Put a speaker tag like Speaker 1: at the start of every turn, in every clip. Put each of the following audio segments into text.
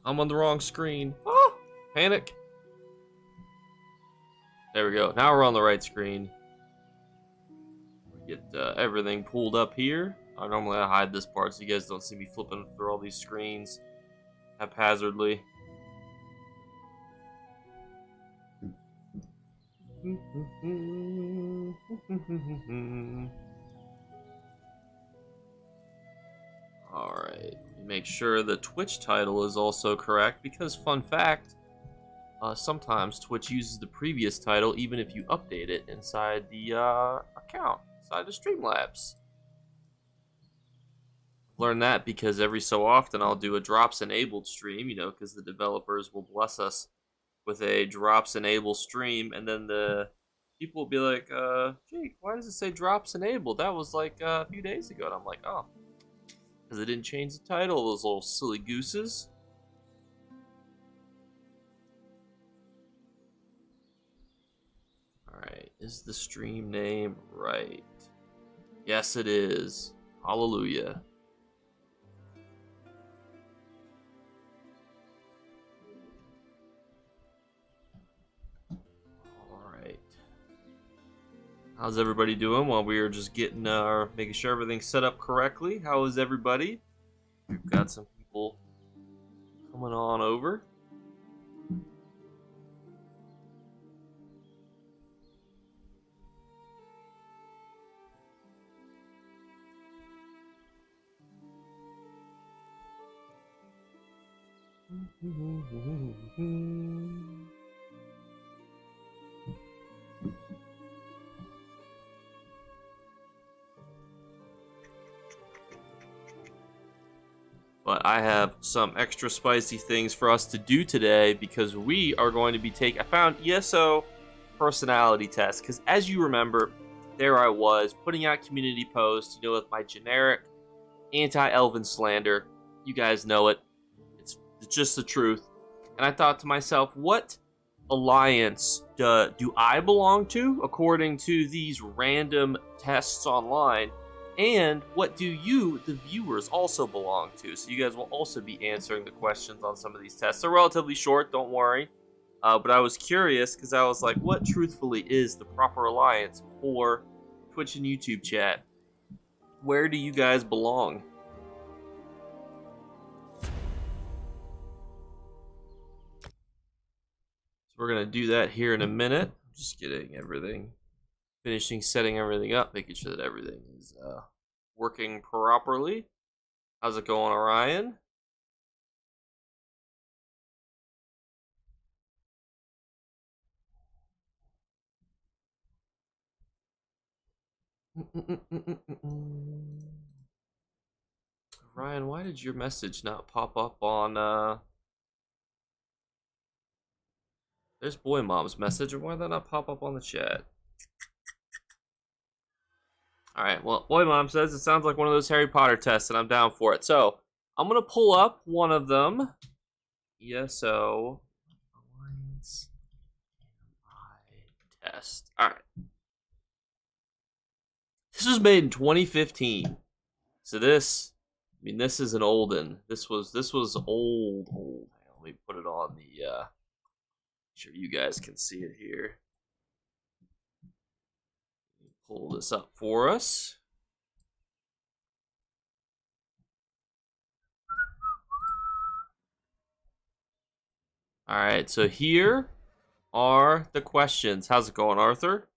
Speaker 1: I'm on the wrong screen. Oh, panic. There we go. Now we're on the right screen. Get everything pulled up here. Normally I hide this part so you guys don't see me flipping through all these screens haphazardly. Alright, make sure the Twitch title is also correct because, fun fact, sometimes Twitch uses the previous title even if you update it inside the account, inside the Streamlabs. Learn that because every so often I'll do a drops enabled stream, you know, because the developers will bless us with a drops enabled stream, and then the people will be like, Jake, why does it say drops enabled? That was like a few days ago. And I'm like, oh, because they didn't change the title, those little silly gooses. Alright, is the stream name right? Yes, it is. Hallelujah. How's everybody doing while we are just getting, making sure everything's set up correctly? How is everybody? We've got some people coming on over. But I have some extra spicy things for us to do today because we are going to be I found ESO personality test, because as you remember, there I was putting out community posts, you know, with my generic anti-elven slander. You guys know it. It's just the truth. And I thought to myself, what alliance do I belong to according to these random tests online? And what do you, the viewers, also belong to? So you guys will also be answering the questions on some of these tests. They're relatively short, don't worry. But I was curious because I was like, what truthfully is the proper alliance for Twitch and YouTube chat? Where do you guys belong? So we're going to do that here in a minute. Just getting everything, setting everything up, making sure that everything is working properly. How's it going, Orion? Ryan, why did your message not pop up on there's Boy Mom's message, or why did that not pop up on the chat? Alright, well, Boy Mom says it sounds like one of those Harry Potter tests, and I'm down for it. So, I'm going to pull up one of them. ESO Alliance test. Alright. This was made in 2015. So this is an old one. This was old. Let me put it on the, sure you guys can see it here. Pull this up for us. All right, so here are the questions. How's it going, Arthur?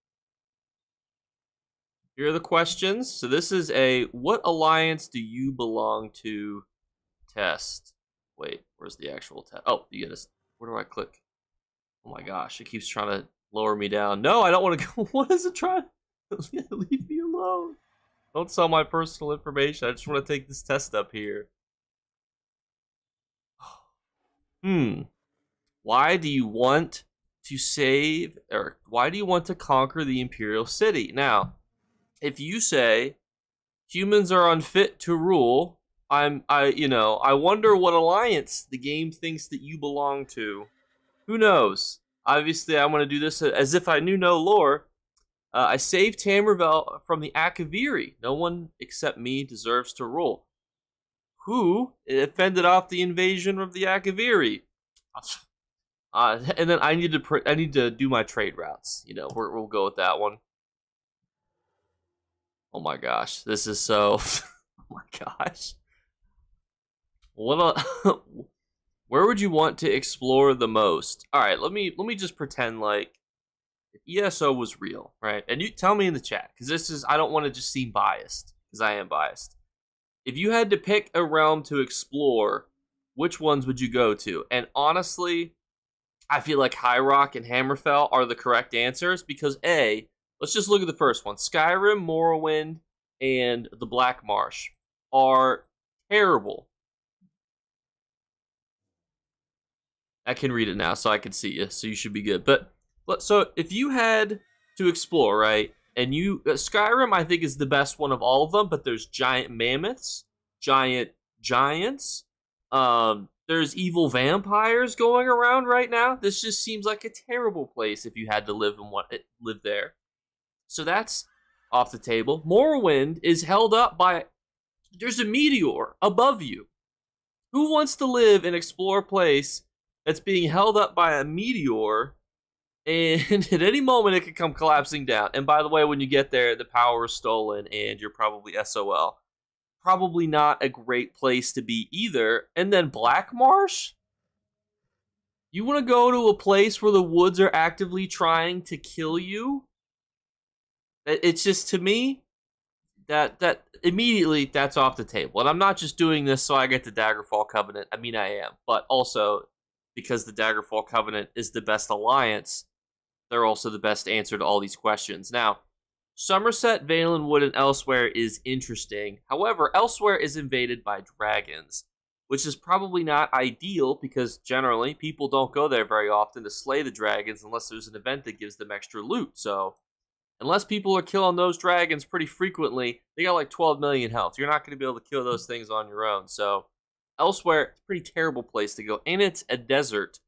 Speaker 1: Here are the questions. So this is a what alliance do you belong to test. Wait, where's the actual test? Oh, you get us. Where do I click? Oh my gosh, it keeps trying to lower me down. No, I don't want to go. What is it trying? Leave me alone. Don't sell my personal information. I just want to take this test up here. Why do you want to save, or why do you want to conquer the Imperial City? Now, if you say humans are unfit to rule, I wonder what alliance the game thinks that you belong to. Who knows? Obviously, I want to do this as if I knew no lore. I saved Tamervel from the Akaviri. No one except me deserves to rule. who fended off the invasion of the Akaviri. And then I need to do my trade routes. You know, we'll go with that one. Oh my gosh, this is so. Oh my gosh. What a. Where would you want to explore the most? All right, let me just pretend like ESO was real, right? And you tell me in the chat, because I don't want to just seem biased, because I am biased. If you had to pick a realm to explore, which ones would you go to? And honestly, I feel like High Rock and Hammerfell are the correct answers, because let's just look at the first one. Skyrim, Morrowind, and the Black Marsh are terrible. I can read it now, so I can see you, so you should be good. But so if you had to explore, right, and Skyrim, I think, is the best one of all of them, but there's giant mammoths, giant giants, there's evil vampires going around right now. This just seems like a terrible place if you had to live there. So that's off the table. Morrowind is held up by, there's a meteor above you. Who wants to live and explore a place that's being held up by a meteor, and at any moment it could come collapsing down? And by the way, when you get there, the power is stolen and you're probably SOL. Probably not a great place to be either. And then Black Marsh? You want to go to a place where the woods are actively trying to kill you? It's just, to me, that immediately that's off the table. And I'm not just doing this so I get the Daggerfall Covenant. I mean, I am. But also, because the Daggerfall Covenant is the best alliance, they're also the best answer to all these questions. Now, Somerset, Valenwood, and Elsewhere is interesting. However, Elsewhere is invaded by dragons, which is probably not ideal because generally people don't go there very often to slay the dragons unless there's an event that gives them extra loot. So, unless people are killing those dragons pretty frequently, they got like 12 million health. You're not going to be able to kill those things on your own. So, Elsewhere, it's a pretty terrible place to go. And it's a desert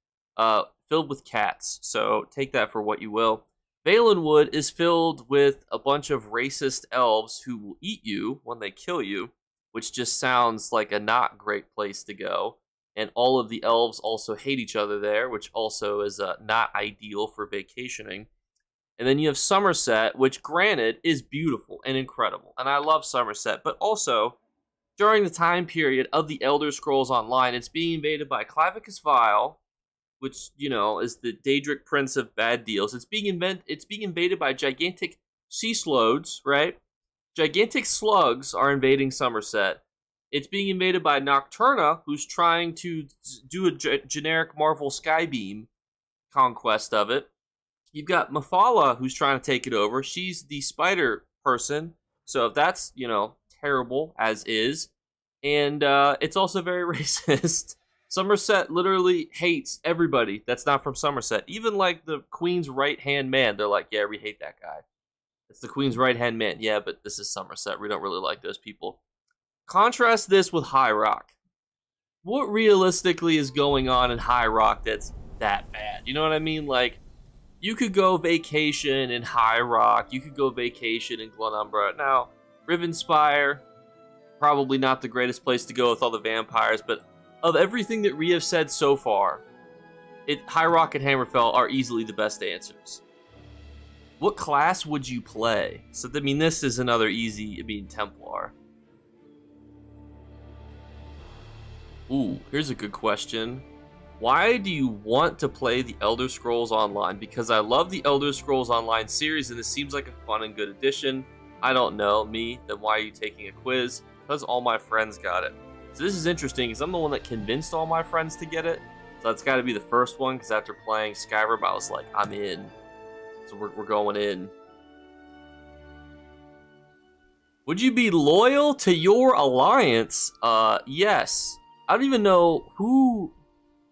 Speaker 1: filled with cats. So, take that for what you will. Valenwood is filled with a bunch of racist elves who will eat you when they kill you, which just sounds like a not great place to go. And all of the elves also hate each other there, which also is not ideal for vacationing. And then you have Somerset, which granted is beautiful and incredible. And I love Somerset, but also during the time period of the Elder Scrolls Online, it's being invaded by Clavicus Vile, which, you know, is the Daedric Prince of Bad Deals. It's being invaded by gigantic sea slodes, right? Gigantic slugs are invading Somerset. It's being invaded by Nocturna, who's trying to do a generic Marvel Skybeam conquest of it. You've got Mephala, who's trying to take it over. She's the spider person, so that's, you know, terrible as is. And it's also very racist. Somerset literally hates everybody that's not from Somerset. Even like the Queen's right-hand man. They're like, yeah, we hate that guy. It's the Queen's right-hand man. Yeah, but this is Somerset. We don't really like those people. Contrast this with High Rock. What realistically is going on in High Rock that's that bad? You know what I mean? Like, you could go vacation in High Rock. You could go vacation in Glenumbra. Now, Rivenspire, probably not the greatest place to go with all the vampires, but of everything that we have said so far, High Rock and Hammerfell are easily the best answers. What class would you play? So, I mean, this is another easy, Templar. Ooh, here's a good question. Why do you want to play the Elder Scrolls Online? Because I love the Elder Scrolls Online series, and this seems like a fun and good addition. I don't know, me, then why are you taking a quiz? Because all my friends got it. So this is interesting, because I'm the one that convinced all my friends to get it. So that's got to be the first one, because after playing Skyrim, I was like, I'm in. So we're going in. Would you be loyal to your alliance? Yes. I don't even know who...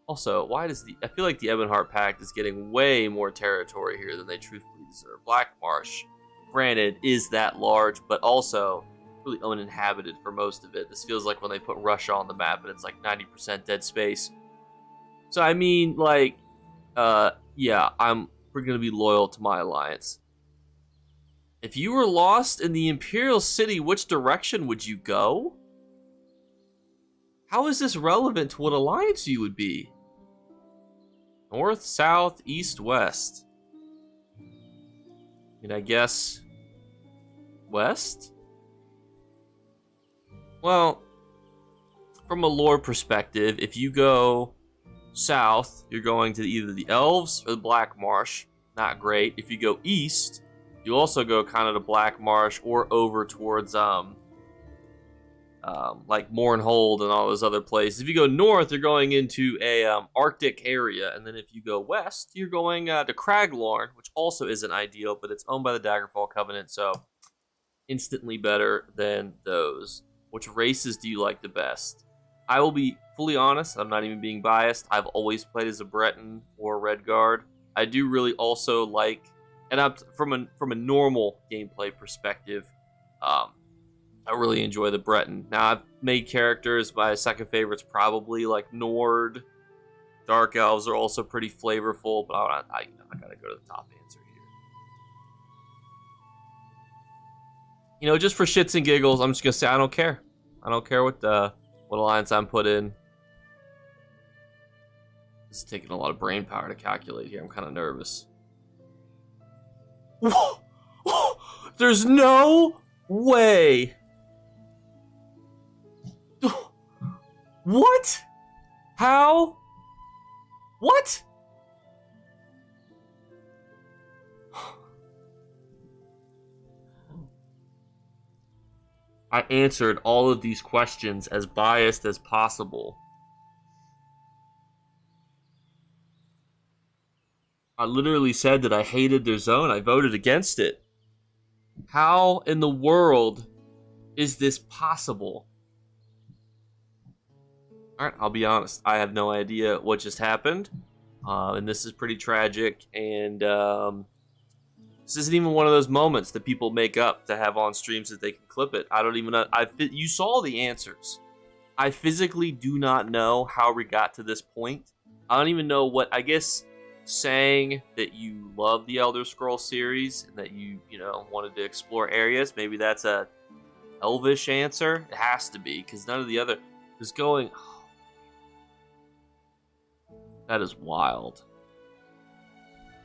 Speaker 1: Also, why does I feel like the Ebonheart Pact is getting way more territory here than they truthfully deserve. Black Marsh, granted, is that large, but also really uninhabited for most of it. This feels like when they put Russia on the map and it's like 90% dead space. So, I mean, like, yeah, we're going to be loyal to my alliance. If you were lost in the Imperial City, which direction would you go? How is this relevant to what alliance you would be? North, south, east, west. I guess west? Well, from a lore perspective, if you go south, you're going to either the Elves or the Black Marsh. Not great. If you go east, you also go kind of to Black Marsh or over towards like Mournhold and all those other places. If you go north, you're going into a Arctic area, and then if you go west, you're going to Craglorn, which also isn't ideal, but it's owned by the Daggerfall Covenant, so instantly better than those. Which races do you like the best? I will be fully honest, I'm not even being biased. I've always played as a Breton or Redguard. I do really also like, and I'm, from a normal gameplay perspective, I really enjoy the Breton. Now, I've made characters, my second favorite's probably like Nord. Dark Elves are also pretty flavorful, but I gotta go to the top answer here. Just for shits and giggles, I'm just gonna say I don't care. I don't care what alliance I'm put in. This is taking a lot of brain power to calculate here. I'm kind of nervous. There's no way. What? How? What? I answered all of these questions as biased as possible. I literally said that I hated their zone. I voted against it. How in the world is this possible? Alright, I'll be honest. I have no idea what just happened. And this is pretty tragic. And this isn't even one of those moments that people make up to have on streams that they can clip it. I don't even know. You saw the answers. I physically do not know how we got to this point. I don't even know what, I guess, saying that you love the Elder Scrolls series and that you wanted to explore areas. Maybe that's a Elvish answer. It has to be, because none of the other is going. That is wild.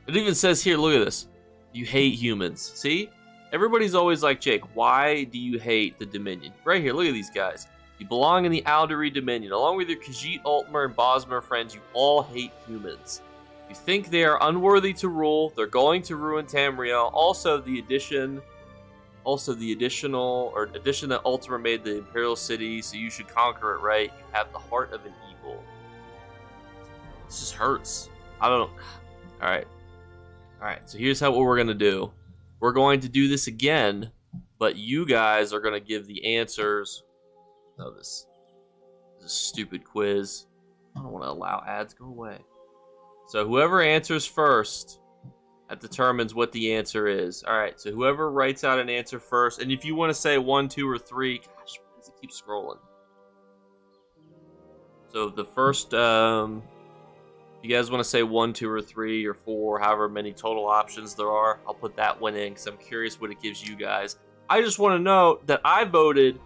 Speaker 1: It even says here, look at this. You hate humans. See? Everybody's always like, Jake, why do you hate the Dominion? Right here, look at these guys. You belong in the Alderi Dominion. Along with your Khajiit, Altmer, and Bosmer friends, you all hate humans. You think they are unworthy to rule. They're going to ruin Tamriel. Also, the addition that Altmer made the Imperial City, so you should conquer it, right? You have the heart of an eagle. This just hurts. I don't know. Alright, so here's what we're going to do. We're going to do this again, but you guys are going to give the answers. Oh, this is a stupid quiz. I don't want to allow ads. Go away. So whoever answers first, that determines what the answer is. Alright, so whoever writes out an answer first, and if you want to say 1, 2, or 3, gosh, why does it keep scrolling? So the first, you guys want to say 1, 2, or 3, or 4, however many total options there are, I'll put that one in because I'm curious what it gives you guys. I just want to note that I voted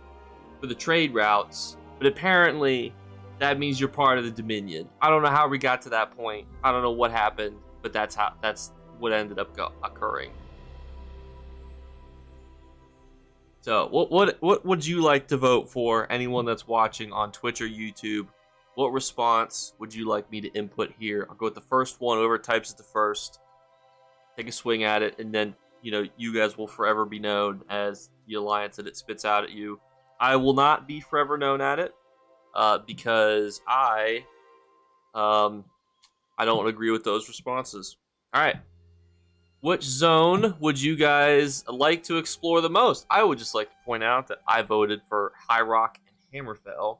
Speaker 1: for the trade routes, but apparently that means you're part of the Dominion. I don't know how we got to that point. I don't know what happened, but that's what ended up occurring. So, what would you like to vote for? Anyone that's watching on Twitch or YouTube, what response would you like me to input here? I'll go with the first one. Whoever types it the first, take a swing at it, and then you guys will forever be known as the alliance that it spits out at you. I will not be forever known at it. Because I don't agree with those responses. Alright. Which zone would you guys like to explore the most? I would just like to point out that I voted for High Rock and Hammerfell.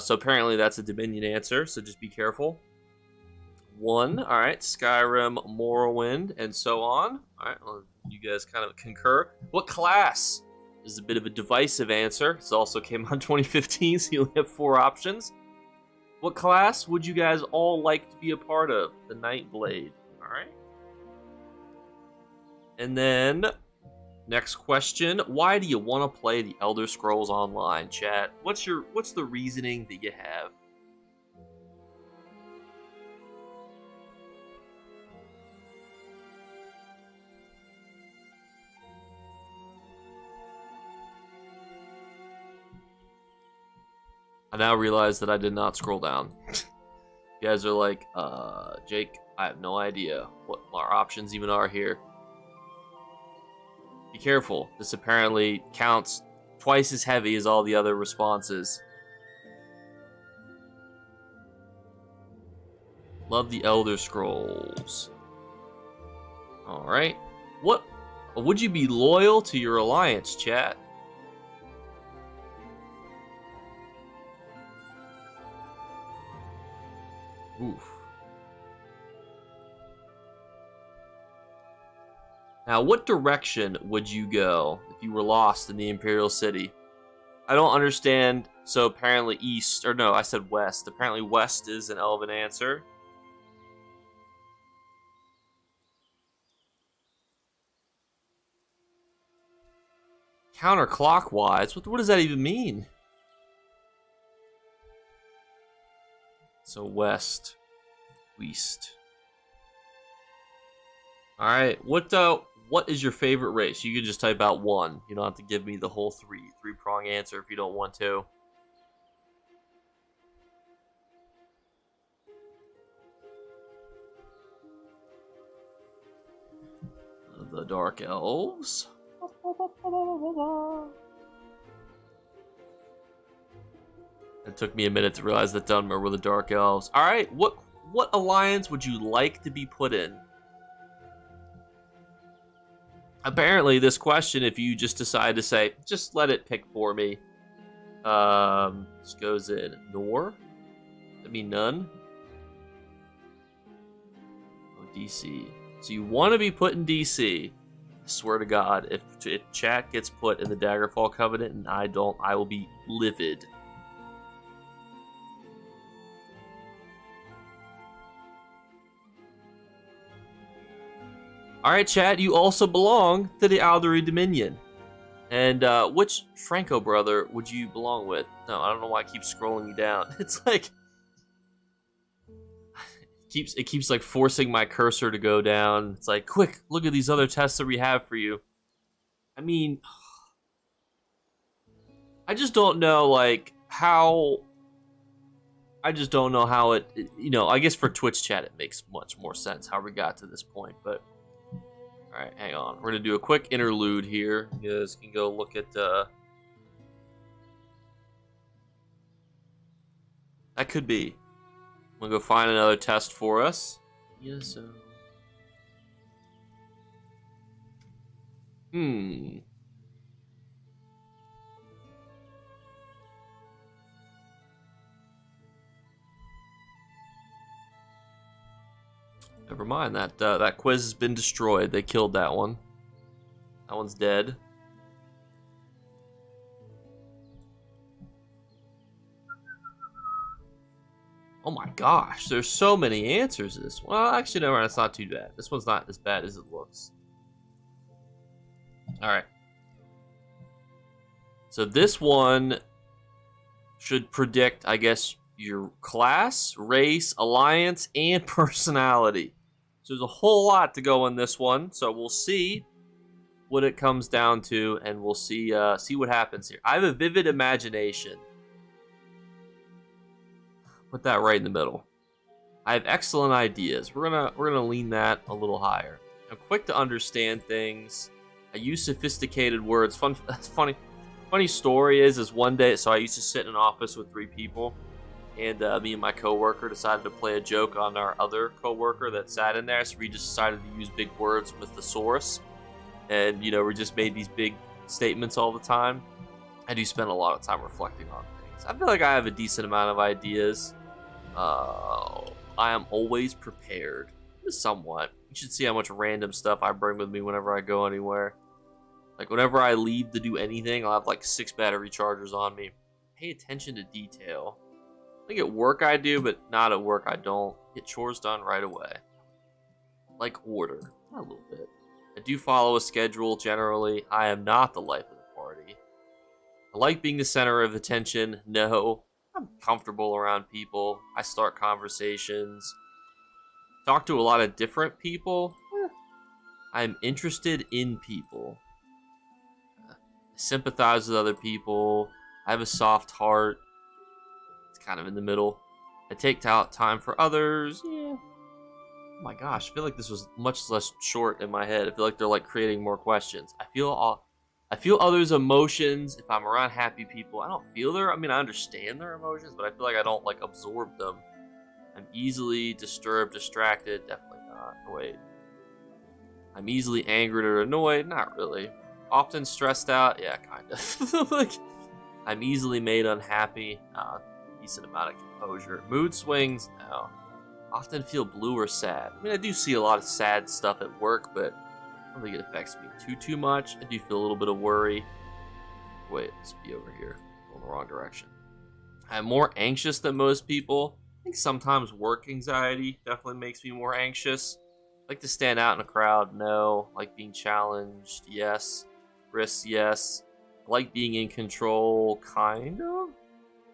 Speaker 1: So apparently that's a Dominion answer, so just be careful. 1, alright, Skyrim, Morrowind, and so on. Alright, well, you guys kind of concur. What class? This is a bit of a divisive answer. This also came out in 2015, so you only have 4 options. What class would you guys all like to be a part of? The Nightblade. Alright. And then, Next question. Why do you want to play the Elder Scrolls Online, chat? What's the reasoning that you have? I now realize that I did not scroll down. You guys are like, Jake, I have no idea what our options even are here. Be careful. This apparently counts twice as heavy as all the other responses. Love the Elder Scrolls. Alright. What? Would you be loyal to your alliance, chat? Oof. Now, what direction would you go if you were lost in the Imperial City? I don't understand. So apparently east, or no, I said west. Apparently west is an elven answer. Counterclockwise? What does that even mean? So west, east. All right. What is your favorite race? You can just type out one. You don't have to give me the whole three-prong answer if you don't want to. The Dark Elves. It took me a minute to realize that Dunmer were the Dark Elves. All right, what alliance would you like to be put in? Apparently, this question, if you just decide to say, just let it pick for me, this goes in Nor. That'd be none. Oh, DC. So you want to be put in DC. I swear to God, if chat gets put in the Daggerfall Covenant and I don't, I will be livid. Alright, chat, you also belong to the Aldery Dominion. And which Franco brother would you belong with? No, I don't know why I keep scrolling you down. It's like it keeps like forcing my cursor to go down. It's like, quick, look at these other tests that we have for you. I mean, I just don't know like how it, you know, I guess for Twitch chat it makes much more sense how we got to this point, but alright, hang on. We're going to do a quick interlude here. You guys can go look at... That could be. I'm going to go find another test for us. ESO. Never mind. That quiz has been destroyed. They killed that one. That one's dead. Oh my gosh, there's so many answers to this one. Well, actually, no, it's not too bad. This one's not as bad as it looks. Alright. So this one should predict, I guess, your class, race, alliance, and personality. So there's a whole lot to go in this one. So we'll see what it comes down to, and we'll see what happens here. I have a vivid imagination. Put that right in the middle. I have excellent ideas. We're gonna lean that a little higher. I'm quick to understand things. I use sophisticated words. Funny story is one day. So I used to sit in an office with 3 people, and me and my coworker decided to play a joke on our other coworker that sat in there. So we just decided to use big words with thesaurus, and you know, we just made these big statements all the time. I do spend a lot of time reflecting on things. I feel like I have a decent amount of ideas. I am always prepared, somewhat. You should see how much random stuff I bring with me whenever I go anywhere. Like, whenever I leave to do anything, I'll have like 6 battery chargers on me. Pay attention to detail. I think at work I do, but not at work I don't. Get chores done right away. Like order. A little bit. I do follow a schedule generally. I am not the life of the party. I like being the center of attention. No. I'm comfortable around people. I start conversations. Talk to a lot of different people. I'm interested in people. I sympathize with other people. I have a soft heart. It's kind of in the middle. I take out time for others. Yeah. Oh my gosh, I feel like this was much less short in my head. I feel like they're like creating more questions. I feel others' emotions if I'm around happy people. I don't feel I understand their emotions, but I feel like I don't like absorb them. I'm easily disturbed, distracted. Definitely not. Wait. I'm easily angered or annoyed. Not really. Often stressed out. Yeah, kind of. Like, I'm easily made unhappy. Decent amount of composure. Mood swings. No. Often feel blue or sad. I do see a lot of sad stuff at work, but I don't think it affects me too much. I do feel a little bit of worry. Wait, this would be over here. Going the wrong direction. I'm more anxious than most people. I think sometimes work anxiety definitely makes me more anxious. Like to stand out in a crowd, no. Like being challenged, yes. Risks, yes. Like being in control, kind of.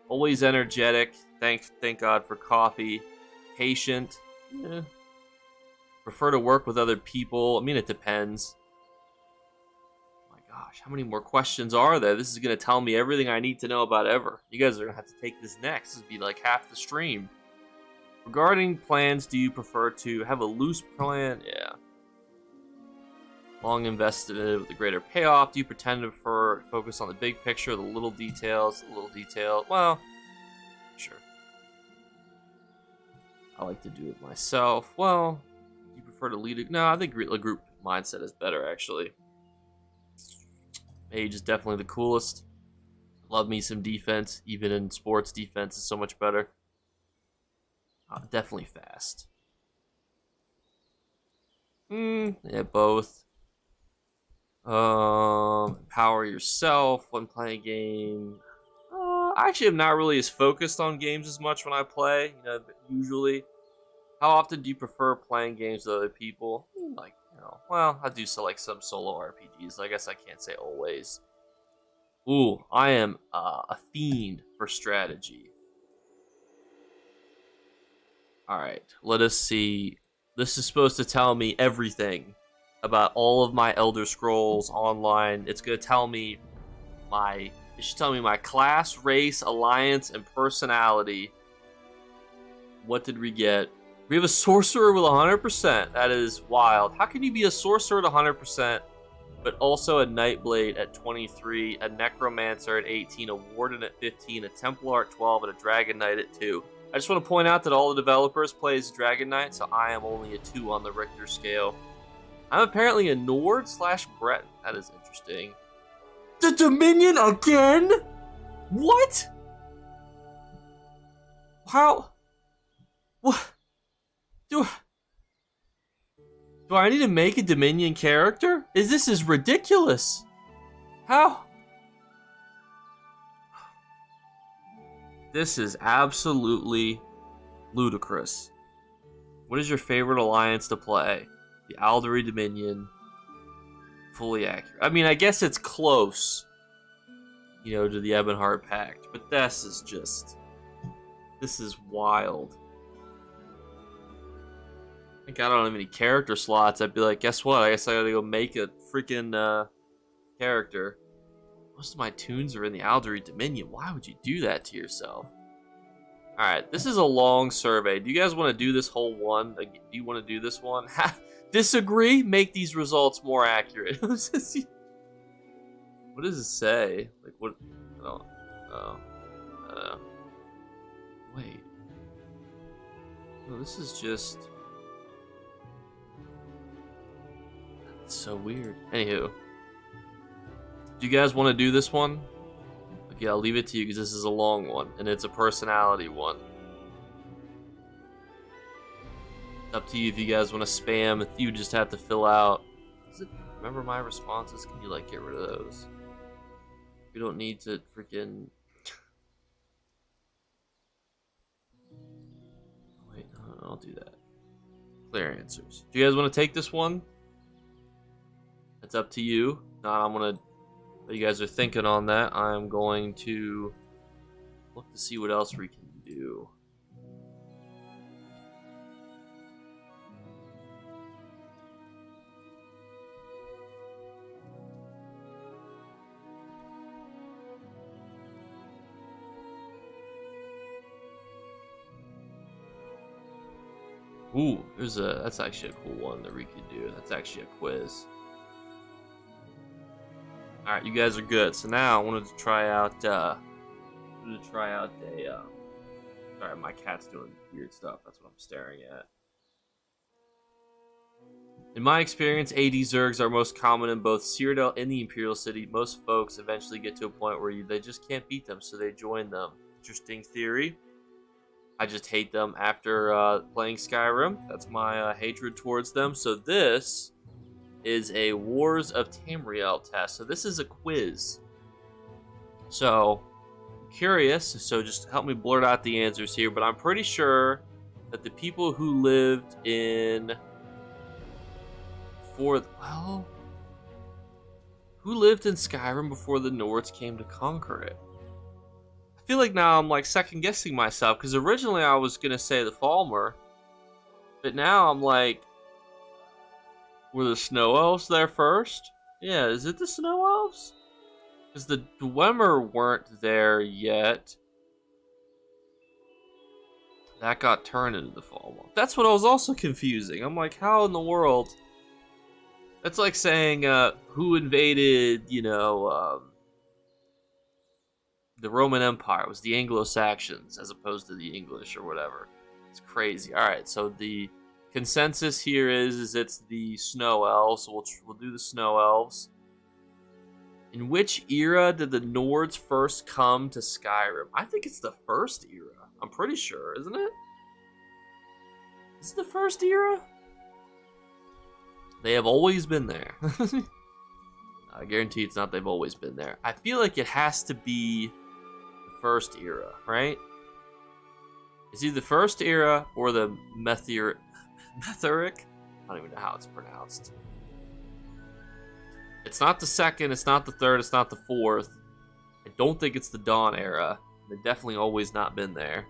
Speaker 1: Always energetic. Thank God for coffee. Patient. Yeah. Prefer to work with other people. It depends. Oh my gosh, how many more questions are there? This is going to tell me everything I need to know about ever. You guys are going to have to take this next. This would be like half the stream. Regarding plans, do you prefer to have a loose plan? Yeah. Long invested in it with a greater payoff. Do you pretend to focus on the big picture, the little details, Well, sure. I like to do it myself. Well, do you prefer to lead it? No, I think a group mindset is better, actually. Mage is definitely the coolest. Love me some defense. Even in sports, defense is so much better. Definitely fast. Yeah, both. Empower yourself when playing a game. I actually am not really as focused on games as much when I play. Usually. How often do you prefer playing games with other people? Well, I do select some solo RPGs. I guess I can't say always. Ooh, I am a fiend for strategy. Alright, let us see. This is supposed to tell me everything about all of my Elder Scrolls online. It's going to tell me it should tell me my class, race, alliance, and personality. What did we get? We have a sorcerer with 100%. That is wild. How can you be a sorcerer at 100%, but also a Nightblade at 23, a Necromancer at 18, a Warden at 15, a Templar at 12, and a Dragon Knight at 2? I just want to point out that all the developers play as Dragon Knight, so I am only a 2 on the Richter scale. I'm apparently a Nord/Breton. That is interesting. The Dominion again? What? How? What? Do I need to make a Dominion character? This is ridiculous. How? This is absolutely ludicrous. What is your favorite alliance to play? The Aldury Dominion. Fully accurate. I guess it's close, to the Ebonheart Pact, but this is wild. I think I don't have any character slots. I'd be like, guess what? I guess I gotta go make a freaking character. Most of my tunes are in the Aldury Dominion. Why would you do that to yourself? Alright, this is a long survey. Do you guys want to do this whole one? Do you want to do this one? Disagree? Make these results more accurate. What does it say? Like, what? Wait. No, this is just... It's so weird. Anywho. Do you guys want to do this one? Okay, I'll leave it to you because this is a long one, and it's a personality one. Up to you if you guys want to spam. If you just have to fill out. Remember my responses? Can you get rid of those? We don't need to freaking. Wait, no, I'll do that. Clear answers. Do you guys want to take this one? It's up to you. Now I'm gonna. What you guys are thinking on that? I'm going to look to see what else we can do. Ooh, that's actually a cool one that we could do. That's actually a quiz. All right, you guys are good. So now I wanted to try out. Sorry, my cat's doing weird stuff. That's what I'm staring at. In my experience, AD Zergs are most common in both Cyrodiil and the Imperial City. Most folks eventually get to a point where they just can't beat them, so they join them. Interesting theory. I just hate them after playing Skyrim. That's my hatred towards them. So this is a Wars of Tamriel test. So this is a quiz. So, curious. So just help me blurt out the answers here. But I'm pretty sure that the people who lived in... who lived in Skyrim before the Nords came to conquer it? I feel like now I'm like second guessing myself, because originally I was gonna say the Falmer, but now I'm like, were the Snow Elves there first? Yeah, is it the Snow Elves? Because the Dwemer weren't there yet. That got turned into the Falmer. That's what I was also confusing. I'm like, how in the world? That's like saying who invaded, the Roman Empire. It was the Anglo-Saxons as opposed to the English or whatever. It's crazy. All right, so the consensus here is it's the Snow Elves. So we'll do the Snow Elves. In which era did the Nords first come to Skyrim? I think it's the first era. I'm pretty sure, isn't it? Is it the first era? They have always been there. I guarantee it's not they've always been there. I feel like it has to be the first era, right? It's either the first era or the Metheric. I don't even know how it's pronounced. It's not the second, it's not the third, it's not the fourth. I don't think it's the Dawn era. They've definitely always not been there.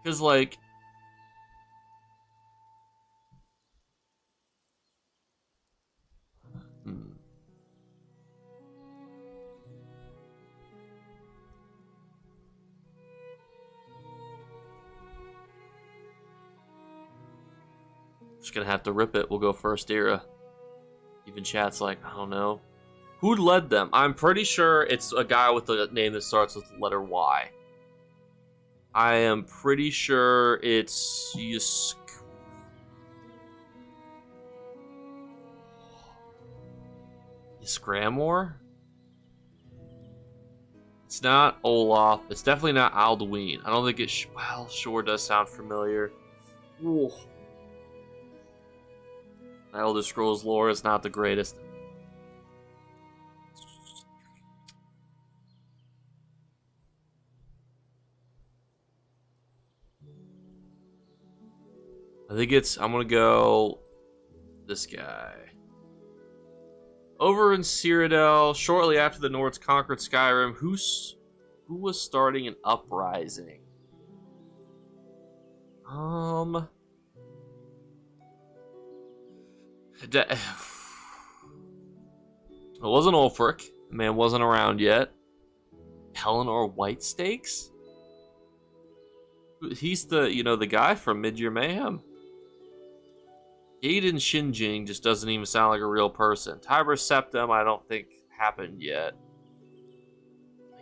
Speaker 1: Because, like... Just gonna have to rip it. We'll go first era. Even chat's like, I don't know. Who led them? I'm pretty sure it's a guy with a name that starts with the letter Y. I am pretty sure it's Ysgramor? It's not Olaf. It's definitely not Alduin. I don't think it... well, sure does sound familiar. Ooh. The Elder Scrolls lore is not the greatest. I think it's... I'm gonna go... this guy. Over in Cyrodiil, shortly after the Nords conquered Skyrim, who was starting an uprising? It wasn't Ulfric. The man wasn't around yet. Pelennor Whitestakes? He's the, the guy from Mid-Year Mayhem. Aiden Shinjing just doesn't even sound like a real person. Tiber Septim, I don't think happened yet.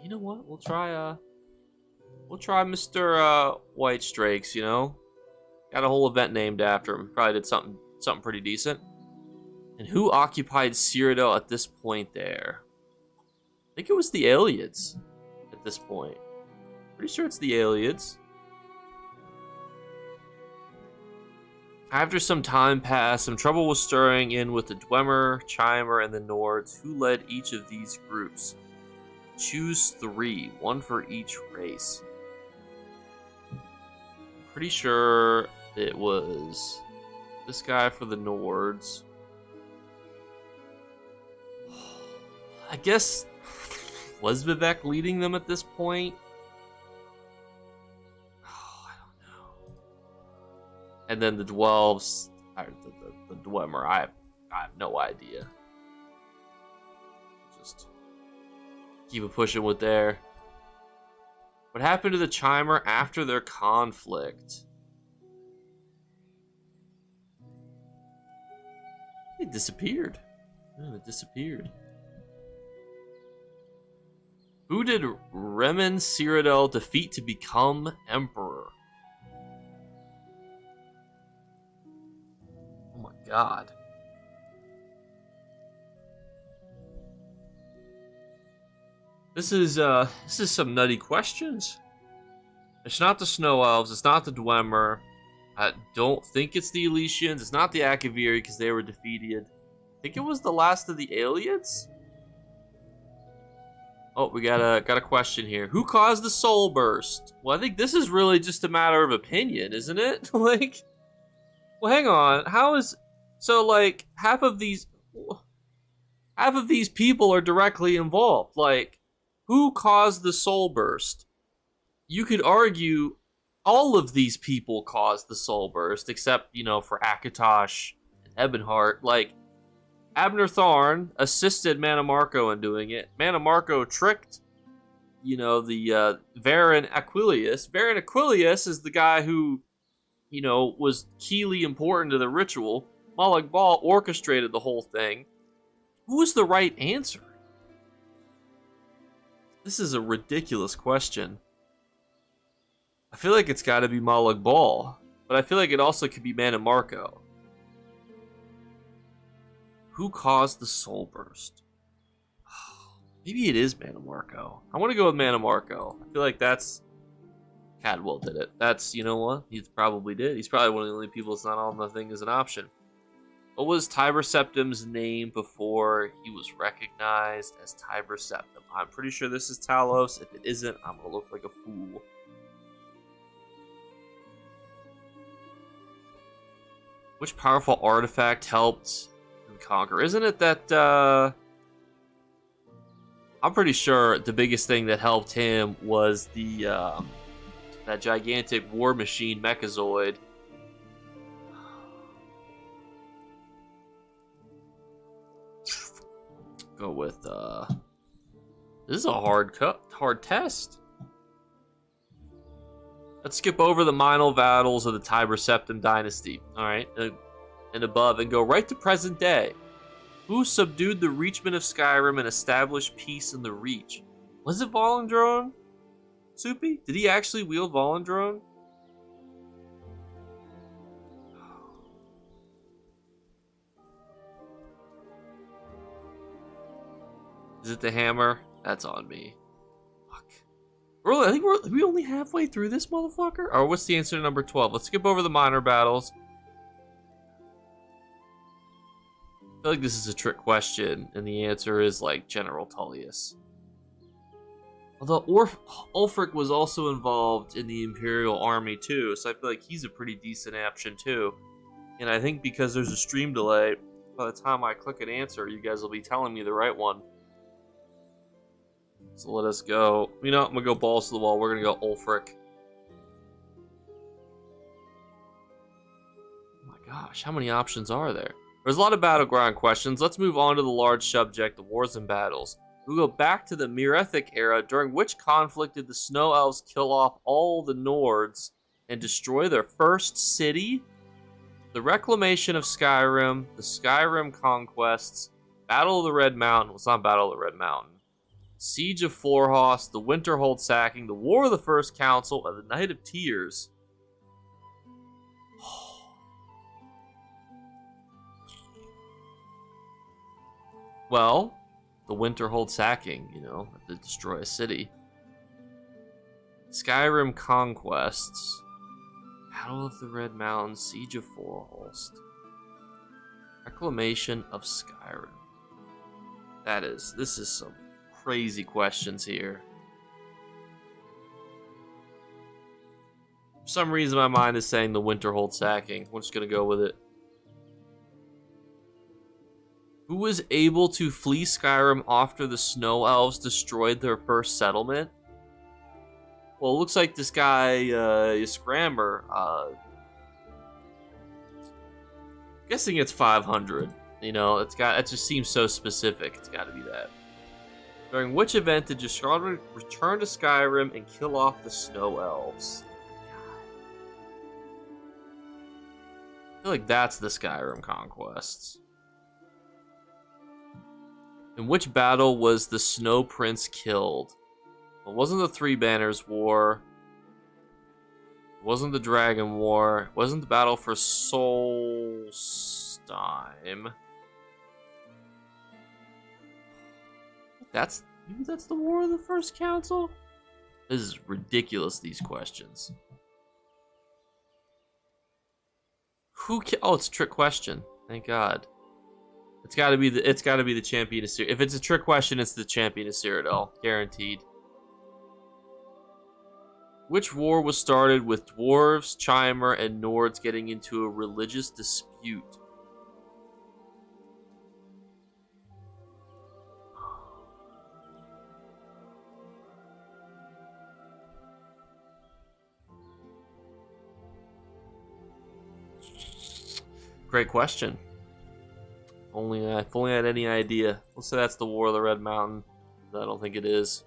Speaker 1: You know what? We'll try Mr. Whitestakes, Got a whole event named after him. Probably did something pretty decent. And who occupied Cyrodiil at this point there? I think it was the Aelids at this point. Pretty sure it's the Aelids. After some time passed, some trouble was stirring in with the Dwemer, Chimer, and the Nords. Who led each of these groups? Choose 3, one for each race. Pretty sure it was this guy for the Nords. I guess, was Vivek leading them at this point? Oh, I don't know. And then the Dwelves, the Dwemer, I have no idea. Just keep it pushing with there. What happened to the Chimer after their conflict? It disappeared. Oh, it disappeared. Who did Remen Cyrodiil defeat to become emperor? Oh my god. This is some nutty questions. It's not the Snow Elves, it's not the Dwemer. I don't think it's the Elysians, it's not the Akaviri because they were defeated. I think it was the last of the aliens? Oh, we got a question here. Who caused the soul burst? Well, I think this is really just a matter of opinion, isn't it? Like, well, hang on. How is so? Like, half of these people are directly involved. Like, who caused the soul burst? You could argue all of these people caused the soul burst, except for Akatosh and Ebonheart. Like, Abner Tharn assisted Mannimarco in doing it. Mannimarco tricked, the Varen Aquilius. Varen Aquilius is the guy who, was keyly important to the ritual. Molag Bal orchestrated the whole thing. Who was the right answer? This is a ridiculous question. I feel like it's got to be Molag Bal, but I feel like it also could be Mannimarco. Who caused the soul burst? Maybe it is Mannimarco. I want to go with Mannimarco. I feel like that's... Cadwell did it. That's, you know what? He probably did. He's probably one of the only people that's not on the thing as an option. What was Tiber Septim's name before he was recognized as Tiber Septim? I'm pretty sure this is Talos. If it isn't, I'm going to look like a fool. Which powerful artifact helped conquer? Isn't it that I'm pretty sure the biggest thing that helped him was the that gigantic war machine Mechazoid. Go with this is a hard test. Let's skip over the minor battles of the Tiber Septim dynasty. Alright. And above and go right to present day. Who subdued the Reachmen of Skyrim and established peace in the Reach? Was it Volendrone? Soupy? Did he actually wield Volendrone? Is it the hammer? That's on me. Fuck. I think we only halfway through this motherfucker? Or what's the answer to number 12? Let's skip over the minor battles. I feel like this is a trick question, and the answer is like General Tullius. Although Ulfric was also involved in the Imperial Army too, so I feel like he's a pretty decent option too. And I think because there's a stream delay, by the time I click an answer, you guys will be telling me the right one. So let us go. I'm gonna go balls to the wall. We're gonna go Ulfric. Oh my gosh, how many options are there? There's a lot of battleground questions. Let's move on to the large subject of wars and battles. We'll go back to the Merethic era, during which conflict did the Snow Elves kill off all the Nords and destroy their first city? The Reclamation of Skyrim, the Skyrim Conquests, Battle of the Red Mountain. Well, it's not Battle of the Red Mountain. Siege of Florhos, the Winterhold Sacking, the War of the First Council, and the Night of Tears. Well, the Winterhold Sacking, to destroy a city. Skyrim Conquests. Battle of the Red Mountain, Siege of Florhos. Reclamation of Skyrim. This is some crazy questions here. For some reason my mind is saying the Winterhold Sacking. We're just gonna go with it. Who was able to flee Skyrim after the Snow Elves destroyed their first settlement? Well, it looks like this guy, Scramber, guessing it's 500. You know, it just seems so specific. It's got to be that. During which event did Yasharna return to Skyrim and kill off the Snow Elves? I feel like that's the Skyrim conquests. In which battle was the Snow Prince killed? It wasn't the Three Banners War. It wasn't the Dragon War. It wasn't the Battle for Solstheim. Maybe that's the War of the First Council? This is ridiculous, these questions. Oh, it's a trick question. Thank God. It's gotta be the champion of Cyrodiil. If it's a trick question, it's the champion of Cyrodiil. Guaranteed. Which war was started with dwarves, Chimer, and Nords getting into a religious dispute? Great question. If only I had any idea. Let's say that's the War of the Red Mountain. I don't think it is.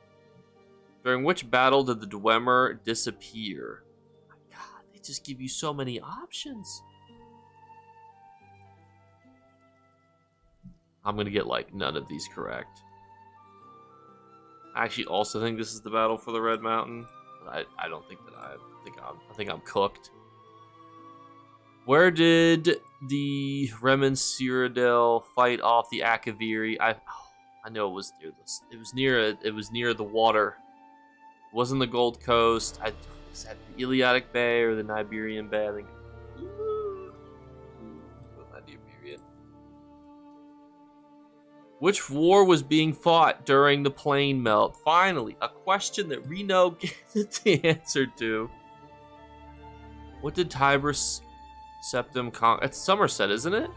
Speaker 1: During which battle did the Dwemer disappear? My God, they just give you so many options. I'm gonna get like none of these correct. I actually also think this is the battle for the Red Mountain. But I don't think that I think I'm cooked. Where did the Remen Cyrodiil fight off the Akaviri? I know it was near this. It was near the water. It wasn't the Gold Coast. Was that the Iliadic Bay or the Nibirian Bay? I think. Nibirian. Which war was being fought during the plane melt? Finally, a question that Reno gets the answer to. What did Tiber's Septim conquer? It's Somerset, isn't it?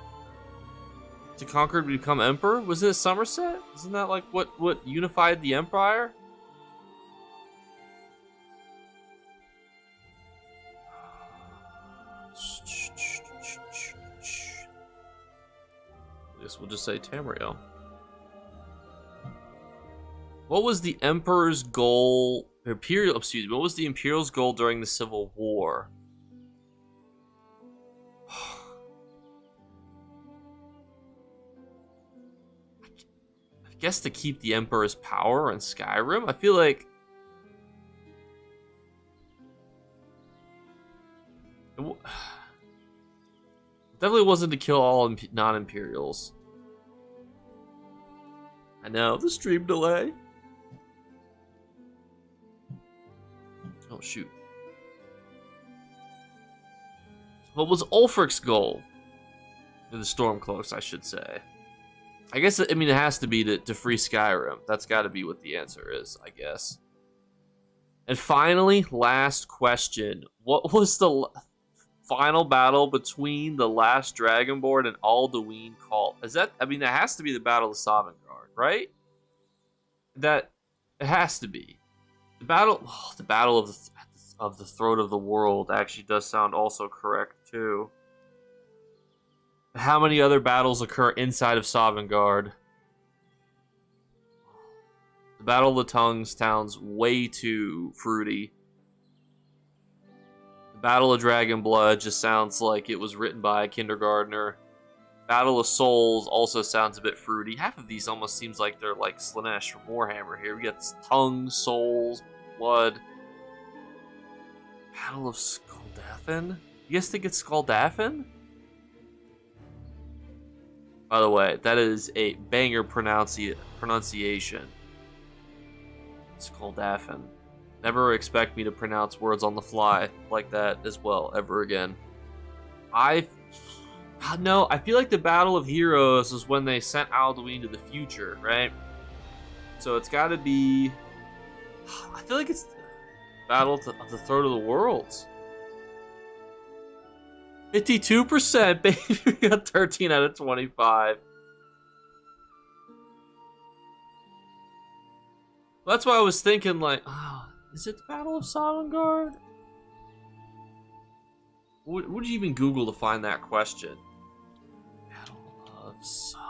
Speaker 1: To conquer to become emperor? Wasn't it Somerset? Isn't that like what unified the empire? I guess we'll just say Tamriel. What was the emperor's goal? What was the imperial's goal during the Civil War? I guess to keep the emperor's power in Skyrim. I feel like it definitely wasn't to kill all non-imperials. I know, the stream delay. Oh shoot. What was Ulfric's goal? In the Stormcloaks, I should say. I guess, I mean, it has to be to free Skyrim. That's got to be what the answer is, I guess. And finally, last question. What was the final battle between the last Dragonborn and Alduin called? Is that, I mean, that has to be the Battle of Sovngarde, right? That, it has to be. The battle of the Throat of the World actually does sound also correct, too. How many other battles occur inside of Sovngarde? The Battle of the Tongues sounds way too fruity. The Battle of Dragonblood just sounds like it was written by a kindergartner. Battle of Souls also sounds a bit fruity. Half of these almost seems like they're like Slaanesh from Warhammer here. We got Tongues, Souls, Blood. Battle of Skuldafn? You guys think it's Skuldafn? By the way, that is a banger pronunciation. Skuldafn. Never expect me to pronounce words on the fly like that as well, ever again. No, I feel like the Battle of Heroes is when they sent Alduin to the future, right? So it's gotta be... I feel like it's Battle of the Throat of the Worlds. 52%, baby. We got 13 out of 25. That's why I was thinking, like, oh, is it the Battle of Sovngarde? What would you even Google to find that question? Battle of Sovngarde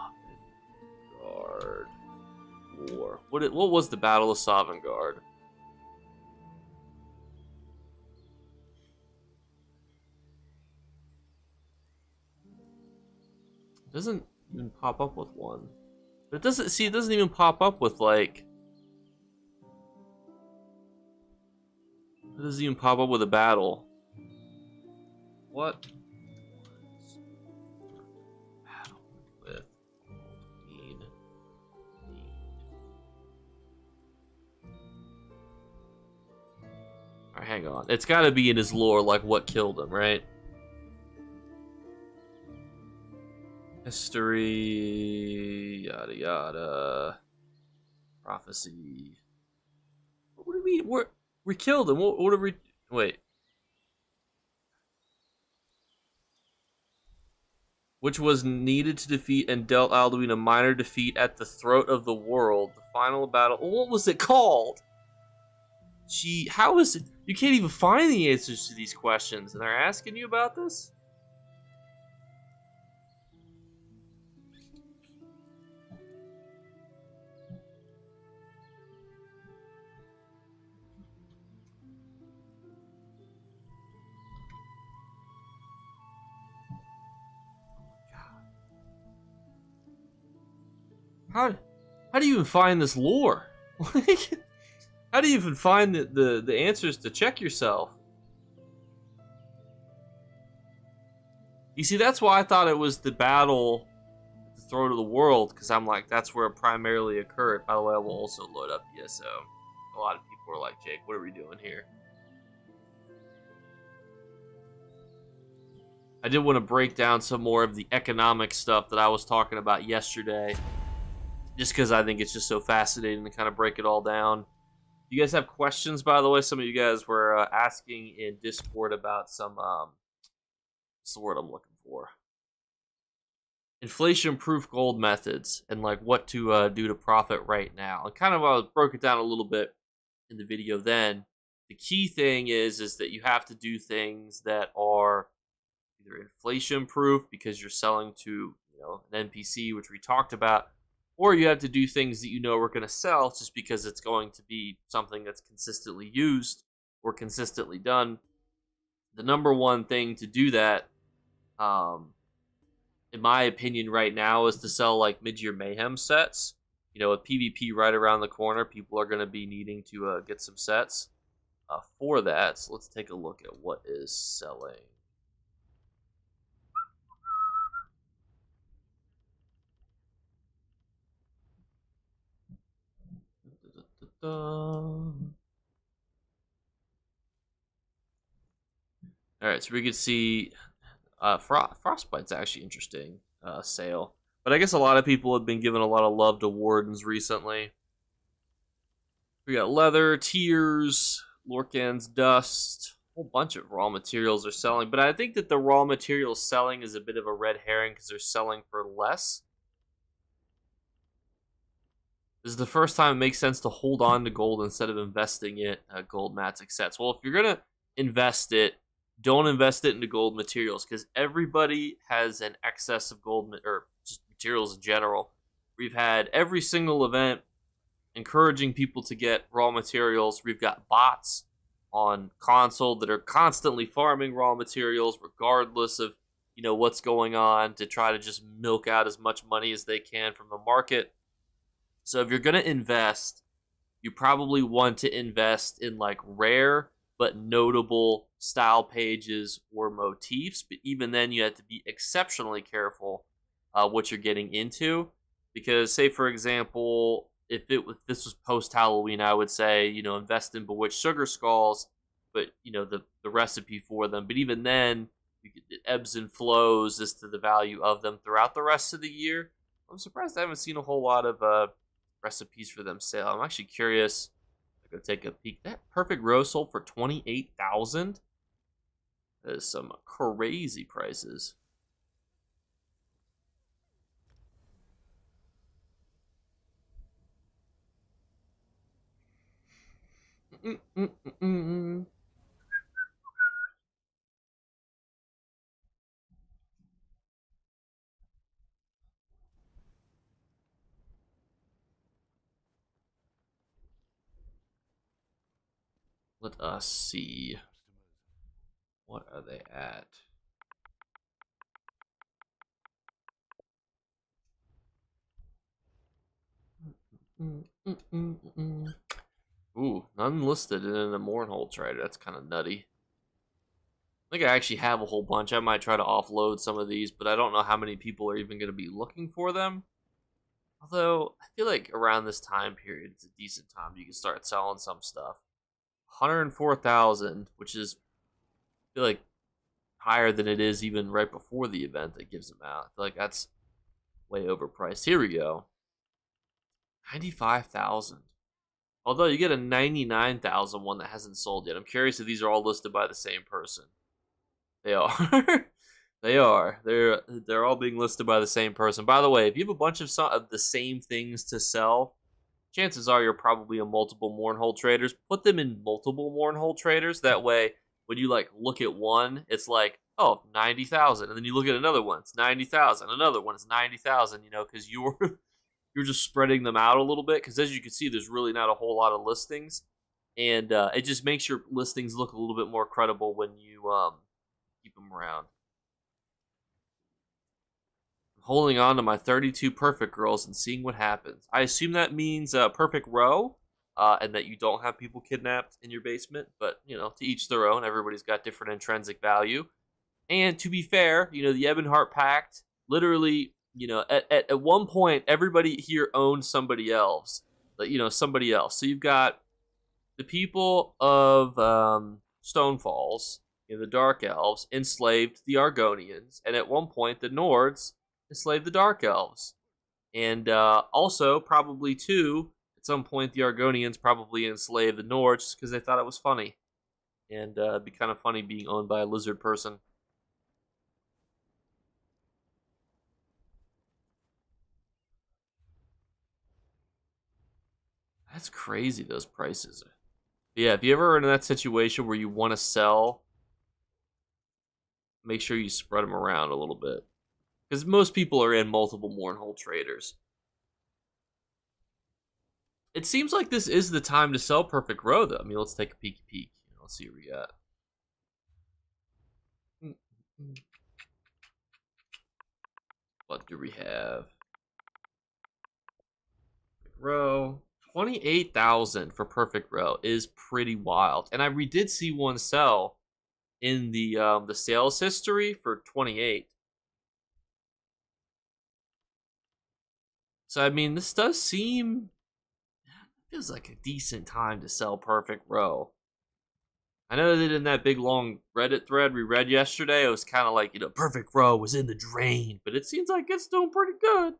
Speaker 1: War. What was the Battle of Sovngarde? It doesn't even pop up with one. But it doesn't see. It doesn't even pop up with like. It doesn't even pop up with a battle. What? Battle with Mean. Alright, hang on. It's gotta be in his lore, like what killed him, right? History, yada yada. Prophecy. What do we mean? We killed him. What did we. Wait. Which was needed to defeat and dealt Alduin a minor defeat at the throat of the world. The final battle. What was it called? Gee, how is it? You can't even find the answers to these questions, and they're asking you about this? How do you even find this lore? Like, how do you even find the answers to check yourself? You see, that's why I thought it was the battle at the throat of the world, because I'm like, that's where it primarily occurred. By the way, I will also load up ESO. A lot of people are like, Jake, what are we doing here? I did want to break down some more of the economic stuff that I was talking about yesterday, just because I think it's just so fascinating to kind of break it all down. You guys have questions, by the way? Some of you guys were asking in Discord about some, what's the word I'm looking for? Inflation-proof gold methods and like what to do to profit right now. And kind of I broke it down a little bit in the video then. The key thing is that you have to do things that are either inflation-proof because you're selling to an NPC, which we talked about, or you have to do things that you know are going to sell just because it's going to be something that's consistently used or consistently done. The number one thing to do that, in my opinion, right now is to sell like mid-year mayhem sets. With PvP right around the corner, people are going to be needing to get some sets for that. So let's take a look at what is selling. Alright, so we could see Frostbite's actually interesting sale. But I guess a lot of people have been giving a lot of love to Wardens recently. We got leather, tears, Lorcan's dust. A whole bunch of raw materials are selling. But I think that the raw materials selling is a bit of a red herring because they're selling for less. This is the first time it makes sense to hold on to gold instead of investing it gold matic sets. Well, if you're going to invest it, don't invest it into gold materials because everybody has an excess of gold or just materials in general. We've had every single event encouraging people to get raw materials. We've got bots on console that are constantly farming raw materials regardless of what's going on to try to just milk out as much money as they can from the market. So if you're going to invest, you probably want to invest in like rare but notable style pages or motifs. But even then, you have to be exceptionally careful what you're getting into. Because, say, for example, if this was post-Halloween, I would say, invest in Bewitched Sugar Skulls, but, the recipe for them. But even then, it ebbs and flows as to the value of them throughout the rest of the year. I'm surprised I haven't seen a whole lot of recipes for them sale. I'm actually curious. Go take a peek. That perfect rose sold for 28,000. That is some crazy prices. Let us see. What are they at? Ooh, none listed in a Mournhold trader. That's kind of nutty. I think I actually have a whole bunch. I might try to offload some of these, but I don't know how many people are even going to be looking for them. Although, I feel like around this time period, it's a decent time you can start selling some stuff. 104,000, which is, I feel like, higher than it is even right before the event that gives them out. I feel like that's way overpriced. Here we go. 95,000. Although you get a 99,000 one that hasn't sold yet. I'm curious if these are all listed by the same person. They are. They are. They're all being listed by the same person. By the way, if you have a bunch of the same things to sell, chances are you're probably in multiple Mournhold traders. Put them in multiple Mournhold traders. That way, when you like look at one, it's like, oh, 90,000, and then you look at another one, it's 90,000. Another one, it's 90,000. You know, because you're just spreading them out a little bit. Because as you can see, there's really not a whole lot of listings, and it just makes your listings look a little bit more credible when you keep them around. Holding on to my 32 perfect girls and seeing what happens. I assume that means perfect row, and that you don't have people kidnapped in your basement. But you know, to each their own. Everybody's got different intrinsic value. And to be fair, you know, the Ebonheart Pact, literally, you know, at one point, everybody here owned somebody else. You know, somebody else. So you've got the people of Stonefalls, you know, the Dark Elves, enslaved the Argonians, and at one point, the Nords enslaved the Dark Elves. And also, probably too, at some point, the Argonians probably enslaved the Nords because they thought it was funny. And it'd be kind of funny being owned by a lizard person. That's crazy, those prices. Yeah, if you ever are in that situation where you want to sell, make sure you spread them around a little bit. Because most people are in multiple Mournhold traders. It seems like this is the time to sell Perfect Row, though. I mean, let's take a peek. Let's see what we got. What do we have? Perfect Row. 28,000 for Perfect Row is pretty wild. And we did see one sell in the sales history for 28. So I mean, this does seem, feels like a decent time to sell Perfect Row. I know that in that big long Reddit thread we read yesterday, it was kind of like, you know, Perfect Row was in the drain, but it seems like it's doing pretty good.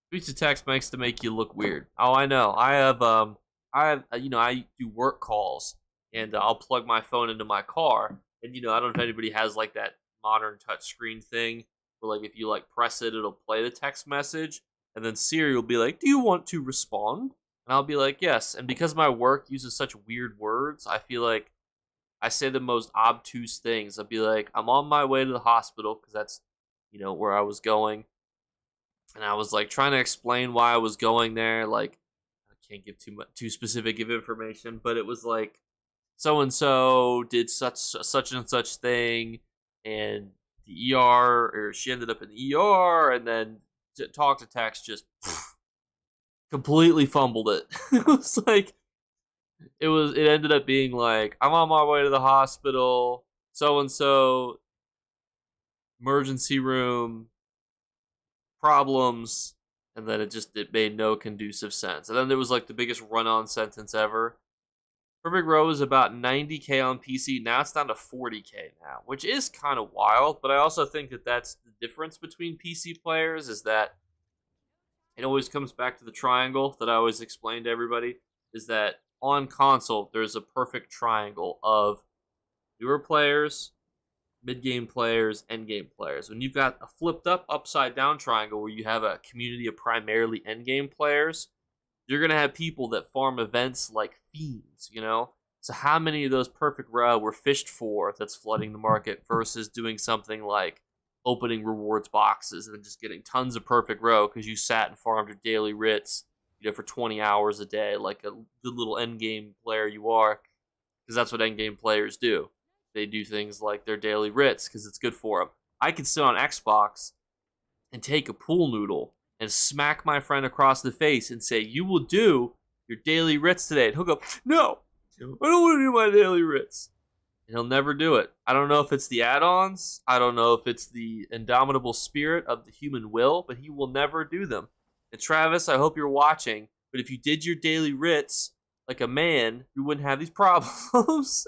Speaker 1: Speech to text makes to make you look weird. Oh, I know. You know, I do work calls, and I'll plug my phone into my car, and you know, I don't know if anybody has like that modern touchscreen thing where like if you like press it, it'll play the text message, and then Siri will be like, "Do you want to respond?" And I'll be like, "Yes." And because my work uses such weird words, I feel like I say the most obtuse things. I'll be like, "I'm on my way to the hospital," because that's, you know, where I was going. And I was like trying to explain why I was going there. Like, I can't give too specific of information, but it was like so and so did such and such thing, and the ER, or she ended up in the ER, and then talk to text just completely fumbled it. It was like it ended up being like, I'm on my way to the hospital, so and so, emergency room, problems, and then it made no conducive sense. And then there was like the biggest run-on sentence ever. Perfect Row is about 90K on PC. Now it's down to 40K now, which is kind of wild. But I also think that that's the difference between PC players, is that it always comes back to the triangle that I always explain to everybody, is that on console, there's a perfect triangle of newer players, mid-game players, end-game players. When you've got a flipped up, upside-down triangle where you have a community of primarily end-game players, you're gonna have people that farm events like fiends, you know? So how many of those perfect row were fished for that's flooding the market versus doing something like opening rewards boxes and then just getting tons of perfect row because you sat and farmed your daily writs, for 20 hours a day, like a good little end game player you are, because that's what end game players do. They do things like their daily writs because it's good for them. I can sit on Xbox and take a pool noodle and smack my friend across the face and say, "You will do your daily writs today." And he'll go, "No, I don't want to do my daily writs." And he'll never do it. I don't know if it's the add-ons. I don't know if it's the indomitable spirit of the human will, but he will never do them. And Travis, I hope you're watching, but if you did your daily writs like a man, you wouldn't have these problems.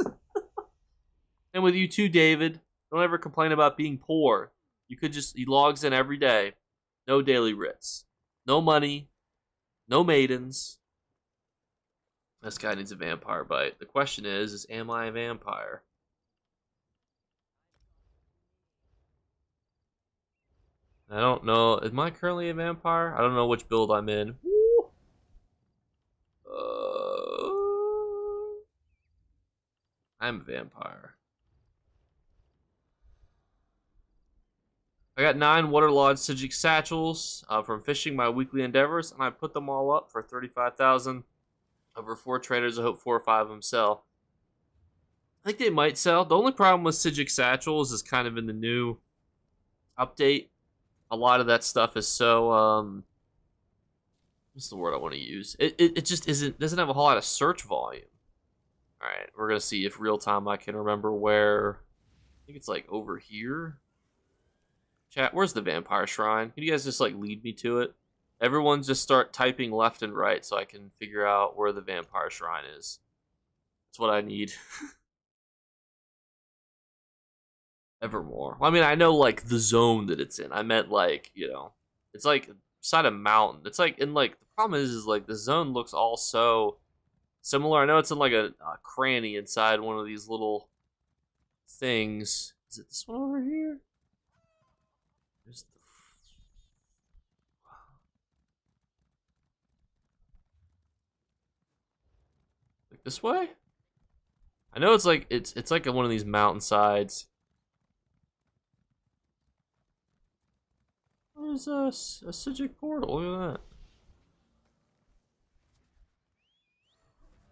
Speaker 1: And with you too, David, don't ever complain about being poor. He logs in every day. No daily writs. No money. No maidens. This guy needs a vampire bite. The question is am I a vampire? I don't know. Am I currently a vampire? I don't know which build I'm in. I'm a vampire. I got 9 waterlogged Sigic satchels from fishing my weekly endeavors, and I put them all up for 35,000 over 4 traders. I hope 4 or 5 of them sell. I think they might sell. The only problem with Sigic satchels is kind of in the new update. A lot of that stuff is so what's the word I want to use? It just doesn't have a whole lot of search volume. All right, we're gonna see if real time I can remember where. I think it's like over here. Chat, where's the vampire shrine? Can you guys just like lead me to it? Everyone just start typing left and right so I can figure out where the vampire shrine is. That's what I need. Evermore. Well, I mean, I know like the zone that it's in. I meant like, it's like beside a mountain. It's like in like the problem is like the zone looks all so similar. I know it's in like a cranny inside one of these little things. Is it this one over here? There's the... Like this way? I know it's like it's like one of these mountainsides. There's a Sigic portal. Look at that.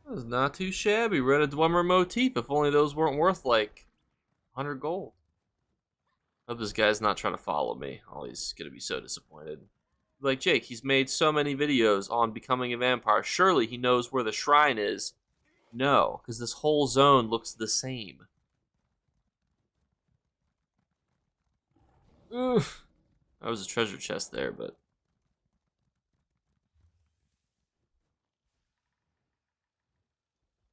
Speaker 1: That's not too shabby. Red a Dwemer motif. If only those weren't worth like 100 gold. Hope this guy's not trying to follow me. Oh, he's gonna be so disappointed. Like, Jake, he's made so many videos on becoming a vampire. Surely he knows where the shrine is. No, because this whole zone looks the same. Oof. That was a treasure chest there, but...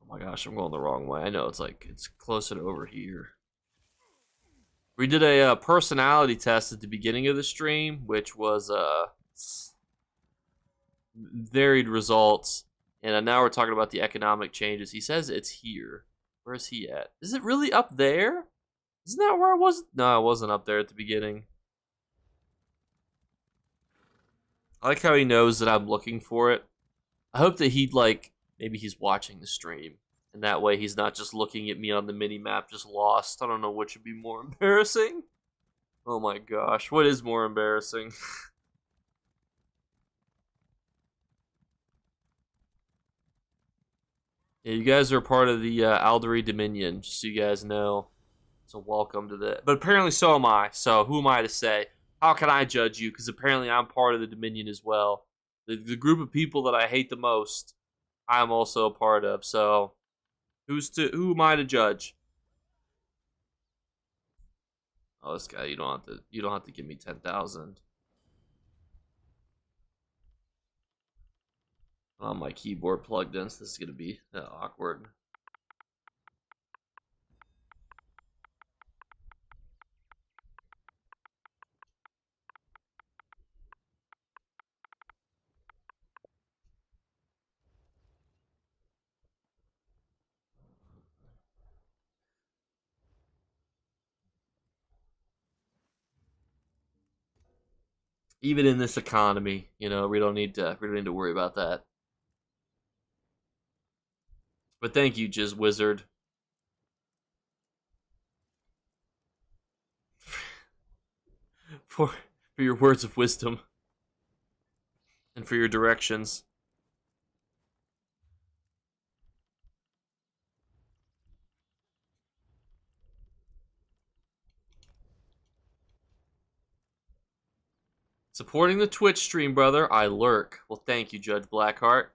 Speaker 1: Oh my gosh, I'm going the wrong way. I know, it's closer to over here. We did a personality test at the beginning of the stream, which was varied results. And now we're talking about the economic changes. He says it's here. Where's he at? Is it really up there? Isn't that where I was? No, I wasn't up there at the beginning. I like how he knows that I'm looking for it. I hope that maybe he's watching the stream. And that way he's not just looking at me on the mini-map, just lost. I don't know which would be more embarrassing. Oh my gosh, what is more embarrassing? Yeah, you guys are part of the Aldery Dominion, just so you guys know. So welcome to the... But apparently so am I, so who am I to say? How can I judge you? Because apparently I'm part of the Dominion as well. The group of people that I hate the most, I'm also a part of, so... Who am I to judge? Oh, this guy, you don't have to give me 10,000. Oh, my keyboard plugged in, so this is gonna be awkward. Even in this economy, we don't need to worry about that. But thank you, Jizz Wizard, for for your words of wisdom and for your directions. Supporting the Twitch stream, brother. I lurk. Well, thank you, Judge Blackheart.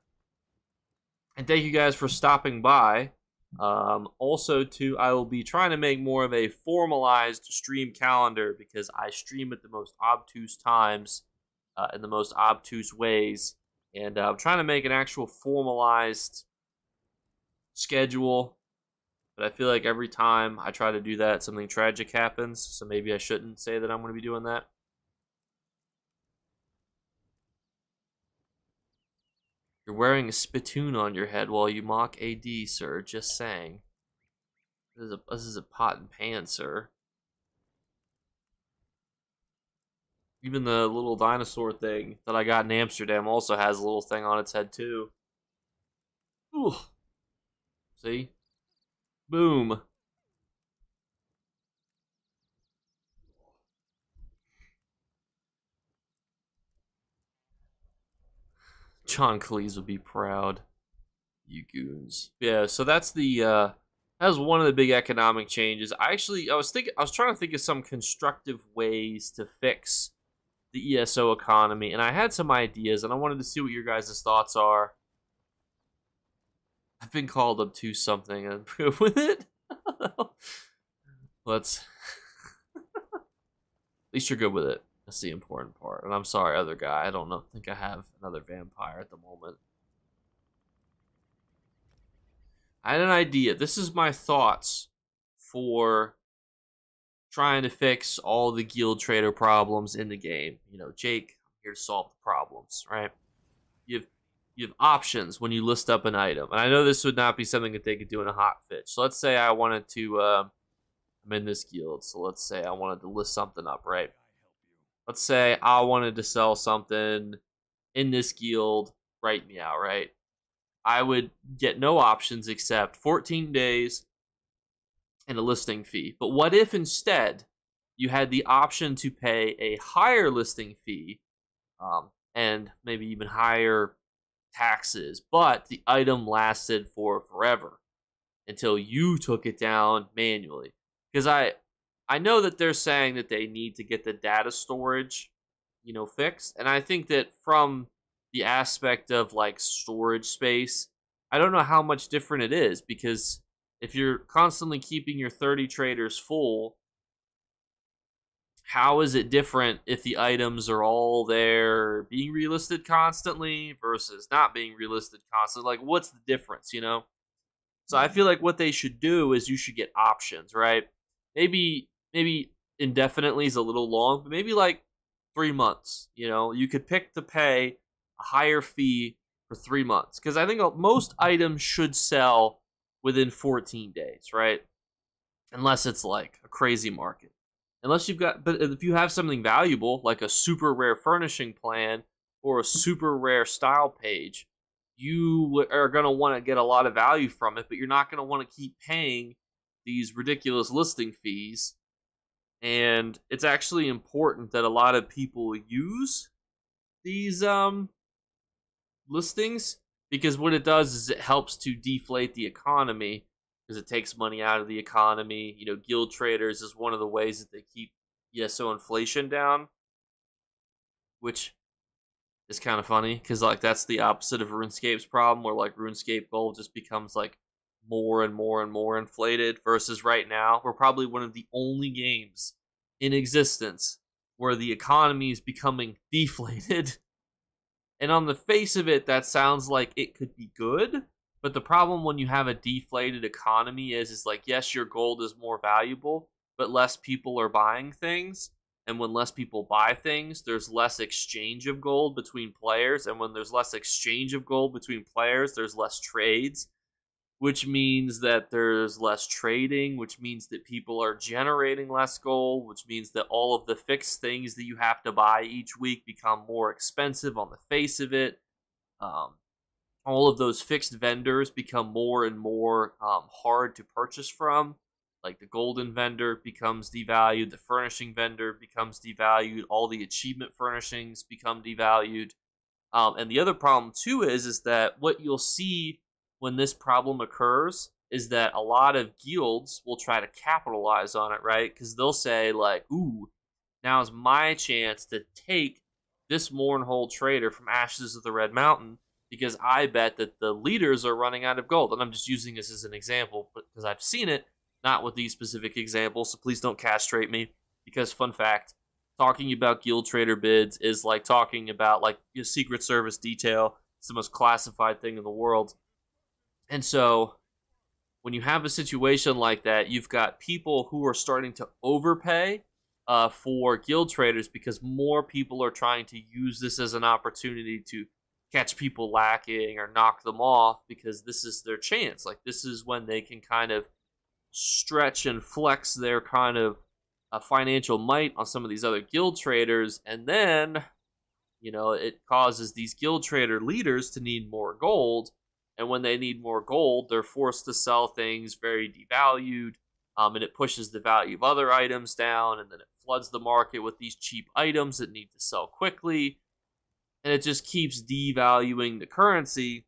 Speaker 1: And thank you guys for stopping by. Also, too, I will be trying to make more of a formalized stream calendar because I stream at the most obtuse times, in the most obtuse ways. And I'm trying to make an actual formalized schedule. But I feel like every time I try to do that, something tragic happens. So maybe I shouldn't say that I'm going to be doing that. You're wearing a spittoon on your head while you mock AD, sir. Just saying. This is a pot and pan, sir. Even the little dinosaur thing that I got in Amsterdam also has a little thing on its head, too. Ooh. See? Boom. John Cleese would be proud. You goons. Yeah, so that's that was one of the big economic changes. I was trying to think of some constructive ways to fix the ESO economy, and I had some ideas, and I wanted to see what your guys' thoughts are. I've been called up to something and prove with it. Let's. At least you're good with it. That's the important part. And I'm sorry, other guy. I don't know. Think I have another vampire at the moment. I had an idea. This is my thoughts for trying to fix all the guild trader problems in the game. You know, Jake, I'm here to solve the problems, right? You have you have options when you list up an item. And I know this would not be something that they could do in a hot fix. So let's say I wanted to I'm in this guild, so let's say I wanted to list something up, right? Let's say I wanted to sell something in this guild right now, right? I would get no options except 14 days and a listing fee. But what if instead you had the option to pay a higher listing fee, and maybe even higher taxes, but the item lasted for forever until you took it down manually? Because I know that they're saying that they need to get the data storage, fixed, and I think that from the aspect of like storage space, I don't know how much different it is, because if you're constantly keeping your 30 traders full, how is it different if the items are all there being relisted constantly versus not being relisted constantly? Like, what's the difference, So I feel like what they should do is you should get options, right? Maybe indefinitely is a little long, but maybe like 3 months. You could pick to pay a higher fee for 3 months, because I think most items should sell within 14 days, right? Unless it's like a crazy market. But if you have something valuable like a super rare furnishing plan or a super rare style page, you are going to want to get a lot of value from it, but you're not going to want to keep paying these ridiculous listing fees. And it's actually important that a lot of people use these listings, because what it does is it helps to deflate the economy, because it takes money out of the economy. Guild traders is one of the ways that they keep ESO inflation down, which is kind of funny, because like that's the opposite of RuneScape's problem, where like RuneScape gold just becomes like more and more and more inflated, versus right now we're probably one of the only games in existence where the economy is becoming deflated. And on the face of it, that sounds like it could be good. But the problem when you have a deflated economy is like, yes, your gold is more valuable, but less people are buying things. And when less people buy things, there's less exchange of gold between players. And when there's less exchange of gold between players, there's less trades, which means that there's less trading, which means that people are generating less gold, which means that all of the fixed things that you have to buy each week become more expensive on the face of it. all of those fixed vendors become more and more hard to purchase from. Like the golden vendor becomes devalued, the furnishing vendor becomes devalued, all the achievement furnishings become devalued. And the other problem too is that what you'll see when this problem occurs is that a lot of guilds will try to capitalize on it, right? Because they'll say like, "Ooh, now's my chance to take this Mournhold trader from Ashes of the Red Mountain because I bet that the leaders are running out of gold." And I'm just using this as an example because I've seen it, not with these specific examples, so please don't castrate me. Because, fun fact, talking about guild trader bids is like talking about like your Secret Service detail. It's the most classified thing in the world. And so when you have a situation like that, you've got people who are starting to overpay for guild traders because more people are trying to use this as an opportunity to catch people lacking or knock them off because this is their chance. Like, this is when they can kind of stretch and flex their kind of financial might on some of these other guild traders, and then it causes these guild trader leaders to need more gold, and when they need more gold, they're forced to sell things very devalued, and it pushes the value of other items down, and then it floods the market with these cheap items that need to sell quickly, and it just keeps devaluing the currency.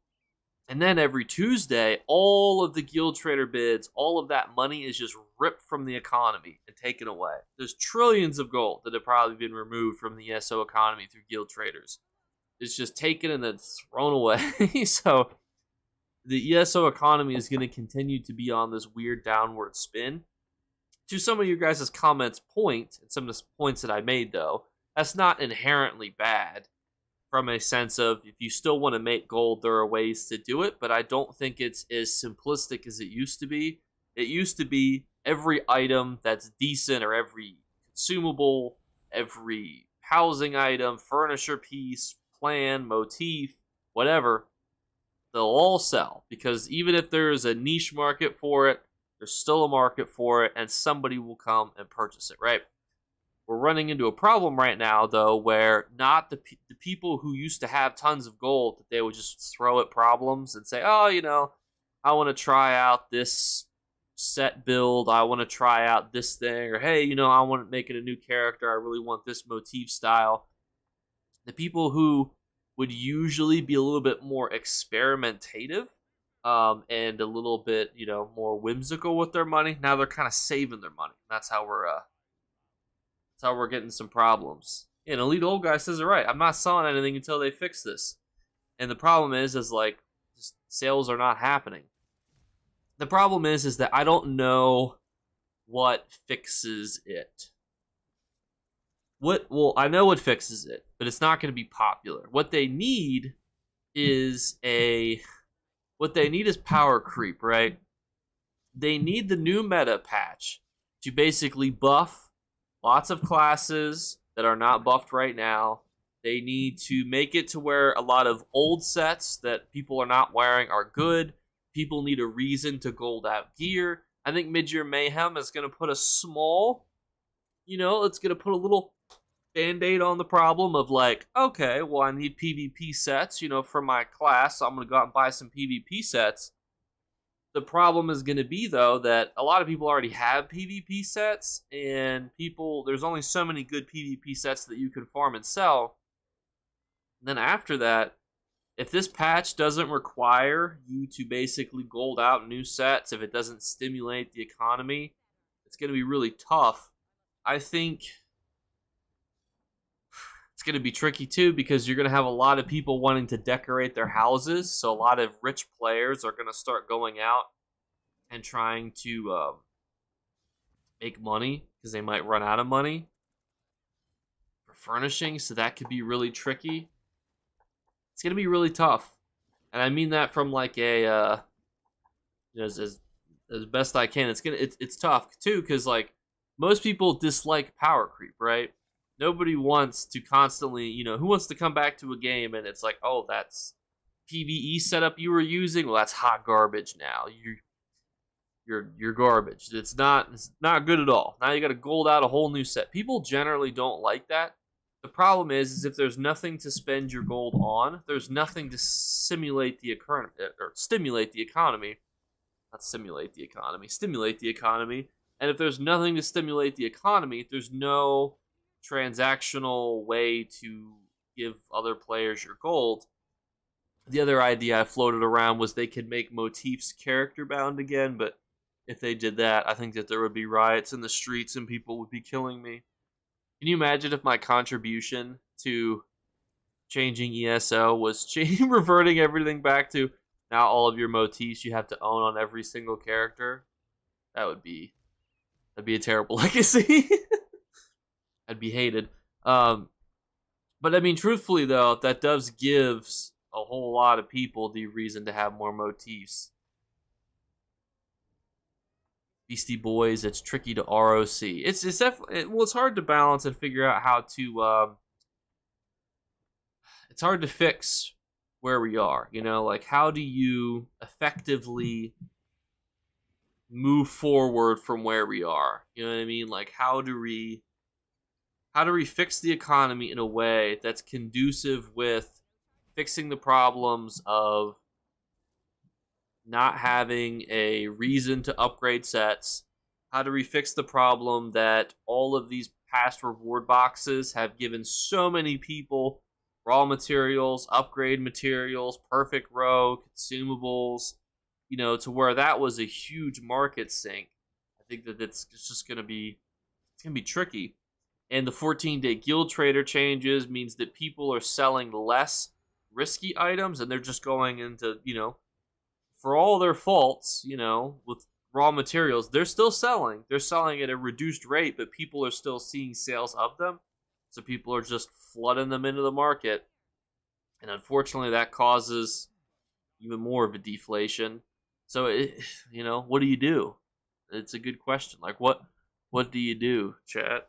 Speaker 1: And then every Tuesday, all of the guild trader bids, all of that money is just ripped from the economy and taken away. There's trillions of gold that have probably been removed from the ESO economy through guild traders. It's just taken and then thrown away. So the ESO economy is going to continue to be on this weird downward spin. To some of your guys' comments point, and some of the points that I made though, that's not inherently bad. From a sense of, if you still want to make gold, there are ways to do it, but I don't think it's as simplistic as it used to be. It used to be every item that's decent, or every consumable, every housing item, furniture piece, plan, motif, whatever, they'll all sell. Because even if there's a niche market for it, there's still a market for it, and somebody will come and purchase it, right? We're running into a problem right now, though, where not the people who used to have tons of gold, that they would just throw at problems and say, "Oh, I want to try out this set build. I want to try out this thing." Or, "Hey, I want to make it a new character. I really want this motif style." The people who would usually be a little bit more experimentative and a little bit, more whimsical with their money, now they're kind of saving their money. That's how we're getting some problems. And Elite Old Guy says it right. I'm not selling anything until they fix this. And the problem is like, just sales are not happening. The problem is that I don't know what fixes it. I know what fixes it, but it's not going to be popular. What they need is power creep, right? They need the new meta patch to basically buff lots of classes that are not buffed right now. They need to make it to where a lot of old sets that people are not wearing are good. People need a reason to gold out gear. I think Midyear Mayhem is going to put a small, it's going to put a little band-aid on the problem of like, okay, well, I need PvP sets, for my class, so I'm going to go out and buy some PvP sets. The problem is going to be, though, that a lot of people already have PvP sets, and there's only so many good PvP sets that you can farm and sell. And then after that, if this patch doesn't require you to basically gold out new sets, if it doesn't stimulate the economy, it's going to be really tough. I think it's going to be tricky, too, because you're going to have a lot of people wanting to decorate their houses, so a lot of rich players are going to start going out and trying to make money, because they might run out of money for furnishing, so that could be really tricky. It's going to be really tough, and I mean that from like a, as best I can. It's tough, too, because like, most people dislike power creep, right? Nobody wants to constantly, who wants to come back to a game and it's like, oh, that's PvE setup you were using? Well, that's hot garbage now. You're garbage. It's not good at all. Now you got to gold out a whole new set. People generally don't like that. The problem is if there's nothing to spend your gold on, there's nothing to simulate the economy or stimulate the economy. Not simulate the economy, stimulate the economy. And if there's nothing to stimulate the economy, there's no transactional way to give other players your gold. The other idea I floated around was they could make motifs character bound again, but if they did that, I think that there would be riots in the streets and people would be killing me. Can you imagine if my contribution to changing ESO was reverting everything back to now all of your motifs you have to own on every single character? That'd be a terrible legacy. I'd be hated. But I mean, truthfully though, that does gives a whole lot of people the reason to have more motifs. Beastie Boys, it's tricky to ROC. It's definitely well, it's hard to balance and figure out how to. It's hard to fix where we are. You know, like how do you effectively move forward from where we are? You know what I mean? Like how do we fix the economy in a way that's conducive with fixing the problems of not having a reason to upgrade sets? How do we fix the problem that all of these past reward boxes have given so many people raw materials, upgrade materials, perfect row, consumables, you know, to where that was a huge market sink? I think that it's just going to be tricky. And the 14-day guild trader changes means that people are selling less risky items and they're just going into, you know, for all their faults, you know, with raw materials, they're still selling. They're selling at a reduced rate, but people are still seeing sales of them. So people are just flooding them into the market. And unfortunately, that causes even more of a deflation. So, you know, what do you do? It's a good question. Like, what do you do, chat?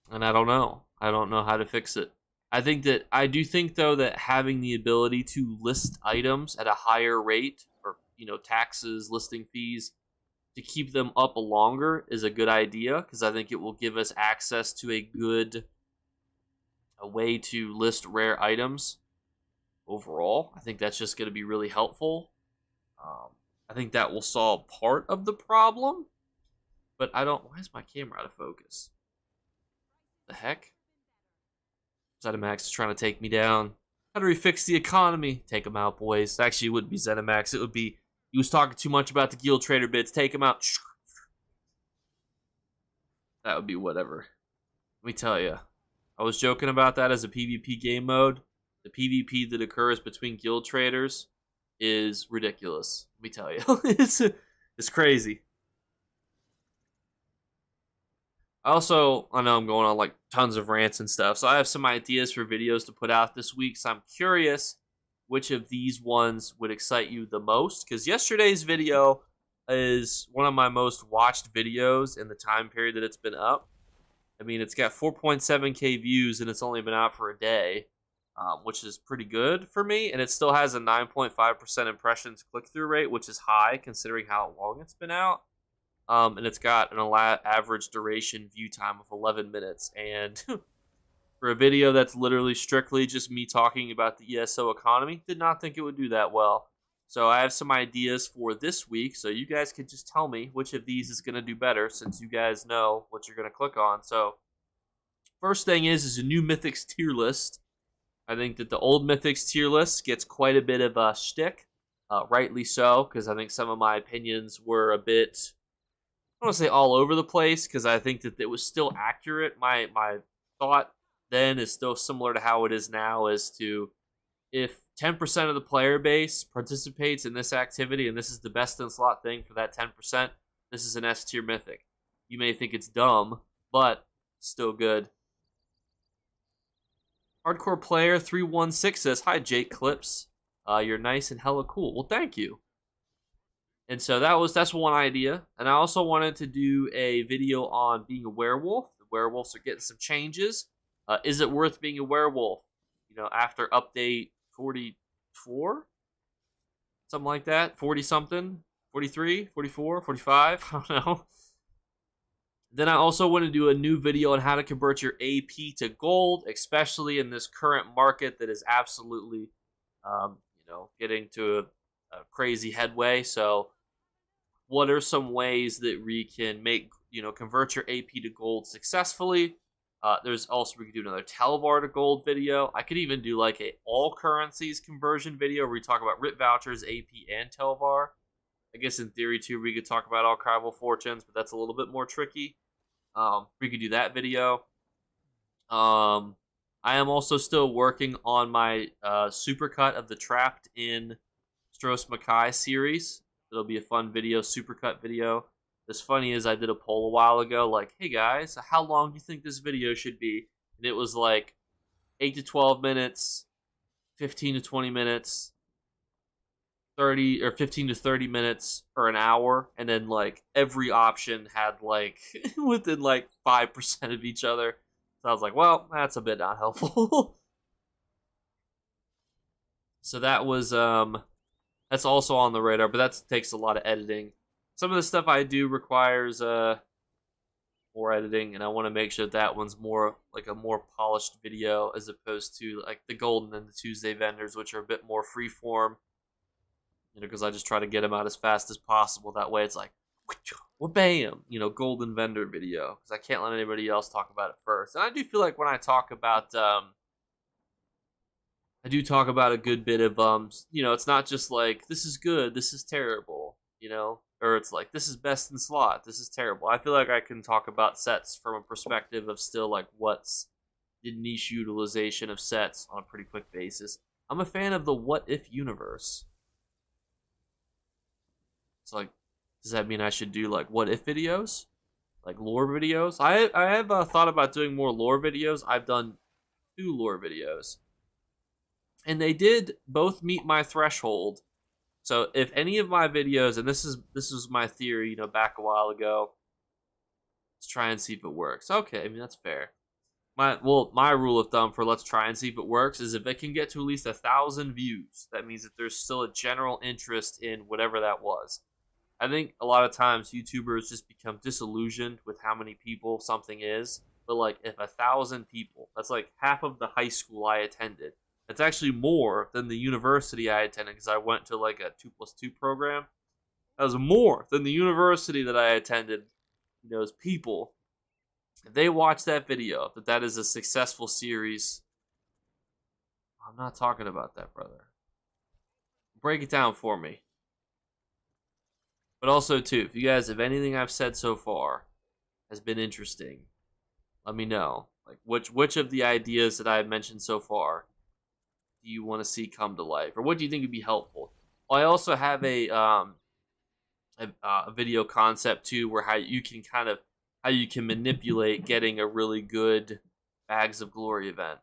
Speaker 1: And I don't know. I don't know how to fix it. I do think though that having the ability to list items at a higher rate, or you know, taxes, listing fees, to keep them up longer is a good idea, because I think it will give us access to a way to list rare items overall. I think that's just going to be really helpful. I think that will solve part of the problem, but I don't. Why is my camera out of focus? The heck? ZeniMax is trying to take me down. How do we fix the economy? Take him out, boys. Actually, it wouldn't be ZeniMax. It would be, he was talking too much about the guild trader bits. Take him out. That would be whatever. Let me tell you. I was joking about that as a PvP game mode. The PvP that occurs between guild traders is ridiculous. Let me tell you. It's crazy. I know I'm going on like tons of rants and stuff, so I have some ideas for videos to put out this week, so I'm curious which of these ones would excite you the most, because yesterday's video is one of my most watched videos in the time period that it's been up. I mean, it's got 4.7k views, and it's only been out for a day, which is pretty good for me, and it still has a 9.5% impressions click-through rate, which is high considering how long it's been out. And it's got an average duration view time of 11 minutes. And for a video that's literally strictly just me talking about the ESO economy, did not think it would do that well. So I have some ideas for this week, so you guys can just tell me which of these is going to do better, since you guys know what you're going to click on. So first thing is a new Mythics tier list. I think that the old Mythics tier list gets quite a bit of a shtick, rightly so, because I think some of my opinions were a bit, I don't want to say all over the place, because I think that it was still accurate. My thought then is still similar to how it is now, as to if 10% of the player base participates in this activity, and this is the best in slot thing for that 10%, this is an S tier mythic. You may think it's dumb, but still good. Hardcore Player 316 says, "Hi Jakeclips, you're nice and hella cool." Well, thank you. And so that's one idea. And I also wanted to do a video on being a werewolf. The werewolves are getting some changes. Is it worth being a werewolf? You know, after update 44? Something like that. 40 something? 43? 44? 45? I don't know. Then I also want to do a new video on how to convert your AP to gold, especially in this current market that is absolutely, getting to a crazy headway. So, what are some ways that we can make, convert your AP to gold successfully? There's also, we could do another Telvar to gold video. I could even do like a all currencies conversion video where we talk about RIP vouchers, AP, and Telvar. I guess in theory too, we could talk about archival fortunes, but that's a little bit more tricky. We could do that video. I am also still working on my supercut of the Trapped in Stros Mackay series. It'll be a fun video, supercut video. What's funny is I did a poll a while ago, like, hey guys, how long do you think this video should be? And it was like 8 to 12 minutes, 15 to 20 minutes, 30 or 15 to 30 minutes, or an hour, and then like every option had like within like 5% of each other. So I was like, well, that's a bit not helpful. So that was that's also on the radar, but that takes a lot of editing. Some of the stuff I do requires more editing, and I want to make sure that one's more like a more polished video as opposed to like the Golden and the Tuesday vendors, which are a bit more freeform. Because I just try to get them out as fast as possible. That way, it's like, well, bam, Golden vendor video, because I can't let anybody else talk about it first. And I do feel like when I talk about, I do talk about a good bit of, it's not just like this is good, this is terrible, or it's like this is best in slot, this is terrible. I feel like I can talk about sets from a perspective of still like what's the niche utilization of sets on a pretty quick basis. I'm a fan of the what if universe. It's like, does that mean I should do like what if videos, like lore videos? I have thought about doing more lore videos. I've done 2 lore videos, and they did both meet my threshold. So if any of my videos, and this is my theory, back a while ago, let's try and see if it works. Okay, I mean that's fair. My rule of thumb for let's try and see if it works is if it can get to at least 1,000 views, that means that there's still a general interest in whatever that was. I think a lot of times YouTubers just become disillusioned with how many people something is. But like if 1,000 people, that's like half of the high school I attended. That's actually more than the university I attended because I went to like a 2+2 program. That was more than the university that I attended. As people, if they watch that video, that is a successful series. I'm not talking about that, brother. Break it down for me. But also, too, if anything I've said so far has been interesting, let me know. Like, which of the ideas that I've mentioned so far do you want to see come to life? Or what do you think would be helpful? I also have a video concept, too, where how you can manipulate getting a really good Bags of Glory event.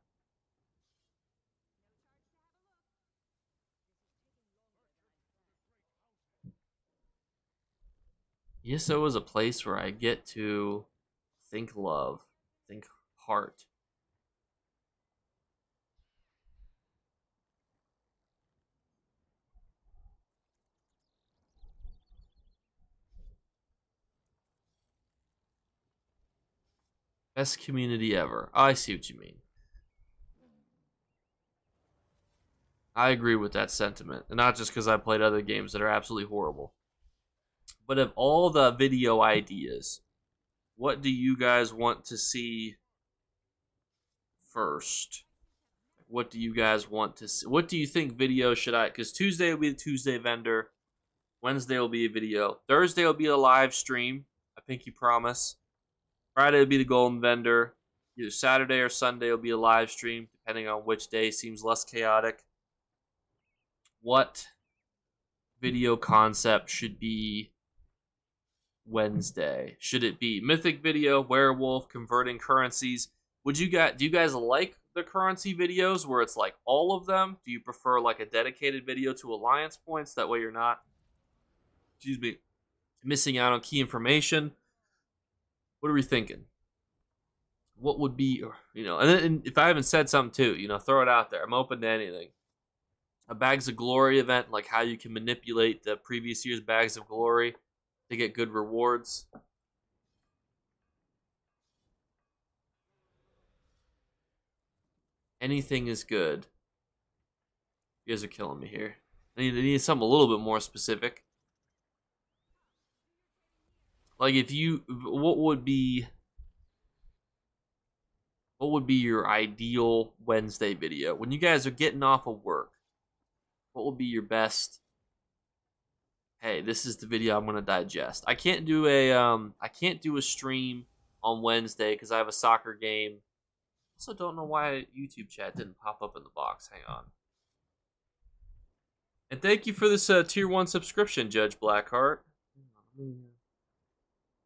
Speaker 1: ESO is a place where I get to think love, think heart. Best community ever. I see what you mean. I agree with that sentiment. And not just because I played other games that are absolutely horrible. But of all the video ideas, what do you guys want to see first? What do you guys want to see? What do you think video should I... Because Tuesday will be the Tuesday vendor. Wednesday will be a video. Thursday will be a live stream. I pinky promise. Friday will be the golden vendor. Either Saturday or Sunday will be a live stream, depending on which day seems less chaotic. What video concept should be Wednesday? Should it be mythic video, werewolf, converting currencies? Do you guys like the currency videos where it's like all of them? Do you prefer like a dedicated video to alliance points? That way you're not, missing out on key information. What are we thinking? What would be, and if I haven't said something too, throw it out there. I'm open to anything. A Bags of Glory event, like how you can manipulate the previous year's Bags of Glory to get good rewards. Anything is good. You guys are killing me here. I need something a little bit more specific. Like if you, what would be your ideal Wednesday video when you guys are getting off of work? What would be your best? Hey, this is the video I'm gonna digest. I can't do a stream on Wednesday because I have a soccer game. Also, don't know why YouTube chat didn't pop up in the box. Hang on. And thank you for this tier 1 subscription, Judge Blackheart. Let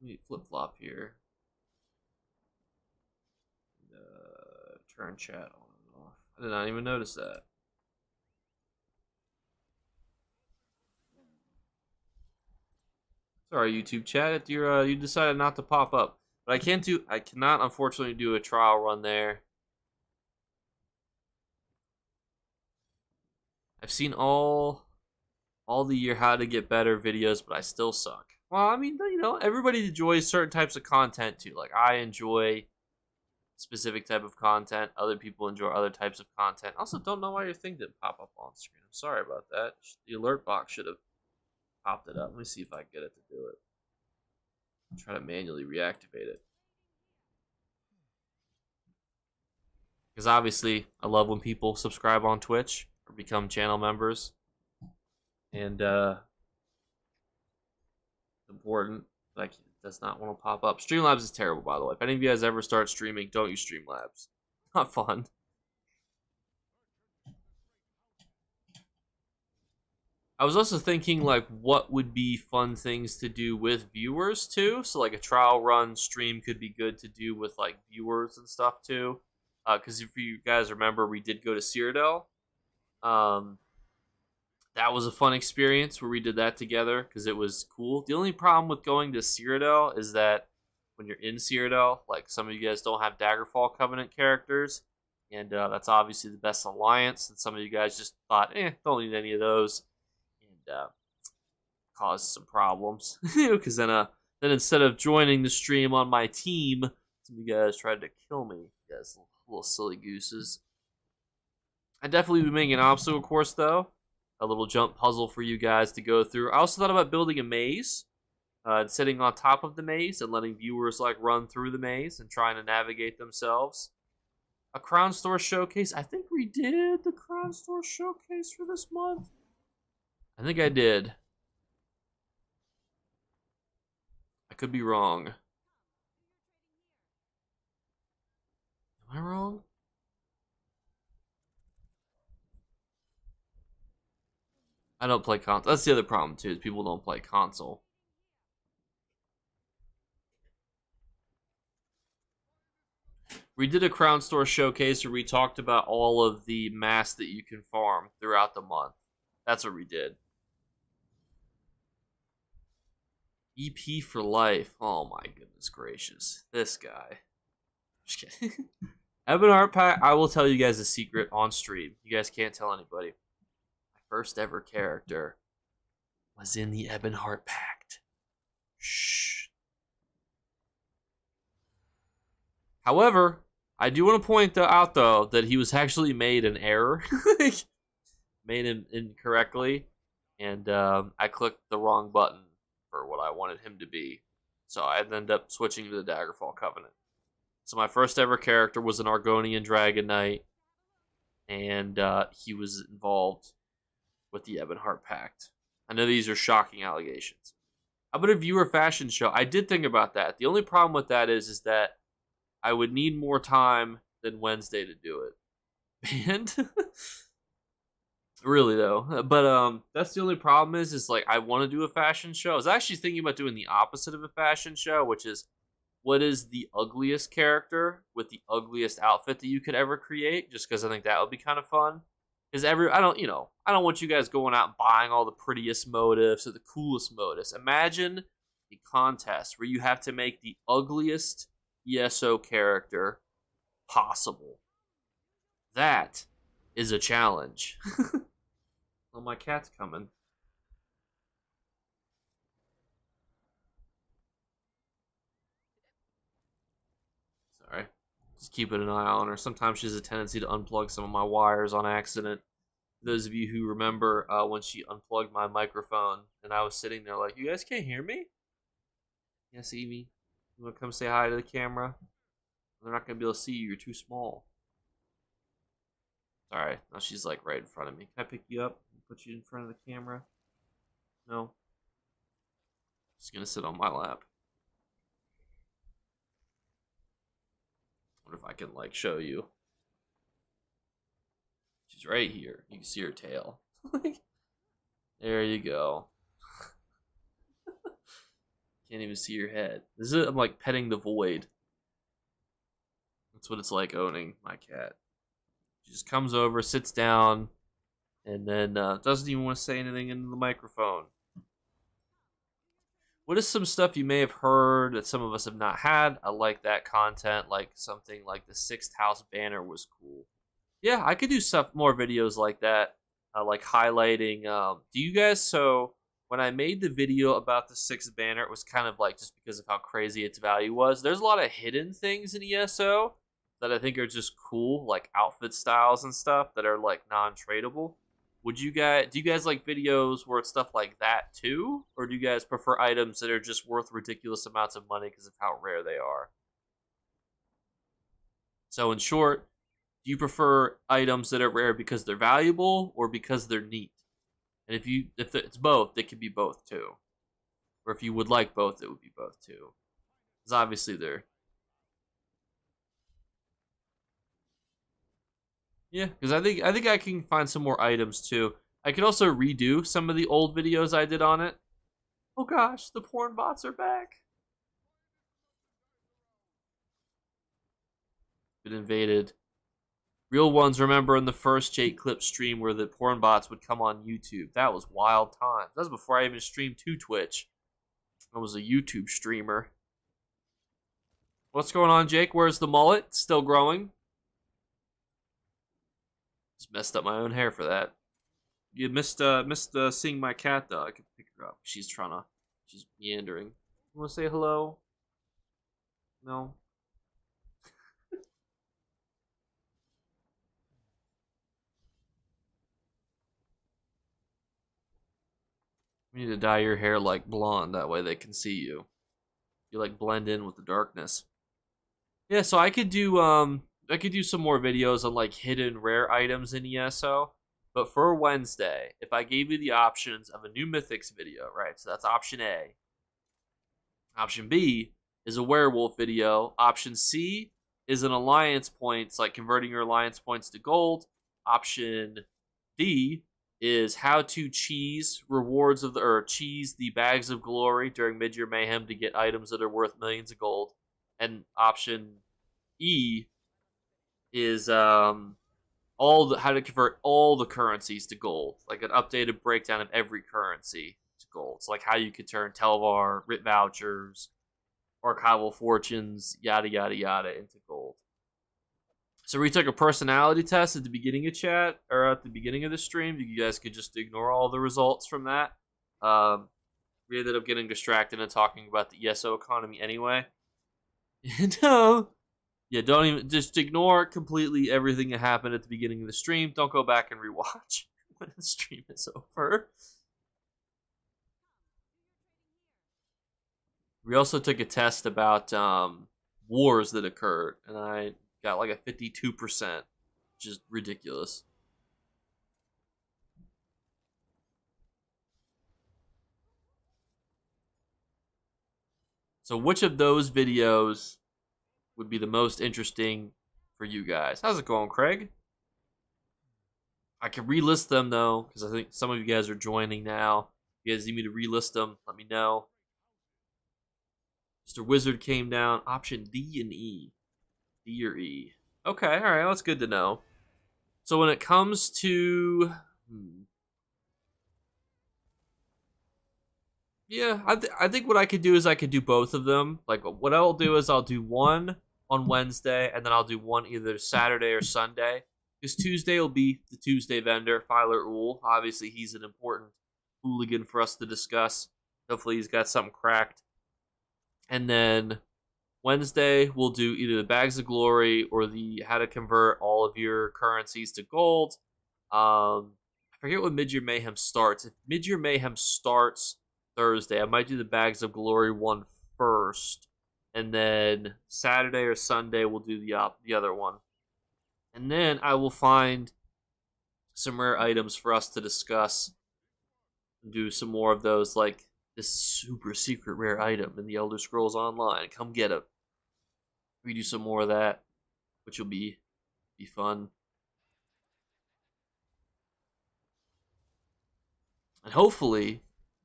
Speaker 1: me flip flop here. Turn chat on and off. I did not even notice that. Sorry, YouTube chat. You decided not to pop up, but I cannot unfortunately do a trial run there. I've seen all the year how to get better videos, but I still suck. Well, I mean, you know, everybody enjoys certain types of content too. Like I enjoy specific type of content. Other people enjoy other types of content. Also, don't know why your thing didn't pop up on screen. I'm sorry about that. The alert box should have popped it up. Let me see if I can get it to do it. I'll try to manually reactivate it. Because obviously, I love when people subscribe on Twitch or become channel members. And it's important. Like, it does not want to pop up. Streamlabs is terrible, by the way. If any of you guys ever start streaming, don't use Streamlabs. Not fun. I was also thinking, like, what would be fun things to do with viewers, too? So, like, a trial run stream could be good to do with, like, viewers and stuff, too. Because if you guys remember, we did go to Cyrodiil. That was a fun experience where we did that together because it was cool. The only problem with going to Cyrodiil is that when you're in Cyrodiil, like, some of you guys don't have Daggerfall Covenant characters. And that's obviously the best alliance. And some of you guys just thought, don't need any of those. Caused some problems because then instead of joining the stream on my team, some of you guys tried to kill me. You guys little silly gooses. I'd definitely be making an obstacle course though, a little jump puzzle for you guys to go through. I also thought about building a maze, sitting on top of the maze and letting viewers like run through the maze and trying to navigate themselves. A Crown Store showcase. I think we did the Crown Store showcase for this month. I think I did. I could be wrong. Am I wrong? I don't play console. That's the other problem too, is people don't play console. We did a Crown Store showcase where we talked about all of the masks that you can farm throughout the month. That's what we did. EP for life. Oh my goodness gracious. This guy. Just kidding. Ebonheart Pact, I will tell you guys a secret on stream. You guys can't tell anybody. My first ever character was in the Ebonheart Pact. Shh. However, I do want to point out, though, that he was actually made an error. Made him incorrectly. And I clicked the wrong button for what I wanted him to be. So I ended up switching to the Daggerfall Covenant. So my first ever character was an Argonian Dragon Knight. And he was involved with the Ebonheart Pact. I know these are shocking allegations. How about a viewer fashion show? I did think about that. The only problem with that is that I would need more time than Wednesday to do it. And really though, but that's the only problem is like I want to do a fashion show. I was actually thinking about doing the opposite of a fashion show, which is what is the ugliest character with the ugliest outfit that you could ever create, just because I think that would be kind of fun. Because I don't want you guys going out and buying all the prettiest motifs or the coolest motifs. Imagine a contest where you have to make the ugliest ESO character possible. That is a challenge. Oh, my cat's coming. Sorry. Just keeping an eye on her. Sometimes she has a tendency to unplug some of my wires on accident. Those of you who remember when she unplugged my microphone and I was sitting there like, you guys can't hear me? You can't see me? You want to come say hi to the camera? They're not going to be able to see you. You're too small. Alright, now she's like right in front of me. Can I pick you up and put you in front of the camera? No. She's going to sit on my lap. Wonder if I can like show you. She's right here. You can see her tail. There you go. Can't even see your head. This is I'm like petting the void. That's what it's like owning my cat. She just comes over, sits down, and then doesn't even want to say anything into the microphone. What is some stuff you may have heard that some of us have not had? I like that content, like something like the Sixth House banner was cool. Yeah, I could do more videos like that, like highlighting. Do you guys? So when I made the video about the Sixth banner, it was kind of like just because of how crazy its value was. There's a lot of hidden things in ESO that I think are just cool, like outfit styles and stuff that are like non-tradable. Do you guys like videos where it's stuff like that too? Or do you guys prefer items that are just worth ridiculous amounts of money because of how rare they are? So in short, do you prefer items that are rare because they're valuable or because they're neat? And if it's both, it could be both too. Or if you would like both, it would be both too. Because obviously they're... Yeah, because I think I can find some more items too. I could also redo some of the old videos I did on it. Oh gosh, the porn bots are back. Been invaded. Real ones remember in the first Jakeclips stream where the porn bots would come on YouTube. That was wild times. That was before I even streamed to Twitch. I was a YouTube streamer. What's going on, Jake? Where's the mullet? Still growing? Just messed up my own hair for that. You missed seeing my cat though. I could pick her up. She's meandering. You wanna say hello? No? We need to dye your hair like blonde, that way they can see you. You like blend in with the darkness. Yeah, so I could do some more videos on like hidden rare items in ESO. But for Wednesday, if I gave you the options of a new Mythics video, right? So that's option A. Option B is a werewolf video. Option C is an alliance points, like converting your alliance points to gold. Option D is how to cheese cheese the bags of glory during mid-year mayhem to get items that are worth millions of gold. And option E is how to convert all the currencies to gold, like an updated breakdown of every currency to gold. So like how you could turn Telvar, Writ Vouchers, Archival Fortunes, yada yada yada into gold. So we took a personality test at the beginning of chat, or at the beginning of the stream. You guys could just ignore all the results from that. We ended up getting distracted and talking about the ESO economy anyway. No. Yeah, don't even, just ignore completely everything that happened at the beginning of the stream. Don't go back and rewatch when the stream is over. We also took a test about wars that occurred, and I got like a 52%, which is ridiculous. So which of those videos would be the most interesting for you guys? How's it going, Craig? I can relist them though, because I think some of you guys are joining now. If you guys need me to relist them, let me know. Mr. Wizard came down. Option D and E. D or E. Okay, alright, that's good to know. So when it comes to... Yeah, I think what I could do is I could do both of them. Like, what I'll do is I'll do one on Wednesday, and then I'll do one either Saturday or Sunday. Because Tuesday will be the Tuesday vendor, Filer Ool. Obviously, he's an important hooligan for us to discuss. Hopefully, he's got something cracked. And then Wednesday, we'll do either the Bags of Glory or the how to convert all of your currencies to gold. I forget when Mid-Year Mayhem starts. If Mid-Year Mayhem starts Thursday, I might do the Bags of Glory one first, and then Saturday or Sunday we'll do the other one, and then I will find some rare items for us to discuss and do some more of those, like this super secret rare item in the Elder Scrolls Online. Come get it. We do some more of that, which will be fun. And hopefully,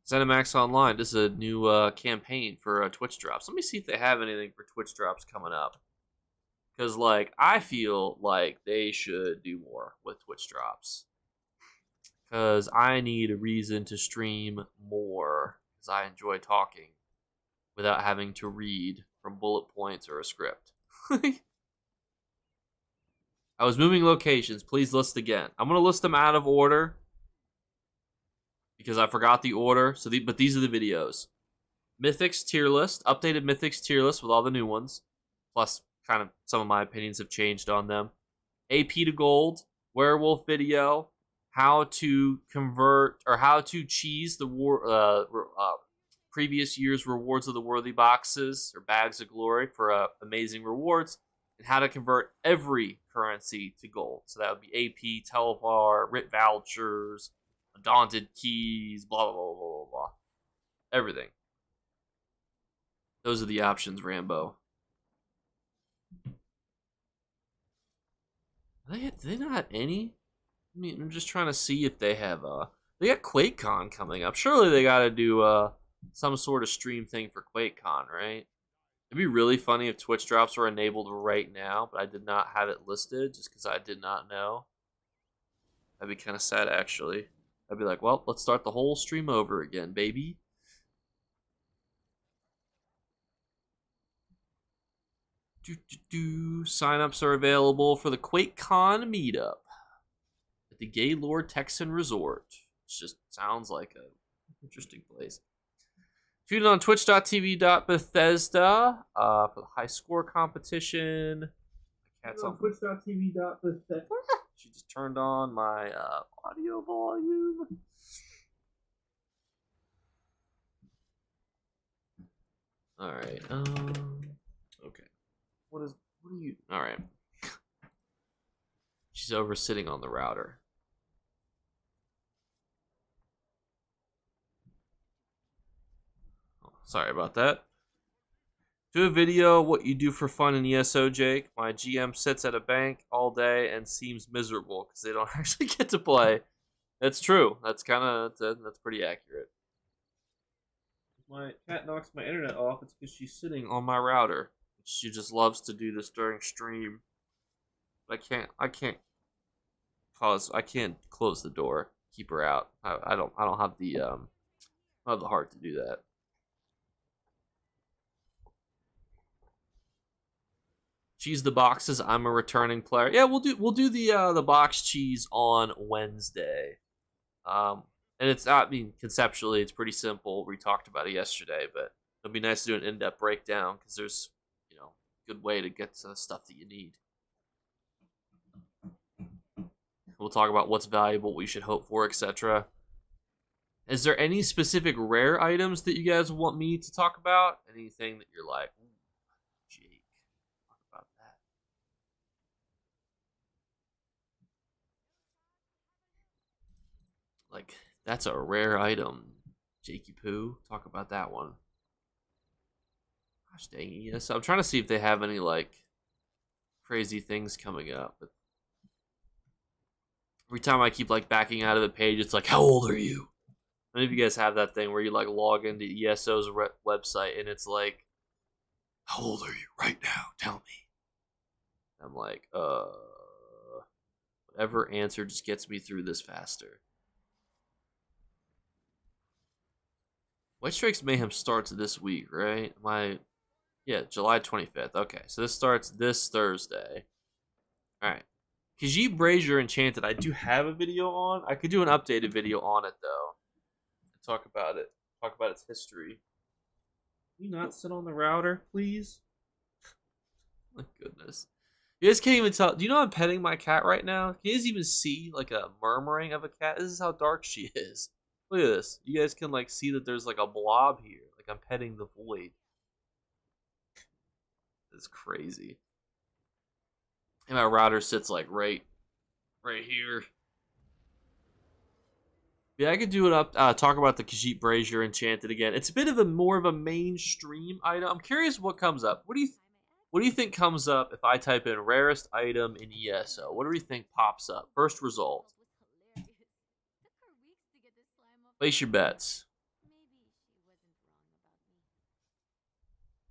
Speaker 1: ZeniMax Online, this is a new campaign for Twitch drops. Let me see if they have anything for Twitch drops coming up. Because, like, I feel like they should do more with Twitch drops. Because I need a reason to stream more. Because I enjoy talking without having to read from bullet points or a script. I was moving locations. Please list again. I'm going to list them out of order because I forgot the order. But these are the videos. Mythics tier list. Updated Mythics tier list with all the new ones. Plus, kind of some of my opinions have changed on them. AP to gold. Werewolf video. How to convert or how to cheese the previous year's rewards of the worthy boxes or bags of glory for amazing rewards, and how to convert every currency to gold. So that would be AP, Telvar, Writ vouchers, Daunted keys, blah, blah, blah, blah, blah. Everything. Those are the options, Rambo. Do they not have any? I mean, I'm just trying to see if they have they got QuakeCon coming up. Surely they got to do some sort of stream thing for QuakeCon, right? It'd be really funny if Twitch drops were enabled right now, but I did not have it listed just because I did not know. That'd be kind of sad, actually. I'd be like, well, let's start the whole stream over again, baby. Sign-ups are available for the QuakeCon meetup at the Gaylord Texan Resort. It just sounds like an interesting place. Viewed on twitch.tv.bethesda for the high score competition. My cat's on twitch.tv.bethesda. She just turned on my audio volume. All right. Okay. What are you? All right. She's over sitting on the router. Oh, sorry about that. Do a video what you do for fun in ESO, Jake. My GM sits at a bank all day and seems miserable because they don't actually get to play. That's true. That's pretty accurate. If my cat knocks my internet off, it's because she's sitting on my router. She just loves to do this during stream. I can't close the door. Keep her out. I don't have the heart to do that. Cheese the boxes. I'm a returning player. Yeah, we'll do the box cheese on Wednesday. And it's not. I mean, conceptually, it's pretty simple. We talked about it yesterday, but it'll be nice to do an in-depth breakdown because there's good way to get to the stuff that you need. We'll talk about what's valuable, what you should hope for, etc. Is there any specific rare items that you guys want me to talk about? Anything that you're like, Jake, talk about that? Like, that's a rare item. Jakey Poo, talk about that one. Gosh dang it, yes. I'm trying to see if they have any, like, crazy things coming up. But every time I keep, like, backing out of the page, it's like, how old are you? Many of you guys have that thing where you, like, log into ESO's website, and it's like, how old are you right now? Tell me. I'm like, whatever answer just gets me through this faster. White Strikes Mayhem starts this week, right? Yeah, July 25th. Okay, so this starts this Thursday. All right. Khajiit Brazier Enchanted, I do have a video on. I could do an updated video on it, though. Talk about it. Talk about its history. Can you not sit on the router, please? My goodness. You guys can't even tell. Do you know I'm petting my cat right now? Can you guys even see like a murmuring of a cat? This is how dark she is. Look at this. You guys can like see that there's like a blob here. Like I'm petting the void. It's crazy. And my router sits like right here. Yeah, I could do it up. Talk about the Khajiit Brazier Enchanted again. It's a bit of a more of a mainstream item. I'm curious what comes up. What do you think comes up if I type in rarest item in ESO? What do you think pops up? First result. Place your bets.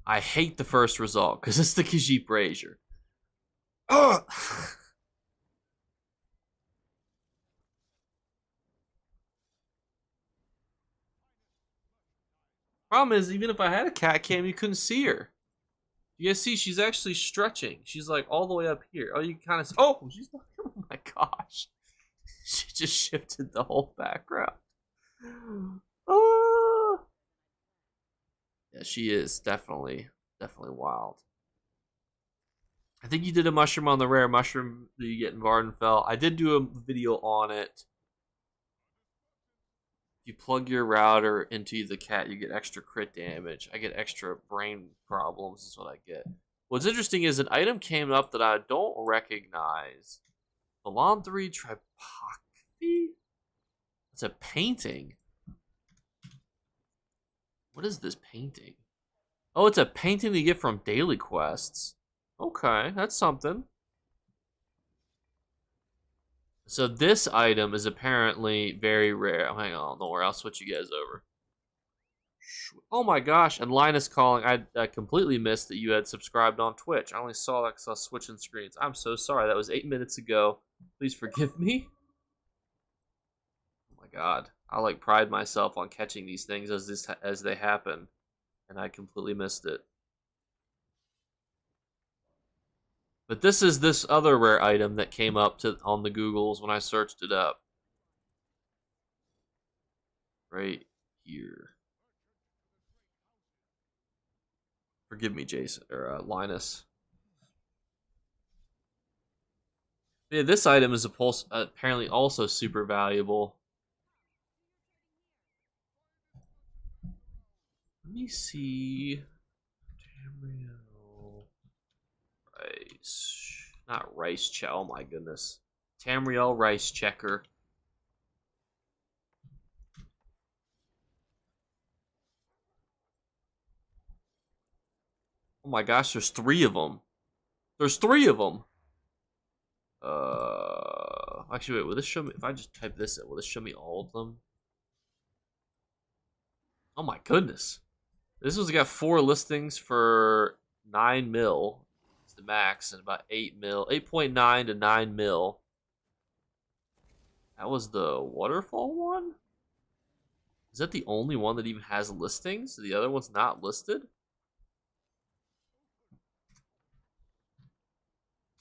Speaker 1: I hate the first result because it's the Khajiit Brazier. Ugh! Problem is, even if I had a cat cam, you couldn't see her. You guys see, she's actually stretching. She's like all the way up here. Oh, you kind of. Oh, she's. Oh my gosh. She just shifted the whole background. Oh. Yeah, she is definitely wild. I think you did a mushroom on the rare mushroom that you get in Vardenfell. I did do a video on it. You plug your router into the cat, you get extra crit damage. I get extra brain problems, is what I get. What's interesting is an item came up that I don't recognize. Balandri Tripakthi? It's a painting. What is this painting? Oh, it's a painting that you get from daily quests. Okay, that's something. So this item is apparently very rare. Oh, hang on, don't worry, I'll switch you guys over. Oh my gosh, and Linus calling. I completely missed that you had subscribed on Twitch. I only saw that because I was switching screens. I'm so sorry. That was 8 minutes ago. Please forgive me. Oh my god. I like pride myself on catching these things as they happen. And I completely missed it. But this is this other rare item that came up on the Googles when I searched it up. Right here. Forgive me, Jason or Linus. Yeah, this item is apparently also super valuable. Let me see. Tamriel Rice. Not Rice Check. Oh my goodness. Tamriel Rice Checker. Oh my gosh, there's 3 of them. There's 3 of them. Actually, wait, will this show me? If I just type this in, will this show me all of them? Oh my goodness. This one's got 4 listings for 9 mil. It's the max, and about 8 mil. 8.9 to 9 mil. That was the waterfall one? Is that the only one that even has listings? The other one's not listed?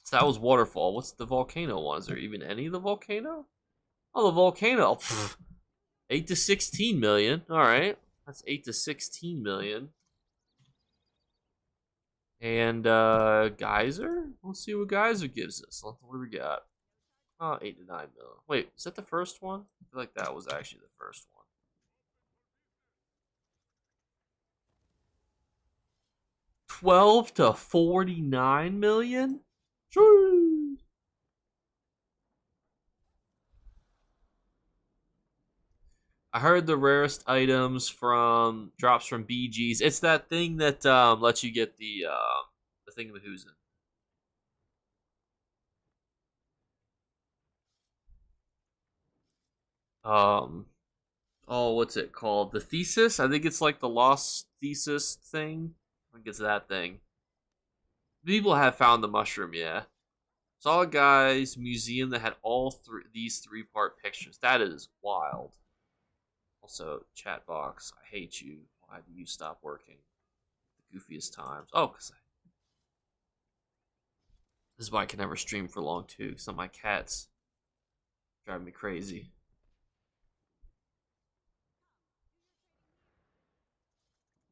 Speaker 1: So that was waterfall. What's the volcano one? Is there even any of the volcano? Oh, the volcano. Pfft. 8 to 16 million. All right. That's 8 to 16 million. And Geyser? Let's see what Geyser gives us. What do we got? Oh, 8 to 9 million. Wait, is that the first one? I feel like that was actually the first one. 12 to 49 million? Jeez. I heard the rarest items from drops from BGs. It's that thing that lets you get the thing with who's in. Oh, what's it called? The thesis? I think it's like the lost thesis thing. I think it's that thing. People have found the mushroom, yeah. Saw a guy's museum that had all these 3-part pictures. That is wild. Also, chat box, I hate you. Why do you stop working? The goofiest times. Oh, because this is why I can never stream for long too. Because my cats drive me crazy.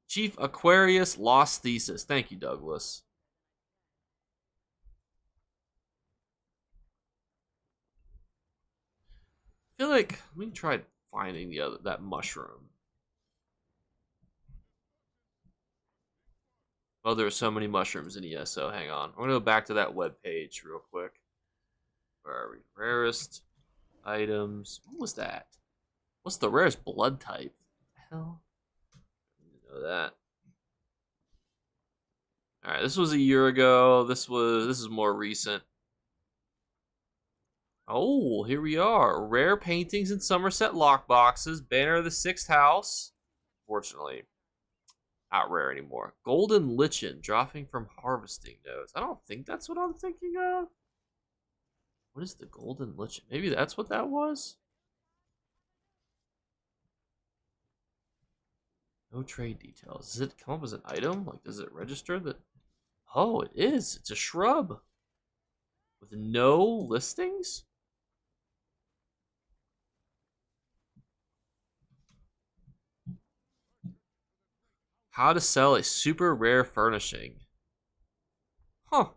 Speaker 1: Chief Aquarius Lost Thesis. Thank you, Douglas. I feel like we tried finding that mushroom. Oh, there are so many mushrooms in ESO. Hang on. I'm gonna go back to that web page real quick. Where are we? Rarest items. What was that? What's the rarest blood type? What the hell? I didn't know that. All right, this was a year ago. This is more recent. Oh, here we are. Rare paintings in Somerset lockboxes. Banner of the Sixth House. Fortunately, not rare anymore. Golden lichen dropping from harvesting nodes. I don't think that's what I'm thinking of. What is the golden lichen? Maybe that's what that was? No trade details. Does it come up as an item? Like, does it register that? Oh, it is. It's a shrub with no listings? How to sell a super rare furnishing. Huh.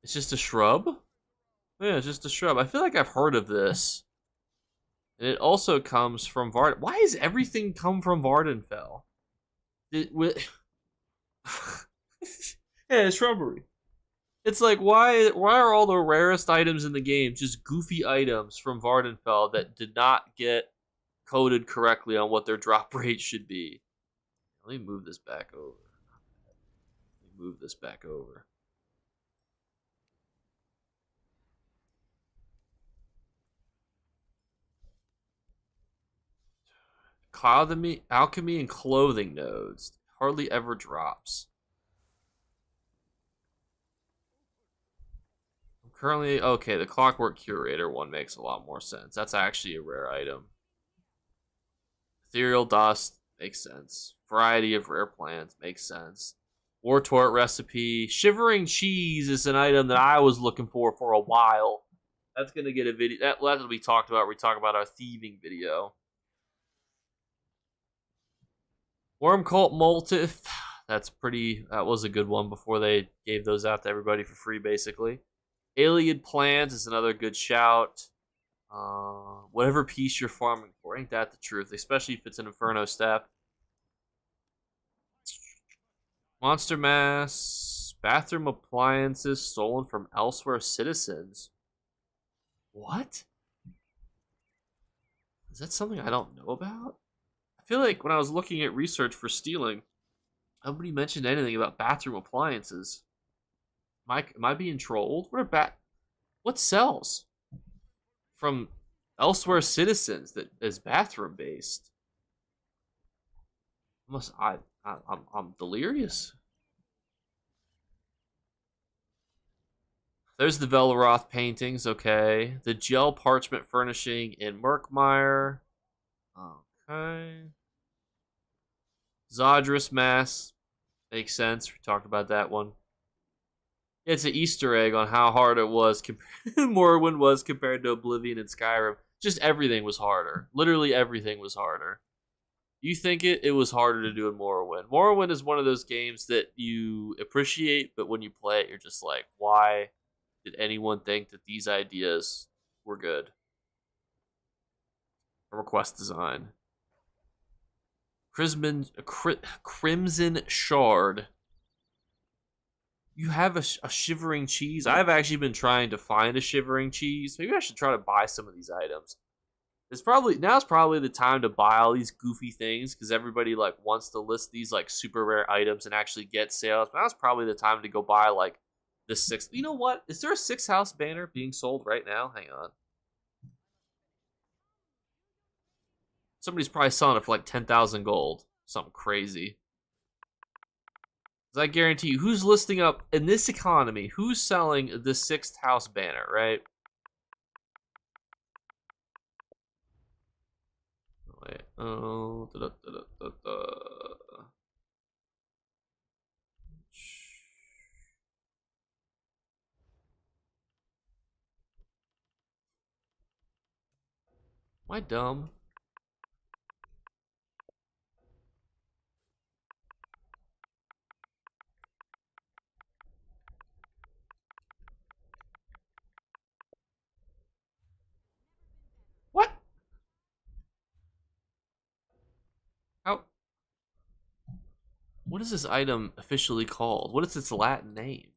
Speaker 1: It's just a shrub? Yeah, it's just a shrub. I feel like I've heard of this. And it also comes from Varden. Why does everything come from Vardenfell? Yeah, shrubbery. It's like why are all the rarest items in the game just goofy items from Vardenfell that did not get coded correctly on what their drop rate should be? Let me move this back over. Let me move this back over. Alchemy and clothing nodes. Hardly ever drops. I'm currently okay. The Clockwork Curator one makes a lot more sense. That's actually a rare item. Ethereal Dust makes sense. Variety of rare plants makes sense. War Torch Recipe. Shivering Cheese is an item that I was looking for a while. That's gonna get a video. That'll be talked about. We talk about our thieving video. Worm Cult Moltif. That was a good one before they gave those out to everybody for free, basically. Alien Plant is another good shout. Whatever piece you're farming for, ain't that the truth? Especially if it's an Inferno staff. Monster Mass, bathroom appliances stolen from elsewhere citizens. What? Is that something I don't know about? I feel like when I was looking at research for stealing, nobody mentioned anything about bathroom appliances. Am I being trolled? What sells from elsewhere citizens that is bathroom based? I'm delirious. There's the Velroth paintings, okay. The gel parchment furnishing in Murkmire. Okay. Zodrus Mass. Makes sense. We talked about that one. It's an Easter egg on how hard it was Morrowind was compared to Oblivion and Skyrim. Just everything was harder. Literally everything was harder. You think it was harder to do in Morrowind. Morrowind is one of those games that you appreciate, but when you play it, you're just like, why did anyone think that these ideas were good? Request design. Crimson Shard. You have a shivering cheese. I've actually been trying to find a shivering cheese. Maybe I should try to buy some of these items. Now's probably the time to buy all these goofy things because everybody like wants to list these like super rare items and actually get sales. But now's probably the time to go buy like the sixth. You know what? Is there a Sixth House banner being sold right now? Hang on. Somebody's probably selling it for like 10,000 gold. Something crazy. I guarantee you, who's listing up in this economy? Who's selling the Sixth House banner, right? Wait. Oh. Am I dumb? How? What is this item officially called? What is its Latin name?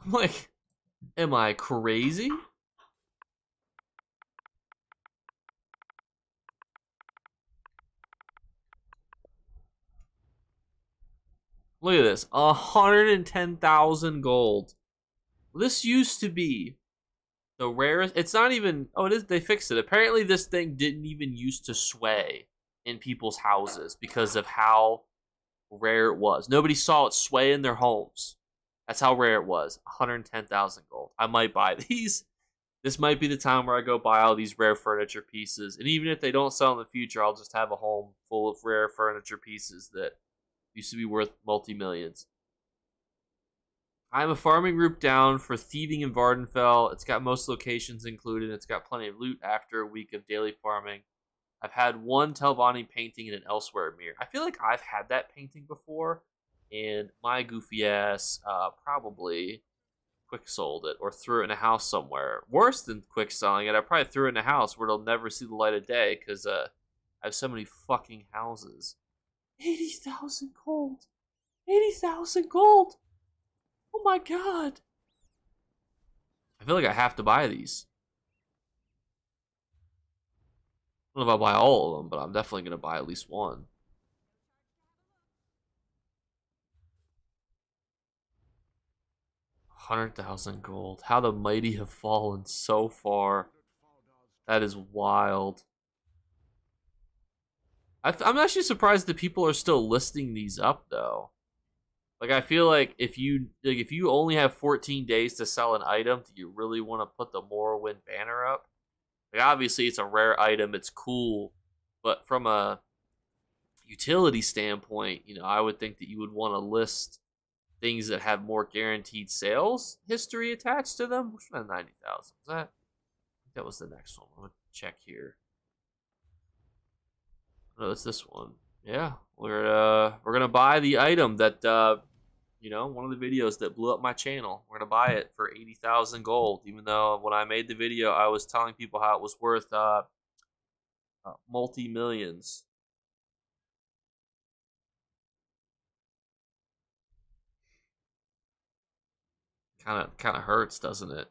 Speaker 1: I'm like, am I crazy? Look at this, 110,000 gold. This used to be the rarest. It's not even. Oh, it is. They fixed it. Apparently, this thing didn't even used to sway in people's houses because of how rare it was. Nobody saw it sway in their homes. That's how rare it was. 110,000 gold. I might buy these. This might be the time where I go buy all these rare furniture pieces. And even if they don't sell in the future, I'll just have a home full of rare furniture pieces that used to be worth multi-millions. I'm a farming group down for thieving in Vardenfell. It's got most locations included. It's got plenty of loot after a week of daily farming. I've had one Telvanni painting in an elsewhere mirror. I feel like I've had that painting before, and my goofy ass probably quick sold it or threw it in a house somewhere. Worse than quick selling it, I probably threw it in a house where it'll never see the light of day because I have so many fucking houses. 80,000 gold. 80,000 gold. Oh my god. I feel like I have to buy these. I don't know if I'll buy all of them, but I'm definitely going to buy at least one. $100,000 gold. How the mighty have fallen so far. That is wild. I'm actually surprised that people are still listing these up, though. Like, I feel like if you only have 14 days to sell an item, do you really want to put the Morrowind banner up? Like, obviously, it's a rare item. It's cool. But from a utility standpoint, I would think that you would want to list things that have more guaranteed sales history attached to them. Which one? 90,000. Was that? I think that was the next one. I'm gonna check here. No, it's this one. Yeah, we're gonna buy the item that one of the videos that blew up my channel. We're gonna buy it for 80,000 gold. Even though when I made the video, I was telling people how it was worth multi millions. Kind of hurts, doesn't it?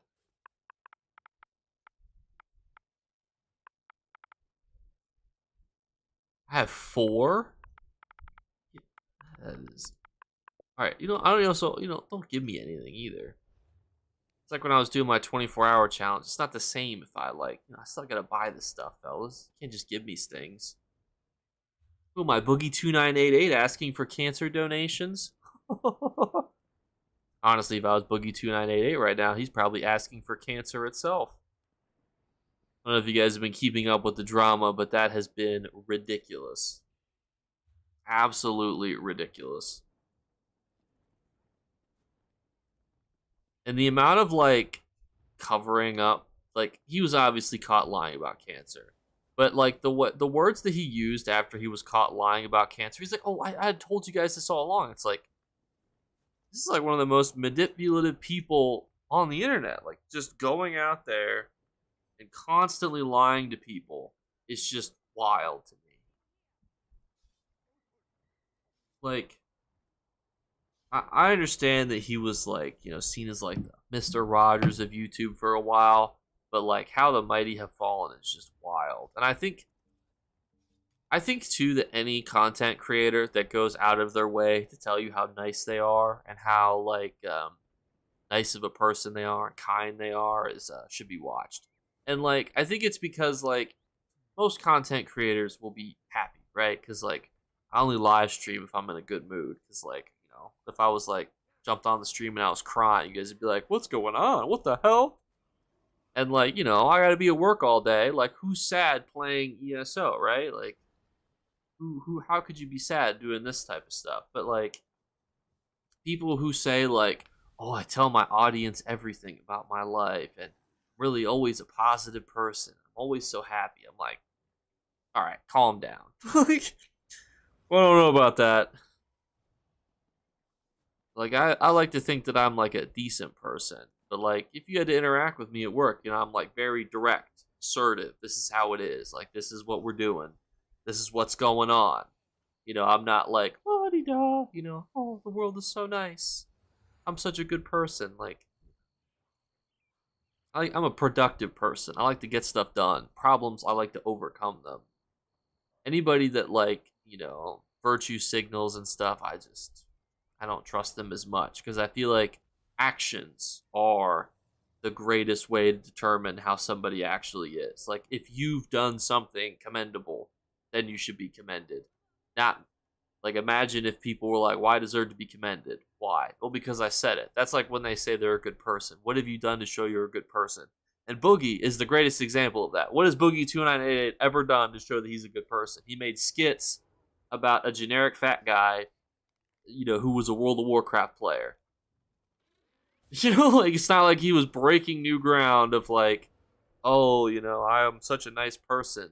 Speaker 1: I have 4. That is all right. I don't also don't give me anything either. It's like when I was doing my 24-hour challenge. It's not the same if I I still gotta buy this stuff, fellas. You can't just give me things. Oh, my Boogie 2988 asking for cancer donations. Honestly, if I was Boogie 2988 right now, he's probably asking for cancer itself. I don't know if you guys have been keeping up with the drama, but that has been ridiculous. Absolutely ridiculous. And the amount of covering up, he was obviously caught lying about cancer. But the words that he used after he was caught lying about cancer, he's like, "Oh, I had told you guys this all along." It's like, this is like one of the most manipulative people on the internet. Like, just going out there and constantly lying to people is just wild to me. Like, I understand that he was seen as Mr. Rogers of YouTube for a while, but how the mighty have fallen is just wild. And I think too that any content creator that goes out of their way to tell you how nice they are and how nice of a person they are and kind they are is should be watched. And I think it's because most content creators will be happy, right? Because I only live stream if I'm in a good mood. Because if I was jumped on the stream and I was crying, you guys would be like, "What's going on? What the hell?" And I gotta be at work all day. Who's sad playing ESO, right? Who how could you be sad doing this type of stuff? But people who say "Oh, I tell my audience everything about my life and really always a positive person. I'm always so happy." I'm like, all right, calm down. I don't know about that. Like I like to think that I'm like a decent person, but like if you had to interact with me at work, I'm like very direct, assertive. This is how it is. Like this is what we're doing. This is what's going on. I'm not like, la di da, oh, the world is so nice. I'm such a good person. Like, I'm a productive person. I like to get stuff done. Problems, I like to overcome them. Anybody that, like, virtue signals and stuff, I don't trust them as much because I feel like actions are the greatest way to determine how somebody actually is. Like, if you've done something commendable, then you should be commended. Not like, imagine if people were like, "Why deserve to be commended?" Why? Well, because I said it. That's like when they say they're a good person. What have you done to show you're a good person? And Boogie is the greatest example of that. What has Boogie2988 ever done to show that he's a good person? He made skits about a generic fat guy, who was a World of Warcraft player. Like, it's not like he was breaking new ground of like, oh, I am such a nice person.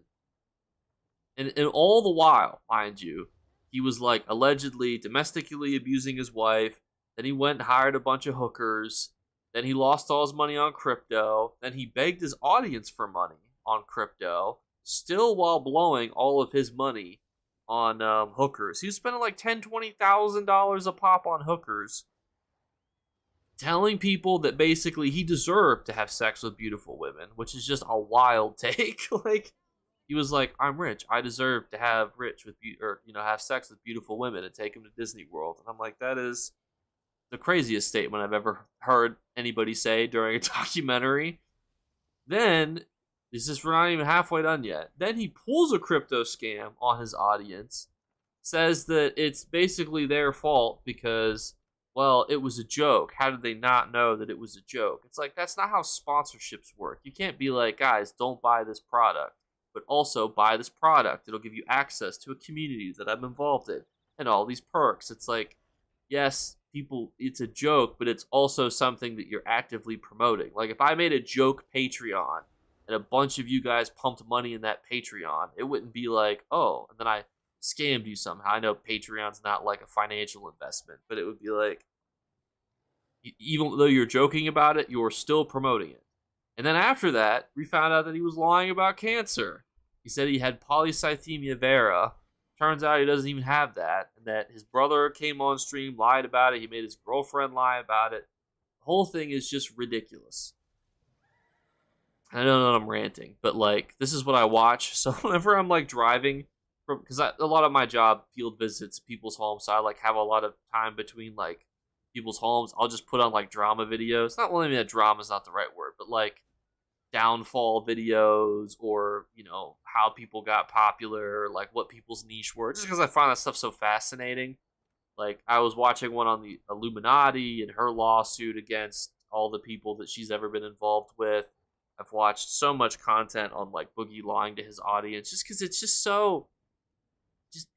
Speaker 1: And all the while, mind you, he was like allegedly domestically abusing his wife. Then he went and hired a bunch of hookers. Then he lost all his money on crypto. Then he begged his audience for money on crypto, still while blowing all of his money on hookers. He was spending like $10,000-$20,000 a pop on hookers, telling people that basically he deserved to have sex with beautiful women, which is just a wild take. Like, he was like, "I'm rich. I deserve to have have sex with beautiful women and take them to Disney World." And I'm like, that is the craziest statement I've ever heard anybody say during a documentary. Then, we're not even halfway done yet. Then he pulls a crypto scam on his audience, says that it's basically their fault because, well, it was a joke. How did they not know that it was a joke? It's like, that's not how sponsorships work. You can't be like, "Guys, don't buy this product, but also buy this product. It'll give you access to a community that I'm involved in and all these perks." It's like, yes, people, it's a joke, but it's also something that you're actively promoting. Like, if I made a joke Patreon and a bunch of you guys pumped money in that Patreon, it wouldn't be like, oh, and then I scammed you somehow. I know Patreon's not like a financial investment, but it would be like, even though you're joking about it, you're still promoting it. And then after that, we found out that he was lying about cancer. He said he had polycythemia vera. Turns out he doesn't even have that, and that his brother came on stream, lied about it. He made his girlfriend lie about it. The whole thing is just ridiculous. I don't know, I'm ranting, but like, this is what I watch. So whenever I'm like driving, because a lot of my job, field visits, people's homes, so I like have a lot of time between like people's homes. I'll just put on like drama videos. Not really that drama is not the right word, but like downfall videos, or how people got popular, like what people's niche were, just because I find that stuff so fascinating. Like, I was watching one on the Illuminati and her lawsuit against all the people that she's ever been involved with. I've watched so much content on like Boogie lying to his audience, just because it's just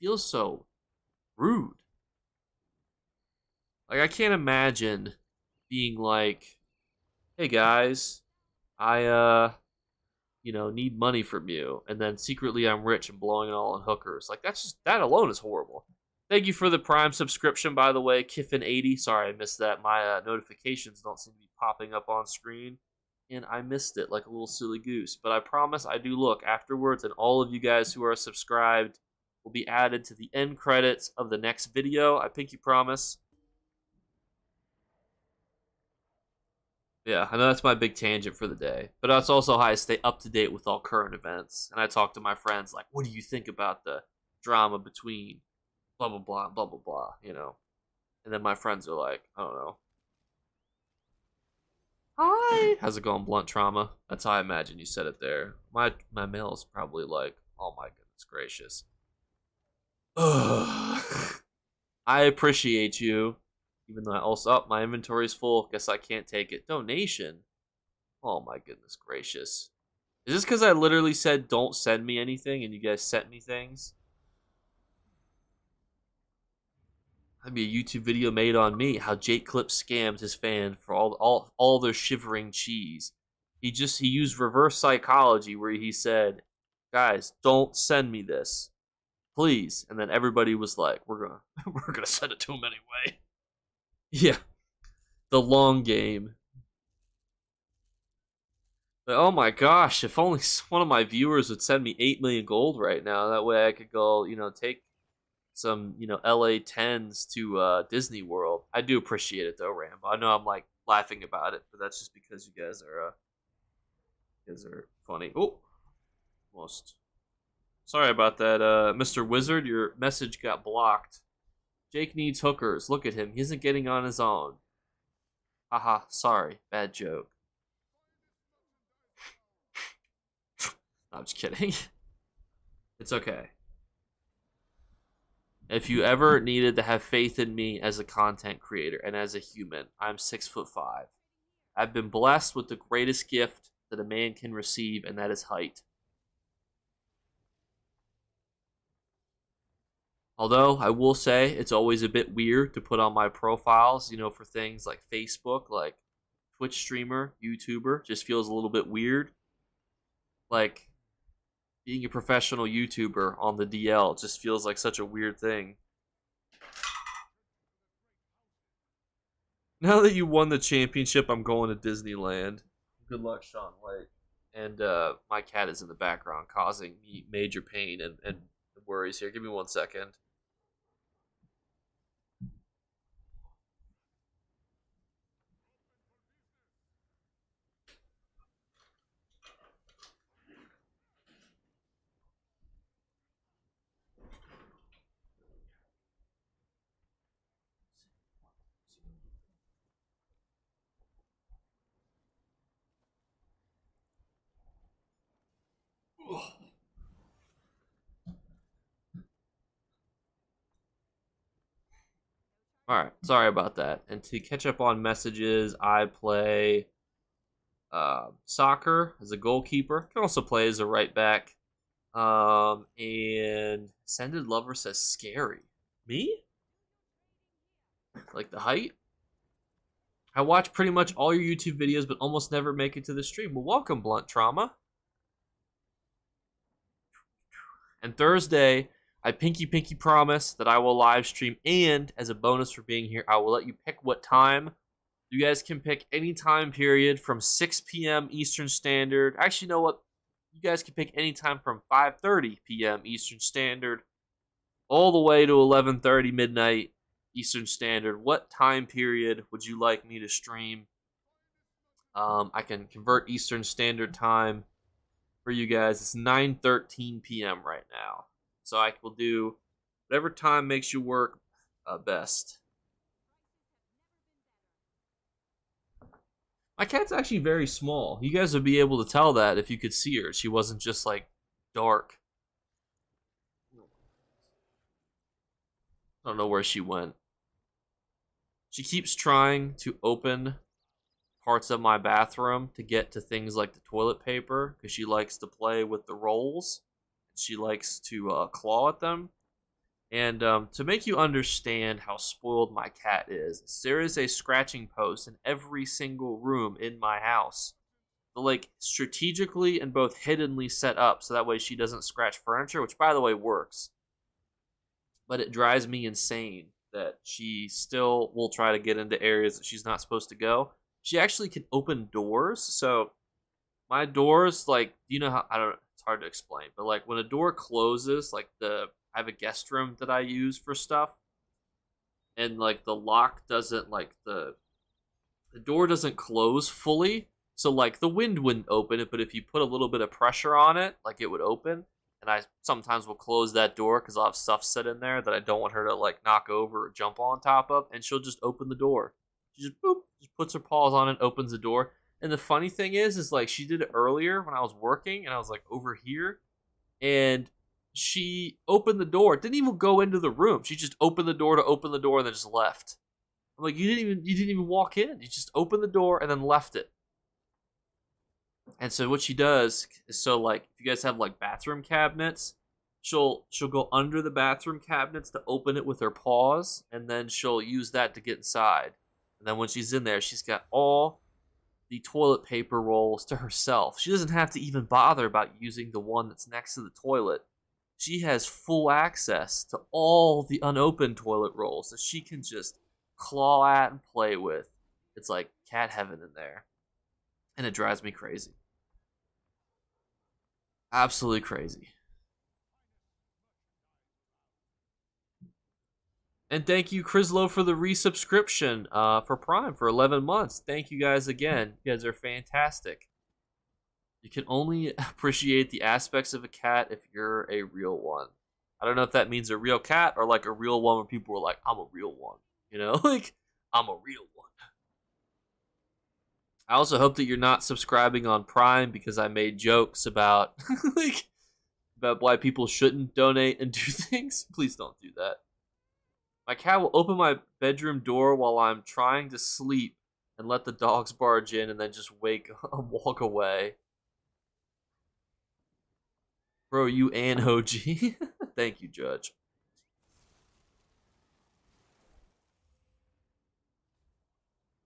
Speaker 1: feels so rude. Like, I can't imagine being like, "Hey guys, I need money from you," and then secretly I'm rich and blowing it all on hookers. Like, that alone is horrible. Thank you for the Prime subscription, by the way, Kiffin80. Sorry I missed that. My notifications don't seem to be popping up on screen, and I missed it like a little silly goose. But I promise I do look afterwards, and all of you guys who are subscribed will be added to the end credits of the next video. I pinky promise. Yeah, I know that's my big tangent for the day, but that's also how I stay up to date with all current events. And I talk to my friends like, "What do you think about the drama between blah, blah, blah, blah, blah, blah," And then my friends are like, "I don't know. Hi. How's it going, Blunt Trauma?" That's how I imagine you said it there. My mail is probably like, "Oh my goodness gracious." I appreciate you. Even though I also, my inventory is full. Guess I can't take it. Donation? Oh my goodness gracious. Is this because I literally said don't send me anything and you guys sent me things? That'd be a YouTube video made on me. How Jakeclips scammed his fan for all their shivering cheese. He used reverse psychology where he said, "Guys, don't send me this, please." And then everybody was like, we're gonna send it to him anyway. Yeah, the long game. But, oh my gosh, if only one of my viewers would send me 8 million gold right now. That way I could go, take some, LA 10s to Disney World. I do appreciate it though, Rambo. I know I'm like laughing about it, but that's just because you guys are funny. Oh, almost. Sorry about that, Mr. Wizard. Your message got blocked. Jake needs hookers. Look at him. He isn't getting on his own. Haha, sorry. Bad joke. I'm just kidding. It's okay. If you ever needed to have faith in me as a content creator and as a human, I'm 6'5". I've been blessed with the greatest gift that a man can receive, and that is height. Although I will say it's always a bit weird to put on my profiles, for things like Facebook, like Twitch streamer, YouTuber, just feels a little bit weird. Like being a professional YouTuber on the DL just feels like such a weird thing. Now that you won the championship, I'm going to Disneyland. Good luck, Sean White. And my cat is in the background causing me major pain and worries here. Give me 1 second. Alright, sorry about that. And to catch up on messages, I play soccer as a goalkeeper. Can also play as a right back. And Ascended Lover says scary. Me? Like the height? I watch pretty much all your YouTube videos, but almost never make it to the stream. Well, welcome, Blunt Trauma. And Thursday, I pinky promise that I will live stream, and as a bonus for being here, I will let you pick what time. You guys can pick any time period from 6 p.m. Eastern Standard. Actually, you know what? You guys can pick any time from 5:30 p.m. Eastern Standard all the way to 11:30 midnight Eastern Standard. What time period would you like me to stream? I can convert Eastern Standard Time for you guys. It's 9:13 p.m. right now. So I will do whatever time makes you work best. My cat's actually very small. You guys would be able to tell that if you could see her. She wasn't just like dark. I don't know where she went. She keeps trying to open parts of my bathroom to get to things like the toilet paper because she likes to play with the rolls. She likes to claw at them. And to make you understand how spoiled my cat is, there is a scratching post in every single room in my house. But, like, strategically and both hiddenly set up so that way she doesn't scratch furniture, which, by the way, works. But it drives me insane that she still will try to get into areas that she's not supposed to go. She actually can open doors. So my doors, like, you know how, I don't know, it's hard to explain, but like when a door closes, like I have a guest room that I use for stuff, and like the lock doesn't, like the door doesn't close fully, so like the wind wouldn't open it, but if you put a little bit of pressure on it, like it would open. And I sometimes will close that door because I'll have stuff set in there that I don't want her to like knock over or jump on top of, and she'll just open the door. She just boop, just puts her paws on it, opens the door. And the funny thing is like she did it earlier when I was working, and I was like over here, and she opened the door. Didn't even go into the room. She just opened the door to open the door and then just left. I'm like, you didn't even walk in. You just opened the door and then left it. And so what she does is, so like if you guys have like bathroom cabinets, she'll go under the bathroom cabinets to open it with her paws, and then she'll use that to get inside. And then when she's in there, she's got all the toilet paper rolls to herself. She doesn't have to even bother about using the one that's next to the toilet. She has full access to all the unopened toilet rolls that she can just claw at and play with. It's like cat heaven in there. And it drives me crazy. Absolutely crazy. And thank you, Crislow, for the resubscription for Prime for 11 months. Thank you guys again. You guys are fantastic. You can only appreciate the aspects of a cat if you're a real one. I don't know if that means a real cat or like a real one where people are like, I'm a real one. You know, like, I'm a real one. I also hope that you're not subscribing on Prime because I made jokes about like about why people shouldn't donate and do things. Please don't do that. My cat will open my bedroom door while I'm trying to sleep and let the dogs barge in and then just walk away. Bro, you and OG. Thank you, Judge.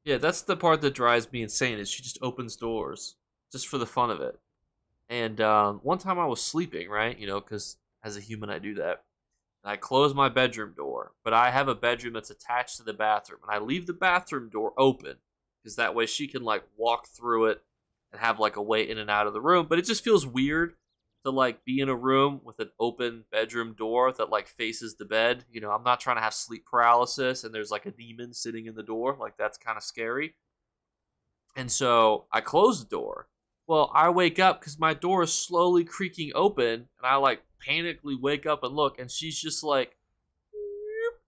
Speaker 1: Yeah, that's the part that drives me insane is she just opens doors just for the fun of it. And one time I was sleeping, right? You know, because as a human I do that. And I close my bedroom door, but I have a bedroom that's attached to the bathroom, and I leave the bathroom door open because that way she can like walk through it and have like a way in and out of the room. But it just feels weird to like be in a room with an open bedroom door that like faces the bed. You know, I'm not trying to have sleep paralysis and there's like a demon sitting in the door. Like that's kind of scary. And so I close the door. Well, I wake up because my door is slowly creaking open, and I like panically wake up and look, and she's just like,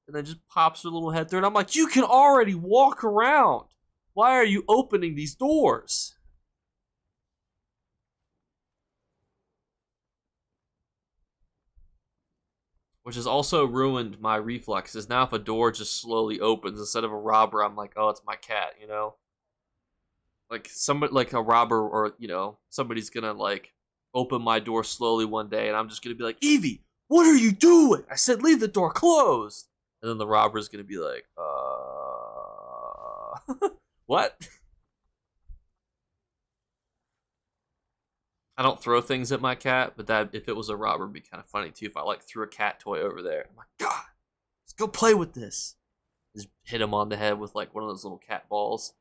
Speaker 1: and then just pops her little head through, and I'm like, you can already walk around. Why are you opening these doors? Which has also ruined my reflexes. Now if a door just slowly opens instead of a robber, I'm like, oh, it's my cat, you know? Like somebody, like a robber, or you know, somebody's gonna like open my door slowly one day, and I'm just gonna be like, Evie, what are you doing? I said leave the door closed. And then the robber's gonna be like, what? I don't throw things at my cat, but that if it was a robber, it'd be kind of funny too. If I like threw a cat toy over there, I'm like, God, let's go play with this. Just hit him on the head with like one of those little cat balls.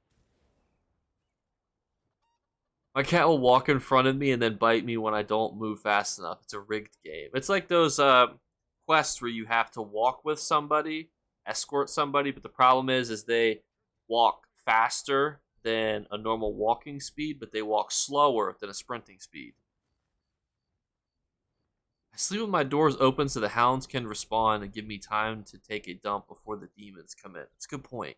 Speaker 1: My cat will walk in front of me and then bite me when I don't move fast enough. It's a rigged game. It's like those quests where you have to walk with somebody, escort somebody, but the problem is they walk faster than a normal walking speed, but they walk slower than a sprinting speed. I sleep with my doors open so the hounds can respawn and give me time to take a dump before the demons come in. That's a good point.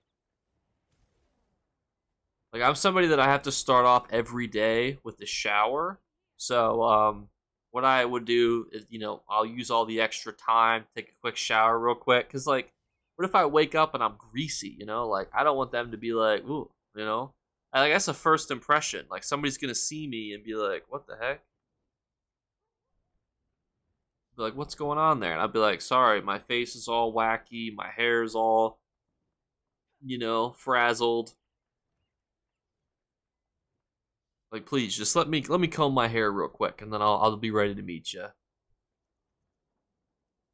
Speaker 1: Like, I'm somebody that I have to start off every day with the shower. So, what I would do is, you know, I'll use all the extra time, take a quick shower real quick. Because, like, what if I wake up and I'm greasy, you know? Like, I don't want them to be like, ooh, you know? I guess a first impression. Like, somebody's going to see me and be like, what the heck? Be like, what's going on there? And I'll be like, sorry, my face is all wacky. My hair is all, you know, frazzled. Like, please, just let me comb my hair real quick, and then I'll be ready to meet you.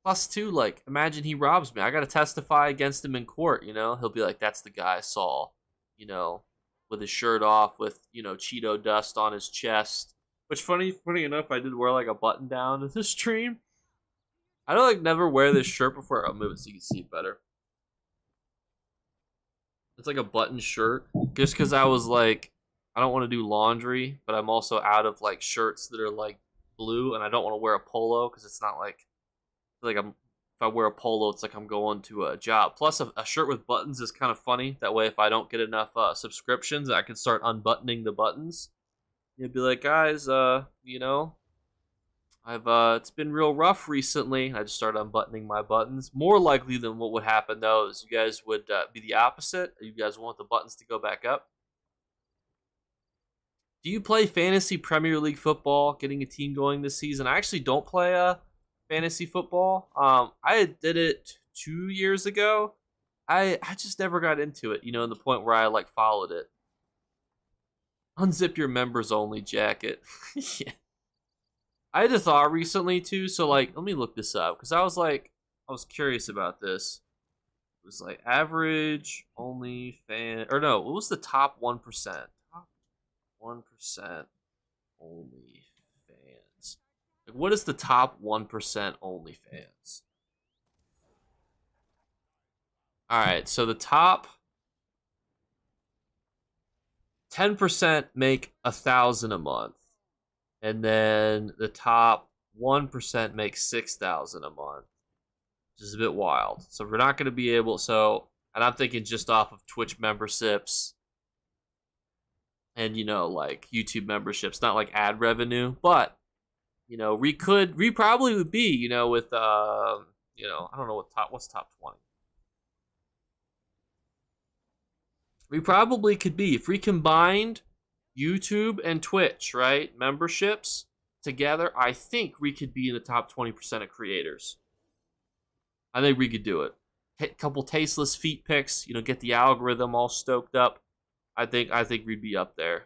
Speaker 1: Plus, too, like, imagine he robs me. I gotta testify against him in court, you know? He'll be like, that's the guy I saw, you know, with his shirt off, with, you know, Cheeto dust on his chest. Which, funny enough, I did wear, like, a button down in this stream. I don't, like, never wear this shirt before. I'll move it so you can see it better. It's like a button shirt. Just because I was like, I don't want to do laundry, but I'm also out of like shirts that are like blue, and I don't want to wear a polo because it's not like I'm. If I wear a polo, it's like I'm going to a job. Plus, a shirt with buttons is kind of funny. That way, if I don't get enough subscriptions, I can start unbuttoning the buttons. You'd be like, guys, you know, I've it's been real rough recently. I just started unbuttoning my buttons. More likely than what would happen though is you guys would be the opposite. You guys want the buttons to go back up. Do you play fantasy Premier League football? Getting a team going this season? I actually don't play fantasy football. I did it 2 years ago. I just never got into it. You know, in the point where I like followed it. Unzip your members only jacket. Yeah. I had a thought recently too. So like, let me look this up because I was curious about this. It was like average only fan, or no, what was the top 1%? Top 1% only fans. Like, what is the top 1% only fans? All right, so the top 10% make 1,000 a month, and then the top 1% makes 6,000 a month, which is a bit wild. So we're not going to be able. So, and I'm thinking just off of Twitch memberships and like YouTube memberships, not like ad revenue, but we probably would be with I don't know what's top 20. We probably could be if we combined YouTube and Twitch, right? Memberships together, I think we could be in the top 20% of creators. I think we could do it. A couple tasteless feet picks, get the algorithm all stoked up. I think we'd be up there.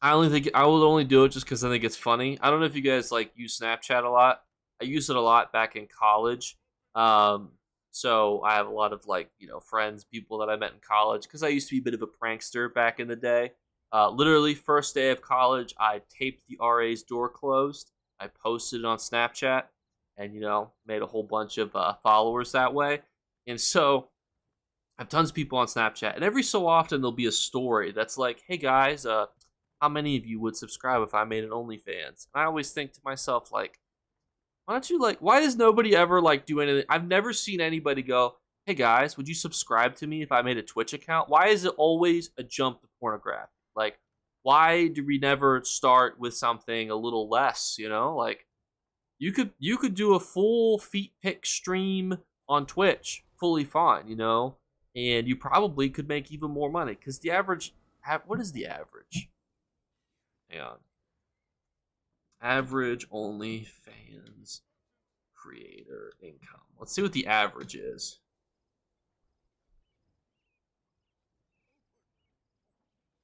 Speaker 1: I would only do it just because I think it's funny. I don't know if you guys like use Snapchat a lot. I used it a lot back in college. So I have a lot of friends, people that I met in college because I used to be a bit of a prankster back in the day. Literally first day of college, I taped the RA's door closed. I posted it on Snapchat and made a whole bunch of followers that way. And so I have tons of people on Snapchat, and every so often there'll be a story that's like, "Hey guys, how many of you would subscribe if I made an OnlyFans?" And I always think to myself, like, why does nobody ever do anything? I've never seen anybody go, "Hey guys, would you subscribe to me if I made a Twitch account?" Why is it always a jump to pornography? Like, why do we never start with something a little less, Like, you could do a full feet pick stream on Twitch, fully fine, and you probably could make even more money because the average, what is the average? Hang on. Average OnlyFans creator income. Let's see what the average is.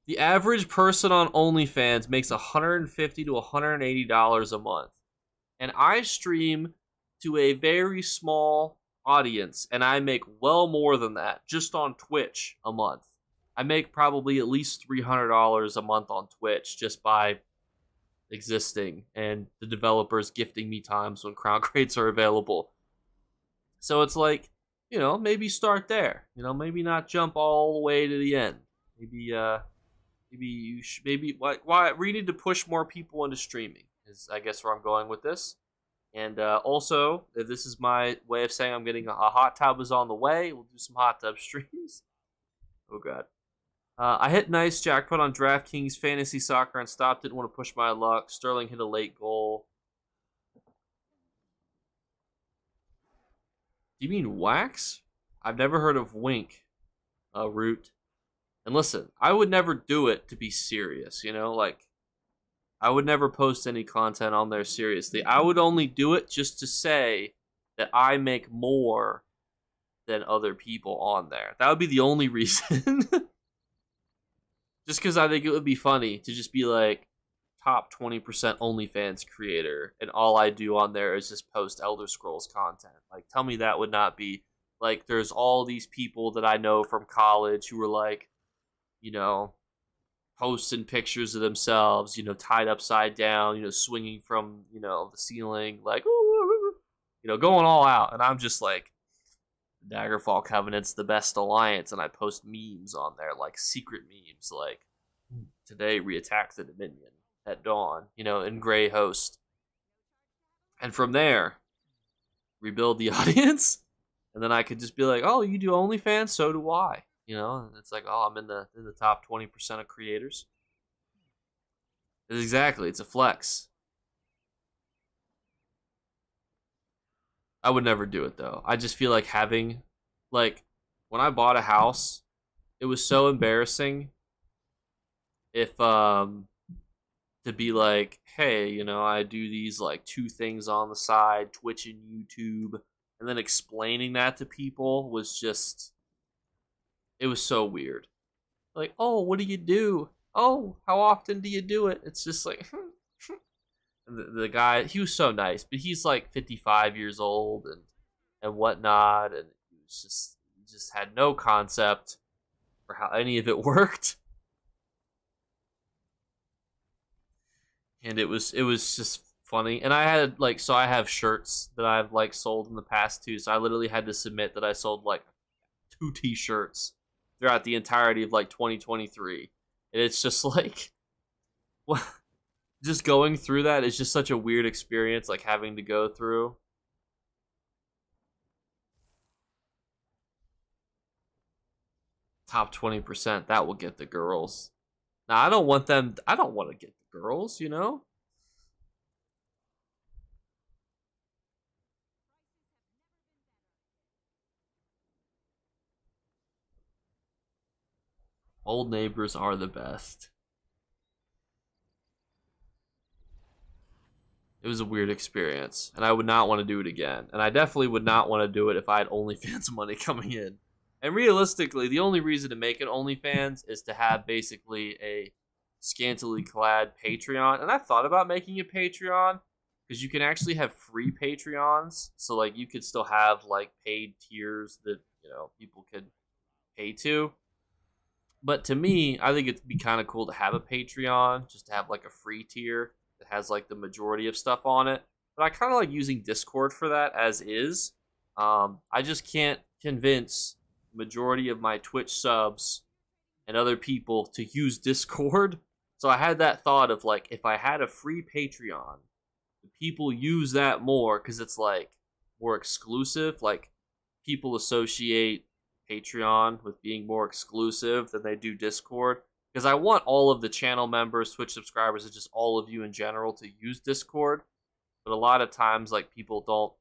Speaker 1: The average person on OnlyFans makes $150 to $180 a month. And I stream to a very small audience, and I make well more than that just on Twitch a month. I make probably at least $300 a month on Twitch just by existing and the developers gifting me times when crown crates are available. So it's like, maybe start there. Maybe not jump all the way to the end. Why we need to push more people into streaming is, I guess, where I'm going with this. And also, if this is my way of saying I'm getting a hot tub is on the way, we'll do some hot tub streams. Oh god. I hit nice jackpot on DraftKings Fantasy Soccer and stopped. Didn't want to push my luck. Sterling hit a late goal. Do you mean wax? I've never heard of wink, Root. And listen, I would never do it to be serious, I would never post any content on there seriously. I would only do it just to say that I make more than other people on there. That would be the only reason. Just because I think it would be funny to just be like top 20% OnlyFans creator, and all I do on there is just post Elder Scrolls content. Like, tell me that would not be like, there's all these people that I know from college who were like, posting pictures of themselves, tied upside down, swinging from, the ceiling, like, going all out. And I'm just like, Daggerfall Covenant's the best alliance, and I post memes on there, like secret memes, like, today reattack the Dominion at dawn, in Grey Host. And from there, rebuild the audience, and then I could just be like, oh, you do OnlyFans? So do I. And it's like, oh, I'm in the top 20% of creators. Exactly, it's a flex. I would never do it though. I just feel like having, when I bought a house, it was so embarrassing if to be like, hey, I do these 2 things on the side, Twitch and YouTube, and then explaining that to people was just, it was so weird. Like, oh, what do you do? Oh, how often do you do it? It's just like, and the guy, he was so nice, but he's 55 years old, and and whatnot, and he just had no concept for how any of it worked. And it was just funny. And I had like, so I have shirts that I've like sold in the past too. So I literally had to submit that I sold like 2 t-shirts throughout the entirety of like 2023. And it's just like, what? Just going through that is just such a weird experience, like having to go through. Top 20%, that will get the girls. Now, I don't want them, I don't want to get the girls, you know? Old neighbors are the best. It was a weird experience, and I would not want to do it again. And I definitely would not want to do it if I had OnlyFans money coming in. And realistically, the only reason to make an OnlyFans is to have basically a scantily clad Patreon. And I thought about making a Patreon because you can actually have free Patreons. So like you could still have like paid tiers that, you know, people could pay to. But to me, I think it'd be kind of cool to have a Patreon, just to have like a free tier that has like the majority of stuff on it. But I kind of like using Discord for that as is. I just can't convince the majority of my Twitch subs and other people to use Discord. So I had that thought of like, if I had a free Patreon, the people use that more because it's like more exclusive. Like people associate Patreon with being more exclusive than they do Discord. Because I want all of the channel members, Twitch subscribers, and just all of you in general to use Discord. But a lot of times, like people don't,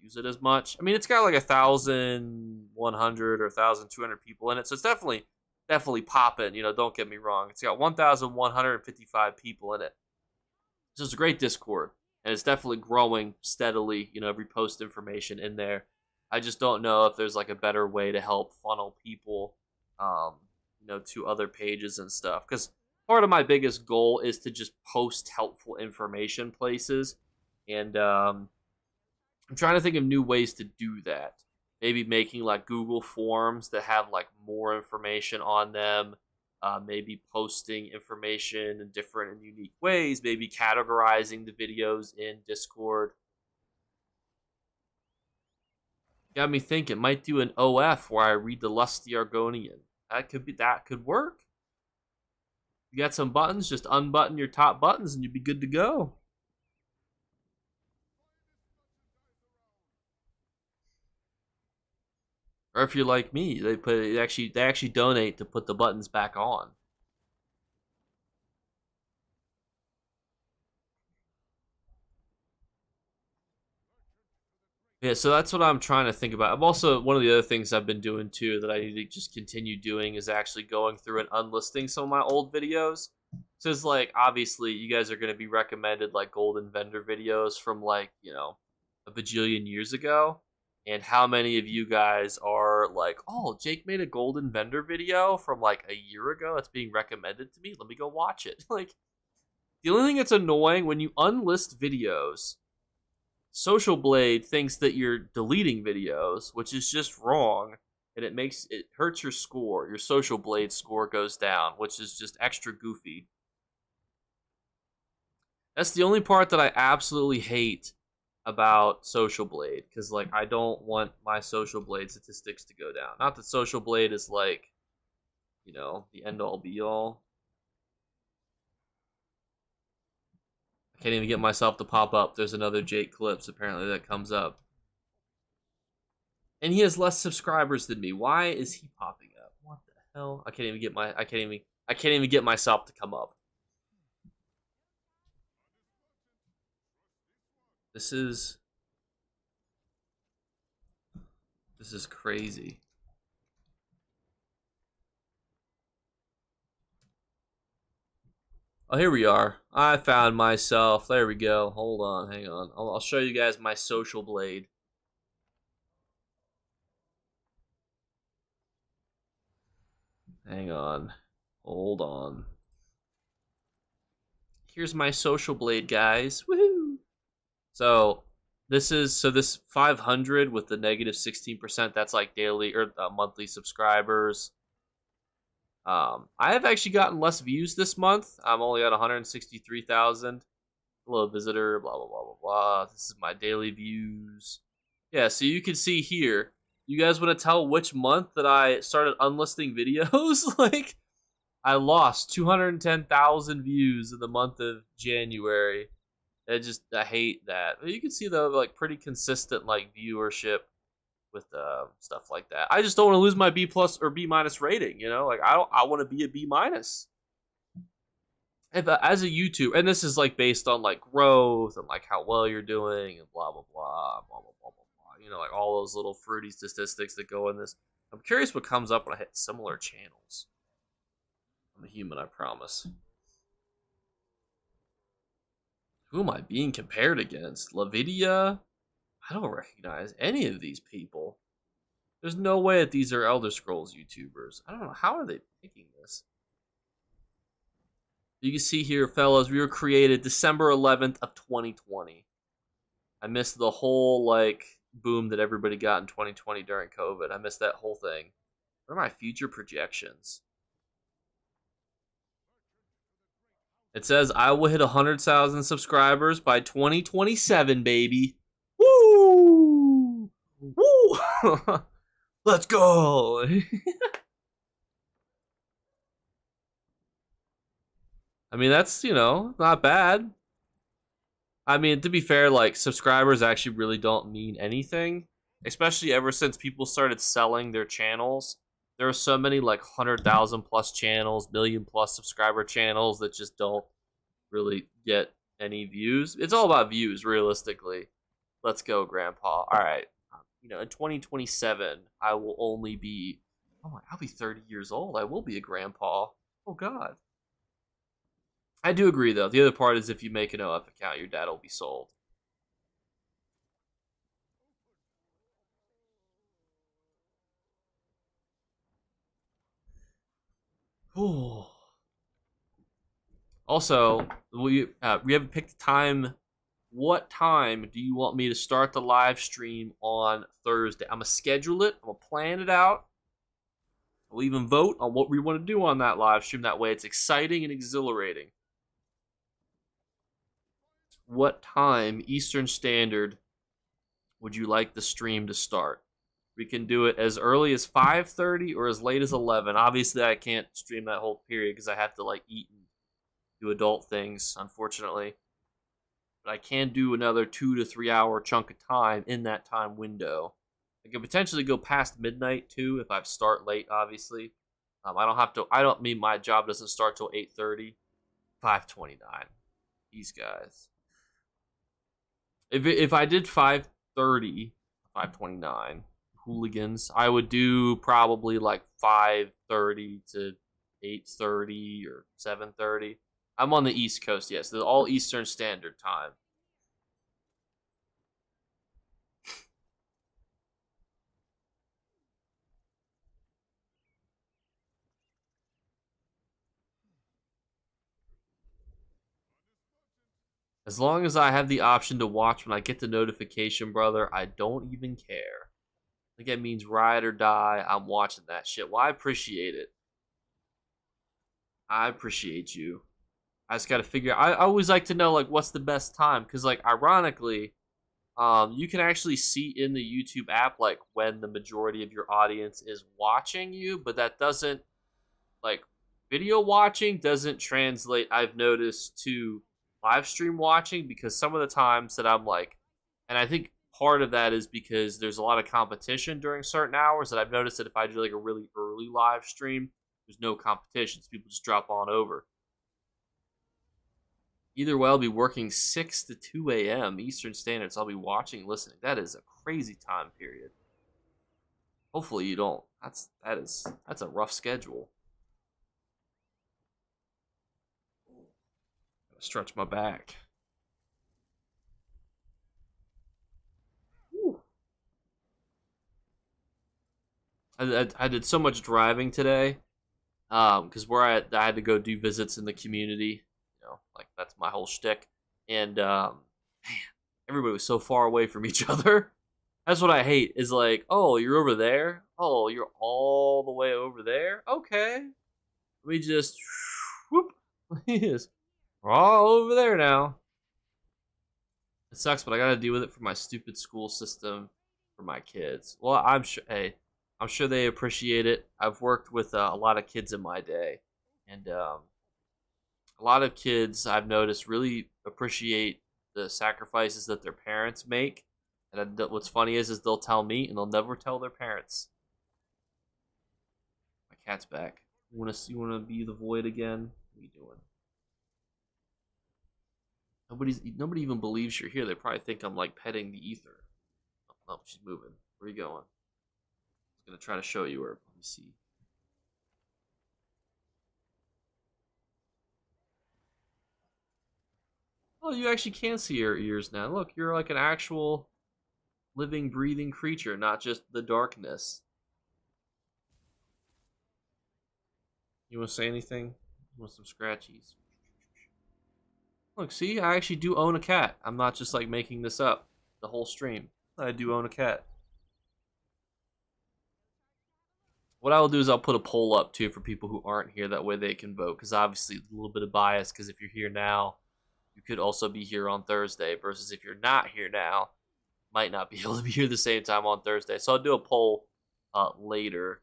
Speaker 1: use it as much. I mean, it's got like 1,100 or 1,200 people in it, so it's definitely popping. Don't get me wrong. It's got 1,155 people in it. So it's a great Discord, and it's definitely growing steadily. Every post information in there. I just don't know if there's like a better way to help funnel people, to other pages and stuff. Because part of my biggest goal is to just post helpful information places, and I'm trying to think of new ways to do that. Maybe making like Google Forms that have like more information on them. Maybe posting information in different and unique ways. Maybe categorizing the videos in Discord. Got me thinking. Might do an OF where I read the Lusty Argonian. That could work. You got some buttons. Just unbutton your top buttons and you'd be good to go. Or if you're like me, they actually donate to put the buttons back on. Yeah, so that's what I'm trying to think about. I'm also, one of the other things I've been doing too that I need to just continue doing is actually going through and unlisting some of my old videos. So it's like, obviously, you guys are going to be recommended like golden vendor videos from like, a bajillion years ago. And how many of you guys are like, oh, Jake made a golden vendor video from like a year ago that's being recommended to me? Let me go watch it. Like, the only thing that's annoying when you unlist videos, Social Blade thinks that you're deleting videos, which is just wrong, and it hurts your score. Your Social Blade score goes down, which is just extra goofy. That's the only part that I absolutely hate about Social Blade, because like I don't want my Social Blade statistics to go down. Not that Social Blade is like, the end all be all. I can't even get myself to pop up. There's another Jakeclips apparently that comes up. And he has less subscribers than me. Why is he popping up? What the hell? I can't even get myself to come up. This is crazy. Oh, here we are. I found myself. There we go. Hold on, hang on. I'll show you guys my Social Blade. Hang on. Hold on. Here's my Social Blade, guys. Woohoo! So, This is so this 500 with the negative 16%. That's like daily or monthly subscribers. I have actually gotten less views this month. I'm only at 163,000. Hello, visitor. Blah blah blah blah blah. This is my daily views. Yeah, so you can see here. You guys want to tell which month that I started unlisting videos? Like, I lost 210,000 views in the month of January. I hate that. You can see though, like pretty consistent like viewership with stuff like that. I just don't want to lose my B plus or B minus rating. You know, like I want to be a B minus. If as a YouTube, and this is like based on like growth and like how well you're doing and blah blah blah blah blah blah blah blah. You know, like all those little fruity statistics that go in this. I'm curious what comes up when I hit similar channels. I'm a human, I promise. Who am I being compared against? Lavidia? I don't recognize any of these people. There's no way that these are Elder Scrolls YouTubers. I don't know. How are they picking this? You can see here, fellas, we were created December 11th of 2020. I missed the whole, like, boom that everybody got in 2020 during COVID. I missed that whole thing. What are my future projections? It says I will hit 100,000 subscribers by 2027, baby. Woo! Woo! Let's go! I mean, that's, not bad. I mean, to be fair, like, subscribers actually really don't mean anything. Especially ever since people started selling their channels. There are so many, like, 100,000 plus channels, million plus subscriber channels that just don't really get any views. It's all about views, realistically. Let's go, Grandpa. All right. In 2027, I will only be... Oh, I'll be 30 years old. I will be a grandpa. Oh, God. I do agree, though. The other part is if you make an OF account, your dad will be sold. Ooh. Also, we haven't picked the time. What time do you want me to start the live stream on Thursday? I'm going to schedule it. I'm going to plan it out. We'll even vote on what we want to do on that live stream. That way it's exciting and exhilarating. What time Eastern Standard would you like the stream to start? We can do it as early as 5:30 or as late as 11. Obviously, I can't stream that whole period because I have to like eat and do adult things, unfortunately. But I can do another 2 to 3 hour chunk of time in that time window. I could potentially go past midnight too if I start late, obviously. I don't mean my job doesn't start till 8:30. 5:29. These guys. If I did 5:30, 5:29 hooligans, I would do probably like 5:30 to 8:30 or 7:30. I'm on the East Coast, yes. They're all Eastern Standard Time. As long as I have the option to watch when I get the notification, brother, I don't even care. I think it means ride or die. I'm watching that shit. Well, I appreciate it. I appreciate you. I just got to figure. I always like to know like what's the best time because like ironically, you can actually see in the YouTube app like when the majority of your audience is watching you, but that doesn't like video watching doesn't translate. I've noticed to live stream watching because some of the times that I'm like, and I think part of that is because there's a lot of competition during certain hours that I've noticed that if I do like a really early live stream, there's no competition, so people just drop on over. Either way, I'll be working 6 to 2 a.m. Eastern Standard, so I'll be watching and listening. That is a crazy time period. Hopefully you don't. That's a rough schedule. Gotta stretch my back. I did so much driving today, because where I had to go do visits in the community. Like that's my whole shtick. And man, everybody was so far away from each other. That's what I hate. Is like, oh, you're over there. Oh, you're all the way over there. Okay, we just whoop. Yes, we're all over there now. It sucks, but I gotta deal with it for my stupid school system for my kids. Well, I'm sure. Hey, I'm sure they appreciate it. I've worked with a lot of kids in my day, and a lot of kids I've noticed really appreciate the sacrifices that their parents make. And what's funny is they'll tell me, and they'll never tell their parents. My cat's back. You wanna be the void again? What are you doing? Nobody even believes you're here. They probably think I'm like petting the ether. Oh, she's moving. Where are you going? I was gonna try to show you her. Let me see. Oh, you actually can see her ears now. Look, you're like an actual living, breathing creature, not just the darkness. You want to say anything? You want some scratchies? Look, see, I actually do own a cat. I'm not just like making this up the whole stream. I do own a cat. What I will do is I'll put a poll up too for people who aren't here. That way they can vote. Because obviously, a little bit of bias. Because if you're here now, you could also be here on Thursday. Versus if you're not here now, might not be able to be here the same time on Thursday. So I'll do a poll later.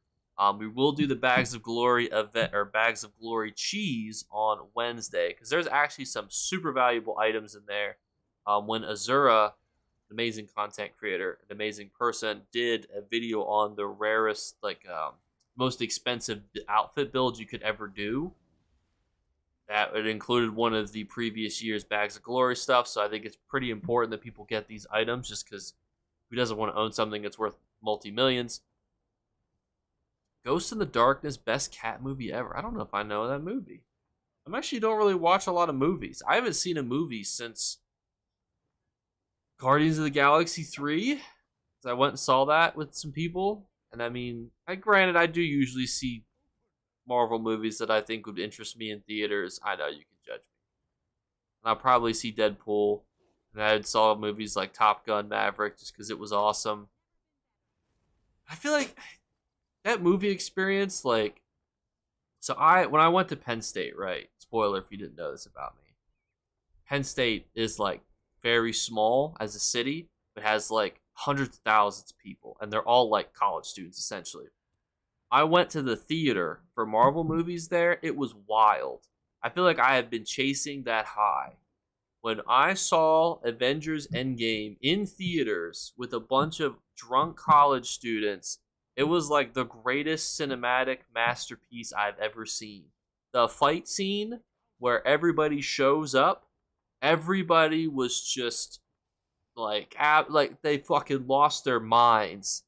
Speaker 1: We will do the Bags of Glory event or Bags of Glory cheese on Wednesday because there's actually some super valuable items in there. When Azura, an amazing content creator, an amazing person, did a video on the rarest, like most expensive outfit builds you could ever do. That it included one of the previous year's Bags of Glory stuff. So I think it's pretty important that people get these items just because who doesn't want to own something that's worth multi-millions? Ghost in the Darkness, best cat movie ever. I don't know if I know that movie. I actually don't really watch a lot of movies. I haven't seen a movie since Guardians of the Galaxy 3. I went and saw that with some people. And I mean, granted, I do usually see Marvel movies that I think would interest me in theaters. I know you can judge me. And I'll probably see Deadpool. And I saw movies like Top Gun Maverick just because it was awesome. I feel like that movie experience, like, so when I went to Penn State, right? Spoiler if you didn't know this about me. Penn State is like very small as a city, but has like hundreds of thousands of people, and they're all like college students essentially. I went to the theater for Marvel movies there. It was wild. I feel like I have been chasing that high. When I saw Avengers Endgame in theaters with a bunch of drunk college students, it was like the greatest cinematic masterpiece I've ever seen. The fight scene where everybody shows up, everybody was just like they fucking lost their minds.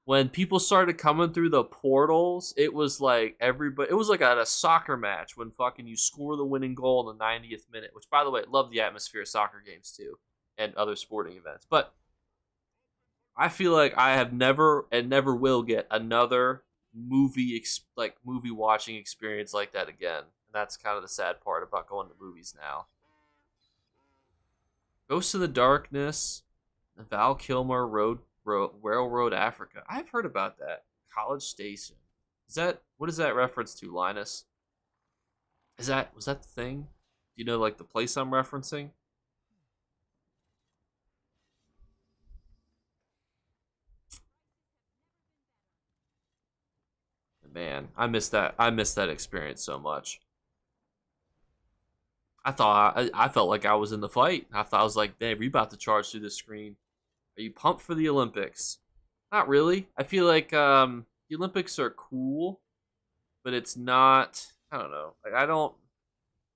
Speaker 1: When people started coming through the portals, it was like everybody. It was like at a soccer match when fucking you score the winning goal in the 90th minute. Which, by the way, love the atmosphere of soccer games too, and other sporting events. But I feel like I have never and never will get another movie watching experience like that again. And that's kind of the sad part about going to movies now. Ghost of the Darkness, Val Kilmer Railroad Africa. I've heard about that. College Station. What is that reference to, Linus? Was that the thing? Do you know like the place I'm referencing? Man, I missed that experience so much. I felt like I was in the fight. I was like, damn, you about to charge through the screen. Are you pumped for the Olympics? Not really. I feel like the Olympics are cool, but it's not. I don't know.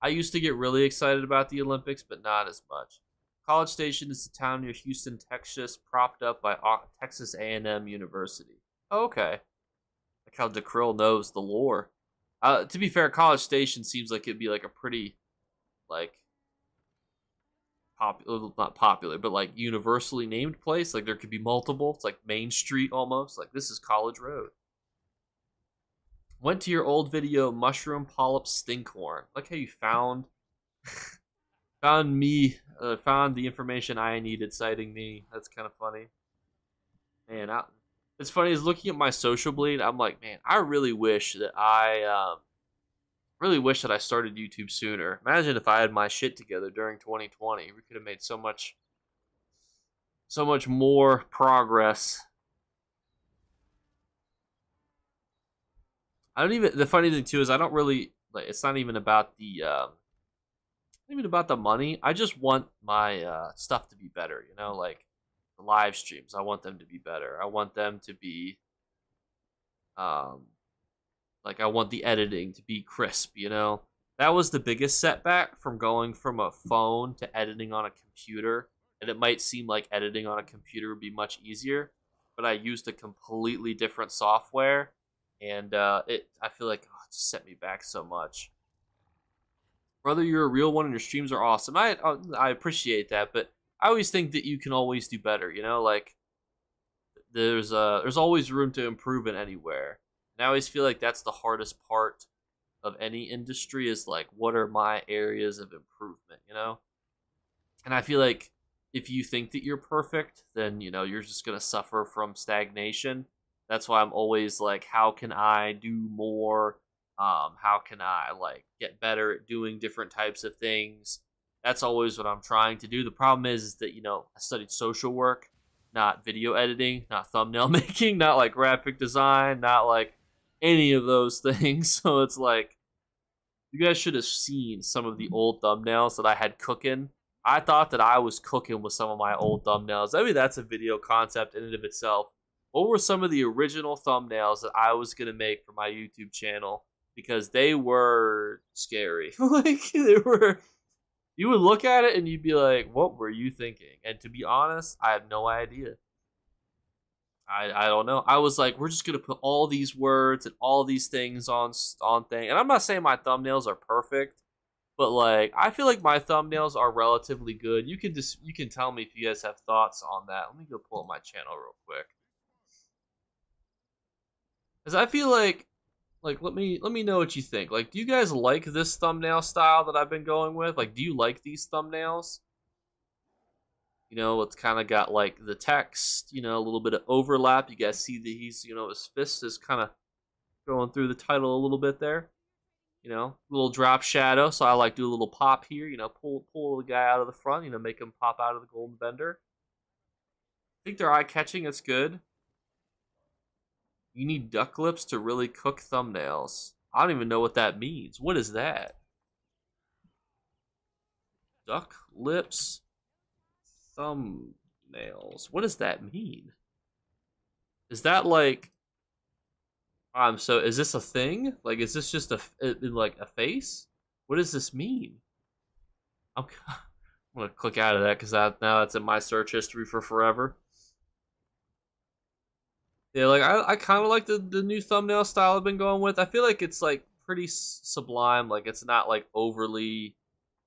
Speaker 1: I used to get really excited about the Olympics, but not as much. College Station is a town near Houston, Texas, propped up by Texas A&M University. Oh, okay. Like how DeKrill knows the lore. To be fair, College Station seems like it'd be like a pretty, like, not popular, but like universally named place. Like there could be multiple. It's like Main Street almost. Like this is College Road. Went to your old video, Mushroom Polyp Stinkhorn. Like how you found found the information I needed, citing me. That's kind of funny. Man, it's funny is looking at my social bleed. I'm like, man, I really wish that I started YouTube sooner. Imagine if I had my shit together during 2020. We could have made so much more progress. I don't even. The funny thing too is I don't really like. It's not even about the money. I just want my stuff to be better. You know, like the live streams. I want them to be better. I want them to be um like I want the editing to be crisp. You know, that was the biggest setback from going from a phone to editing on a computer. And it might seem like editing on a computer would be much easier, but I used a completely different software, and I feel like it just set me back so much. Whether you're a real one and your streams are awesome, I appreciate that, but I always think that you can always do better. You know, like there's always room to improve in anywhere. And I always feel like that's the hardest part of any industry is like, what are my areas of improvement? You know, and I feel like if you think that you're perfect, then you know you're just gonna suffer from stagnation. That's why I'm always like, how can I do more? How can I like get better at doing different types of things? That's always what I'm trying to do. The problem is that I studied social work, not video editing, not thumbnail making, not like graphic design, not like any of those things. So it's like you guys should have seen some of the old thumbnails that I had cooking. I thought that I was cooking with some of my old thumbnails. I mean, that's a video concept in and of itself. What were some of the original thumbnails that I was going to make for my YouTube channel? Because they were scary. Like, they were. You would look at it and you'd be like, what were you thinking? And to be honest, I have no idea. I don't know. I was like, we're just going to put all these words and all these things on thing. And I'm not saying my thumbnails are perfect. But like, I feel like my thumbnails are relatively good. You can tell me if you guys have thoughts on that. Let me go pull up my channel real quick, because I feel like let me know what you think. Like, do you guys like this thumbnail style that I've been going with? Like, do you like these thumbnails? You know, it's kind of got like the text. You know, a little bit of overlap. You guys see that he's his fist is kind of going through the title a little bit there. You know, little drop shadow. So I like do a little pop here. You know, pull the guy out of the front. You know, make him pop out of the golden bender. I think they're eye catching. It's good. You need duck lips to really cook thumbnails. I don't even know what that means. What is that? Duck lips thumbnails. What does that mean? Is that like? So is this a thing? Like, is this just like a face? What does this mean? I'm gonna click out of that because now that's in my search history for forever. Yeah, like I kind of like the new thumbnail style I've been going with. I feel like it's like pretty sublime. Like it's not like overly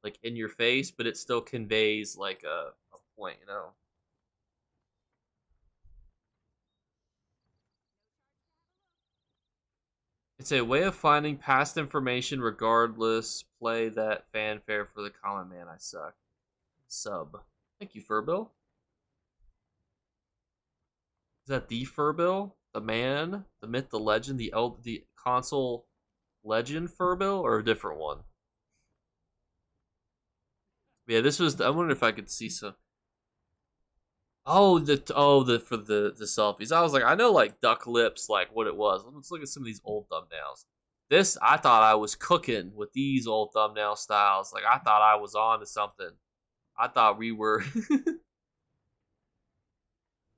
Speaker 1: like in your face, but it still conveys like a point, you know. It's a way of finding past information regardless. Play that fanfare for the common man. I suck. Sub. Thank you, Furbill. Is that the Furbill? The man? The myth, the legend, the console legend Furbill? Or a different one? Yeah, this was. I wonder if I could see some. Oh, for the selfies. I was like, I know like duck lips, like what it was. Let's look at some of these old thumbnails. This, I thought I was cooking with these old thumbnail styles. Like I thought I was on to something. I thought we were.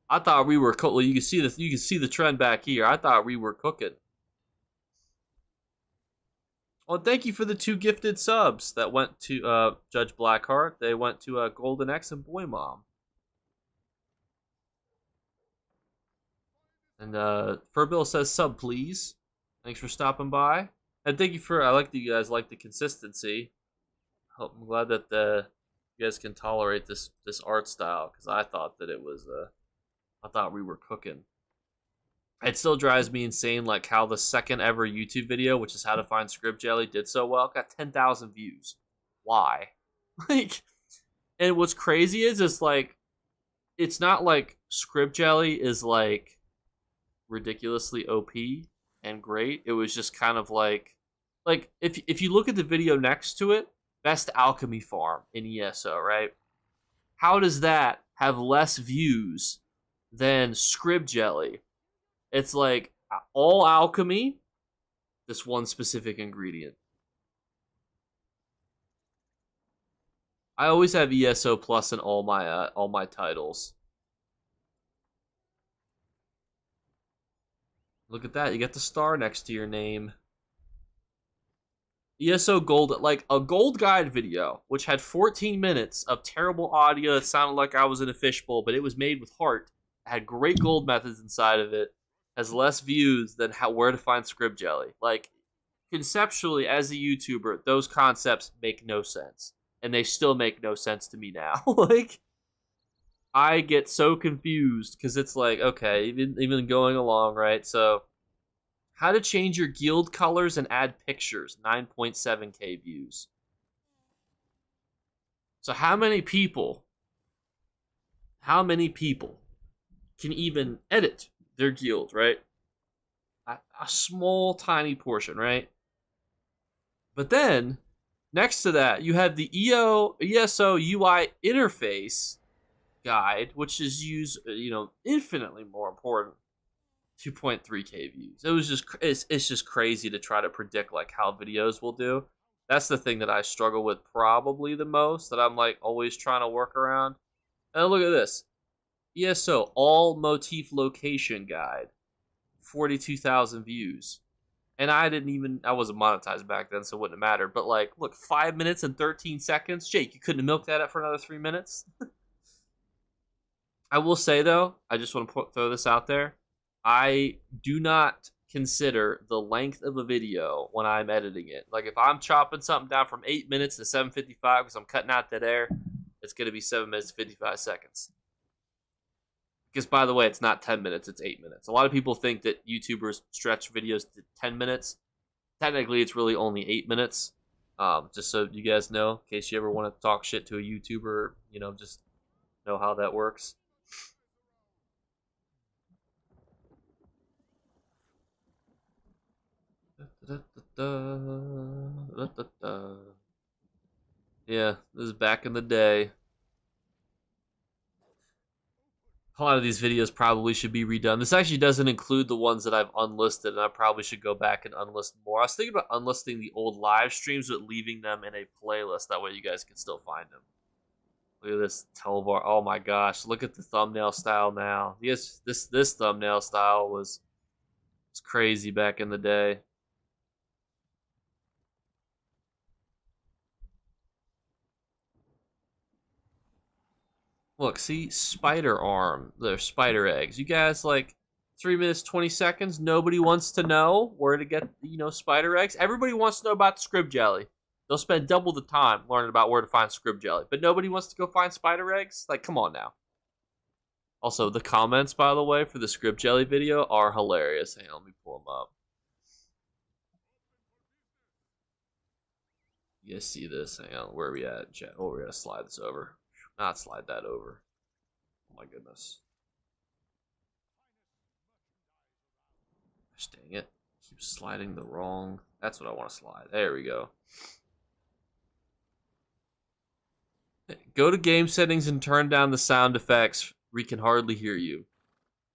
Speaker 1: I thought we were. Well, you can see the trend back here. I thought we were cooking. Well, thank you for the 2 gifted subs that went to Judge Blackheart. They went to Golden X and Boy Mom. And Furbill says sub please. Thanks for stopping by. And thank you for. I like that you guys like the consistency. I'm glad that you guys can tolerate this art style because I thought that it was. I thought we were cooking. It still drives me insane, like how the second ever YouTube video, which is how to find script jelly, did so well. Got 10,000 views. Why? Like, and what's crazy is like, it's not like Script Jelly is like ridiculously OP and great. It was just kind of like if you look at the video next to it, best alchemy farm in ESO, right? How does that have less views than Script Jelly? It's like all alchemy, this one specific ingredient. I always have ESO plus in all my titles. Look at that, you get the star next to your name. ESO Gold, like a Gold Guide video, which had 14 minutes of terrible audio. It sounded like I was in a fishbowl, but it was made with heart. It had great gold methods inside of it. Has less views than where to find Script Jelly. Like, conceptually, as a YouTuber, those concepts make no sense. And they still make no sense to me now. Like, I get so confused because it's like, okay, even going along, right? So, how to change your guild colors and add pictures, 9.7k views. So how many people can even edit their guild, right? A small, tiny portion, right? But then, next to that, you have the ESO UI interface guide, which is infinitely more important. 2.3k views. It's just crazy to try to predict like how videos will do. That's the thing that I struggle with probably the most, that I'm like always trying to work around. And look at this. ESO all motif location guide. 42,000 views. And I wasn't monetized back then, so it wouldn't have mattered. But like, look, 5 minutes and 13 seconds. Jake, you couldn't have milked that up for another 3 minutes? I will say though, I just want to throw this out there. I do not consider the length of a video when I'm editing it. Like, if I'm chopping something down from 8 minutes to 7:55 because I'm cutting out dead air, it's going to be 7 minutes 55 seconds. Because, by the way, it's not 10 minutes, it's 8 minutes. A lot of people think that YouTubers stretch videos to 10 minutes. Technically, it's really only 8 minutes. Just so you guys know, in case you ever want to talk shit to a YouTuber, just know how that works. Yeah, this is back in the day. A lot of these videos probably should be redone. This actually doesn't include the ones that I've unlisted, and I probably should go back and unlist more. I was thinking about unlisting the old live streams, but leaving them in a playlist. That way you guys can still find them. Look at this Telvar. Oh my gosh, look at the thumbnail style now. Yes, this thumbnail style was crazy back in the day. Look, see, spider arm. They're spider eggs. You guys, like, 3 minutes, 20 seconds. Nobody wants to know where to get, spider eggs. Everybody wants to know about the Script Jelly. They'll spend double the time learning about where to find Script Jelly. But nobody wants to go find spider eggs? Like, come on now. Also, the comments, by the way, for the Script Jelly video are hilarious. Hang on, let me pull them up. You guys see this? Hang on, where are we at, chat? Oh, we're gonna slide this over. Not slide that over. Oh my goodness. Gosh dang it. Keep sliding the wrong. That's what I want to slide. There we go. Go to game settings and turn down the sound effects. We can hardly hear you.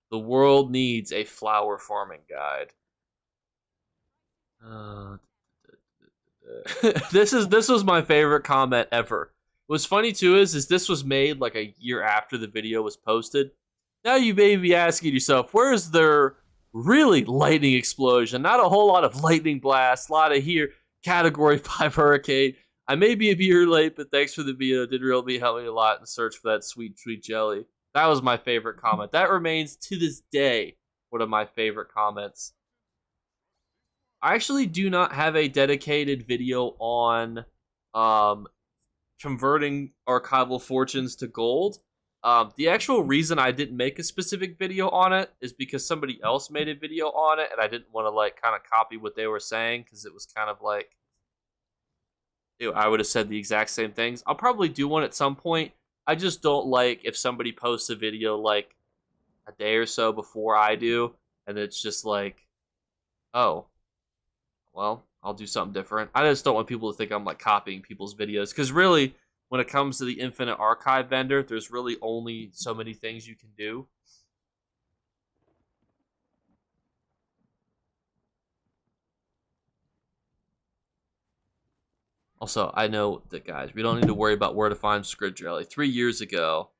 Speaker 1: The world needs a flower farming guide. This was my favorite comment ever. What's funny too is this was made like a year after the video was posted. Now you may be asking yourself, where is their really lightning explosion? Not a whole lot of lightning blasts, a lot of here category 5 hurricane. I may be a year late, but thanks for the video. It did really help me a lot in search for that sweet, sweet jelly. That was my favorite comment. That remains to this day one of my favorite comments. I actually do not have a dedicated video on converting archival fortunes to gold. The actual reason I didn't make a specific video on it is because somebody else made a video on it, and I didn't want to like kind of copy what they were saying because it was kind of like I would have said the exact same things. I'll probably do one at some point. I just don't like if somebody posts a video like a day or so before I do, and it's just like, oh, well, I'll do something different. I just don't want people to think I'm like copying people's videos, because really, when it comes to the Infinite Archive vendor, there's really only so many things you can do. Also, I know that, guys, we don't need to worry about where to find Script 3 years ago,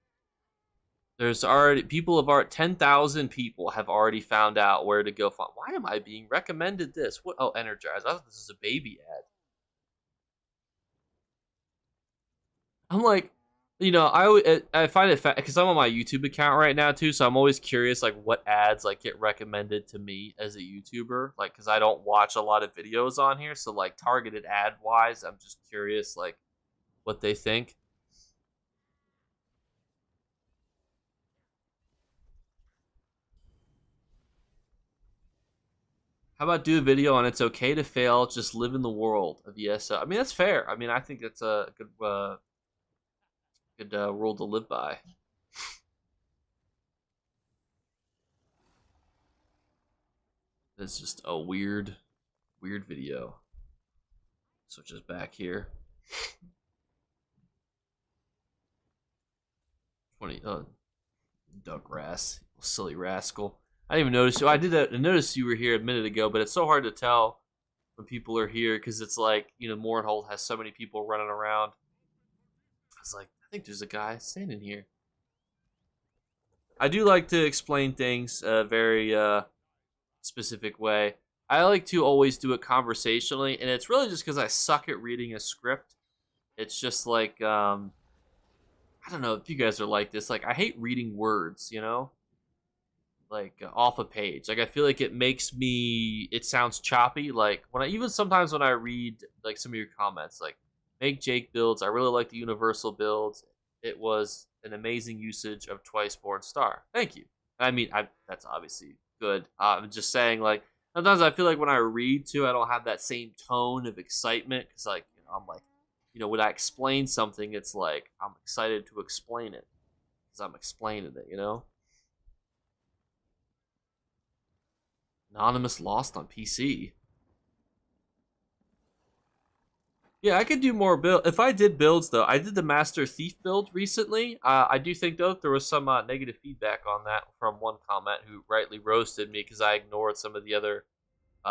Speaker 1: there's already people have already 10,000 people have already found out where to go find. Why am I being recommended this? What? Oh, Energize. I thought this was a baby ad. I'm like, I find it because I'm on my YouTube account right now too, so I'm always curious like what ads like get recommended to me as a YouTuber, like because I don't watch a lot of videos on here, so like targeted ad wise, I'm just curious like what they think. How about do a video on it's okay to fail, just live in the world of ESO? I mean, that's fair. I mean, I think that's a good rule to live by. It's just a weird video. Switch us back here. 20. Duck Rass, silly rascal. I didn't even notice you. I did that. I noticed you were here a minute ago, but it's so hard to tell when people are here because it's like Mournhold has so many people running around. I was like, I think there's a guy standing here. I do like to explain things a very specific way. I like to always do it conversationally, and it's really just because I suck at reading a script. It's just like I don't know if you guys are like this. Like I hate reading words, like off a page. Like I feel like it sounds choppy. Like even sometimes when I read like some of your comments, like make Jake builds. I really like the universal builds. It was an amazing usage of Twice Born Star. Thank you. I mean, that's obviously good. I'm just saying, like sometimes I feel like when I read too, I don't have that same tone of excitement because like I'm like, when I explain something, it's like I'm excited to explain it because I'm explaining it. Anonymous lost on PC. Yeah, I could do more build. If I did builds though, I did the Master Thief build recently. I do think though there was some negative feedback on that from one comment who rightly roasted me because I ignored some of the other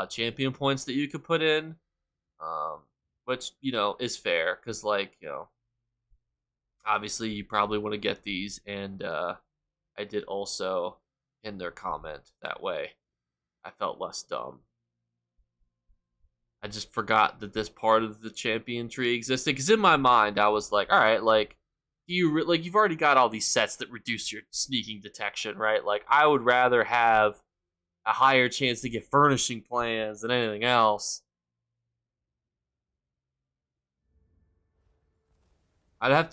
Speaker 1: champion points that you could put in, which is fair because like obviously you probably want to get these, and I did also in their comment that way. I felt less dumb. I just forgot that this part of the champion tree existed because in my mind I was like, all right, like you've already got all these sets that reduce your sneaking detection, right? Like I would rather have a higher chance to get furnishing plans than anything else. I'll have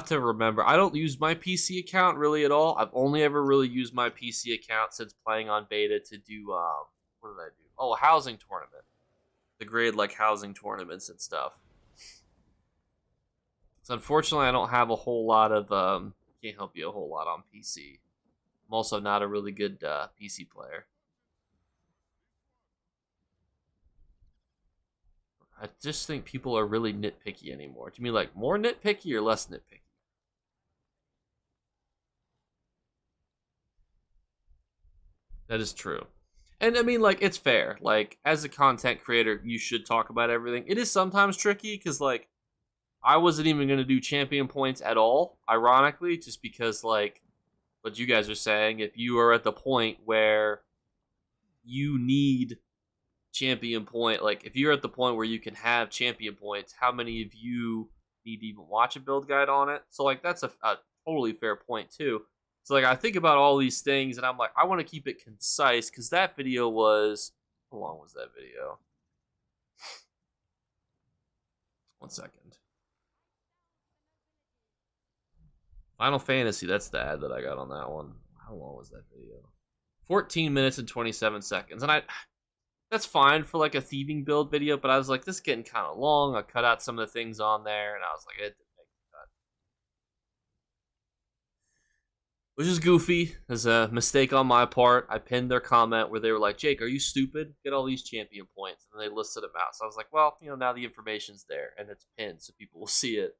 Speaker 1: to remember. I don't use my PC account really at all. I've only ever really used my PC account since playing on beta to do what did I do? Oh, a housing tournament. The grade like housing tournaments and stuff. So unfortunately, I don't have a whole lot of can't help you a whole lot on PC. I'm also not a really good PC player. I just think people are really nitpicky anymore. Do you mean like more nitpicky or less nitpicky? That is true. And I mean, like, it's fair. Like, as a content creator, you should talk about everything. It is sometimes tricky because, like, I wasn't even going to do champion points at all, ironically, just because, like, what you guys are saying, if you are at the point where you need champion point, like, if you're at the point where you can have champion points, how many of you need to even watch a build guide on it? So, like, that's a totally fair point, too. So like I think about all these things and I'm like, I want to keep it concise because that video was how long was that video? 1 second. Final Fantasy, that's the ad that I got on that one. How long was that video? 14 minutes and 27 seconds. And That's fine for like a thieving build video, but I was like, this is getting kind of long. I cut out some of the things on there, and I was like, it didn't make the cut. Which is goofy. As a mistake on my part. I pinned their comment where they were like, Jake, are you stupid? Get all these champion points. And they listed them out. So I was like, well, now the information's there, and it's pinned, so people will see it.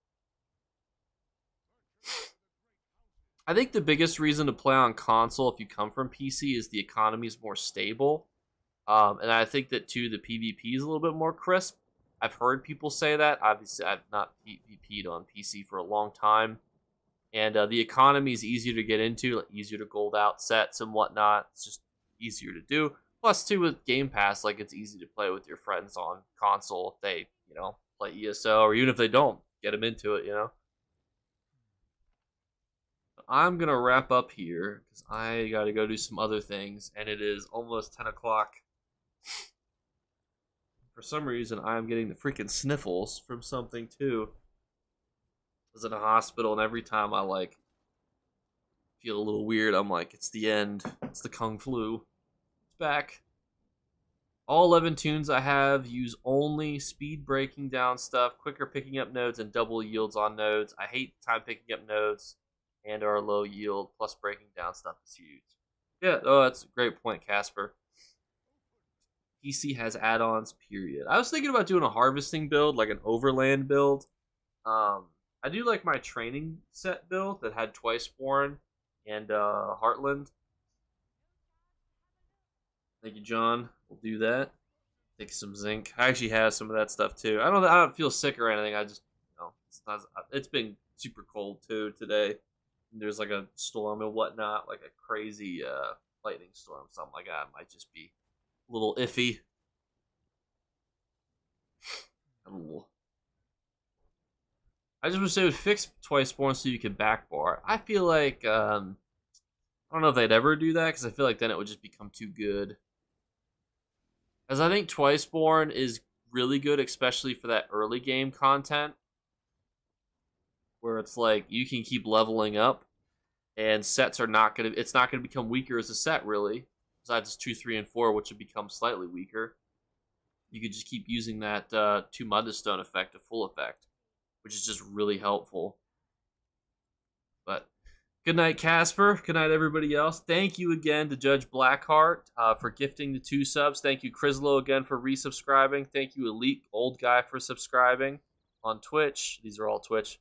Speaker 1: I think the biggest reason to play on console if you come from PC is the economy is more stable. And I think that too, the PvP is a little bit more crisp. I've heard people say that. Obviously, I've not PvP'd on PC for a long time. And the economy is easier to get into, like easier to gold out sets and whatnot. It's just easier to do. Plus, too, with Game Pass, like it's easy to play with your friends on console if they, play ESO, or even if they don't, get them into it, I'm gonna wrap up here because I gotta go do some other things, and it is almost 10 o'clock. For some reason, I'm getting the freaking sniffles from something too. I was in a hospital, and every time I feel a little weird, I'm like, it's the end. It's the Kung Flu. It's back. All 11 tunes I have use only speed breaking down stuff, quicker picking up nodes, and double yields on nodes. I hate time picking up nodes and our low yield, plus breaking down stuff is huge. Yeah, that's a great point, Casper. PC has add-ons, period. I was thinking about doing a harvesting build, like an overland build. I do like my training set build that had Twiceborn and Heartland. Thank you, John. We'll do that. Take some zinc. I actually have some of that stuff too. I don't feel sick or anything. I just, it's been super cold too today. There's like a storm and whatnot, like a crazy lightning storm, something like that. It might just be a little iffy. I just wish they would fix Twiceborn so you could backbar. I feel like I don't know if they'd ever do that because I feel like then it would just become too good. Because I think Twiceborn is really good, especially for that early game content, where it's like you can keep leveling up, and sets are not gonna. It's not gonna become weaker as a set, really. Besides 2, 3, and 4, which would become slightly weaker. You could just keep using that 2 Mudstone effect to full effect, which is just really helpful. But good night, Casper. Good night, everybody else. Thank you again to Judge Blackheart for gifting the 2 subs. Thank you, Crislow, again for resubscribing. Thank you, Elite Old Guy, for subscribing on Twitch. These are all Twitch.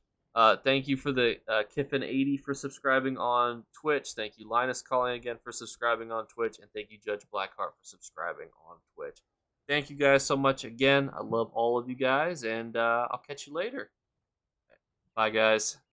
Speaker 1: Thank you for the Kiffin80 for subscribing on Twitch. Thank you, Linus Calling, again for subscribing on Twitch. And thank you, Judge Blackheart, for subscribing on Twitch. Thank you guys so much again. I love all of you guys, and I'll catch you later. Bye, guys.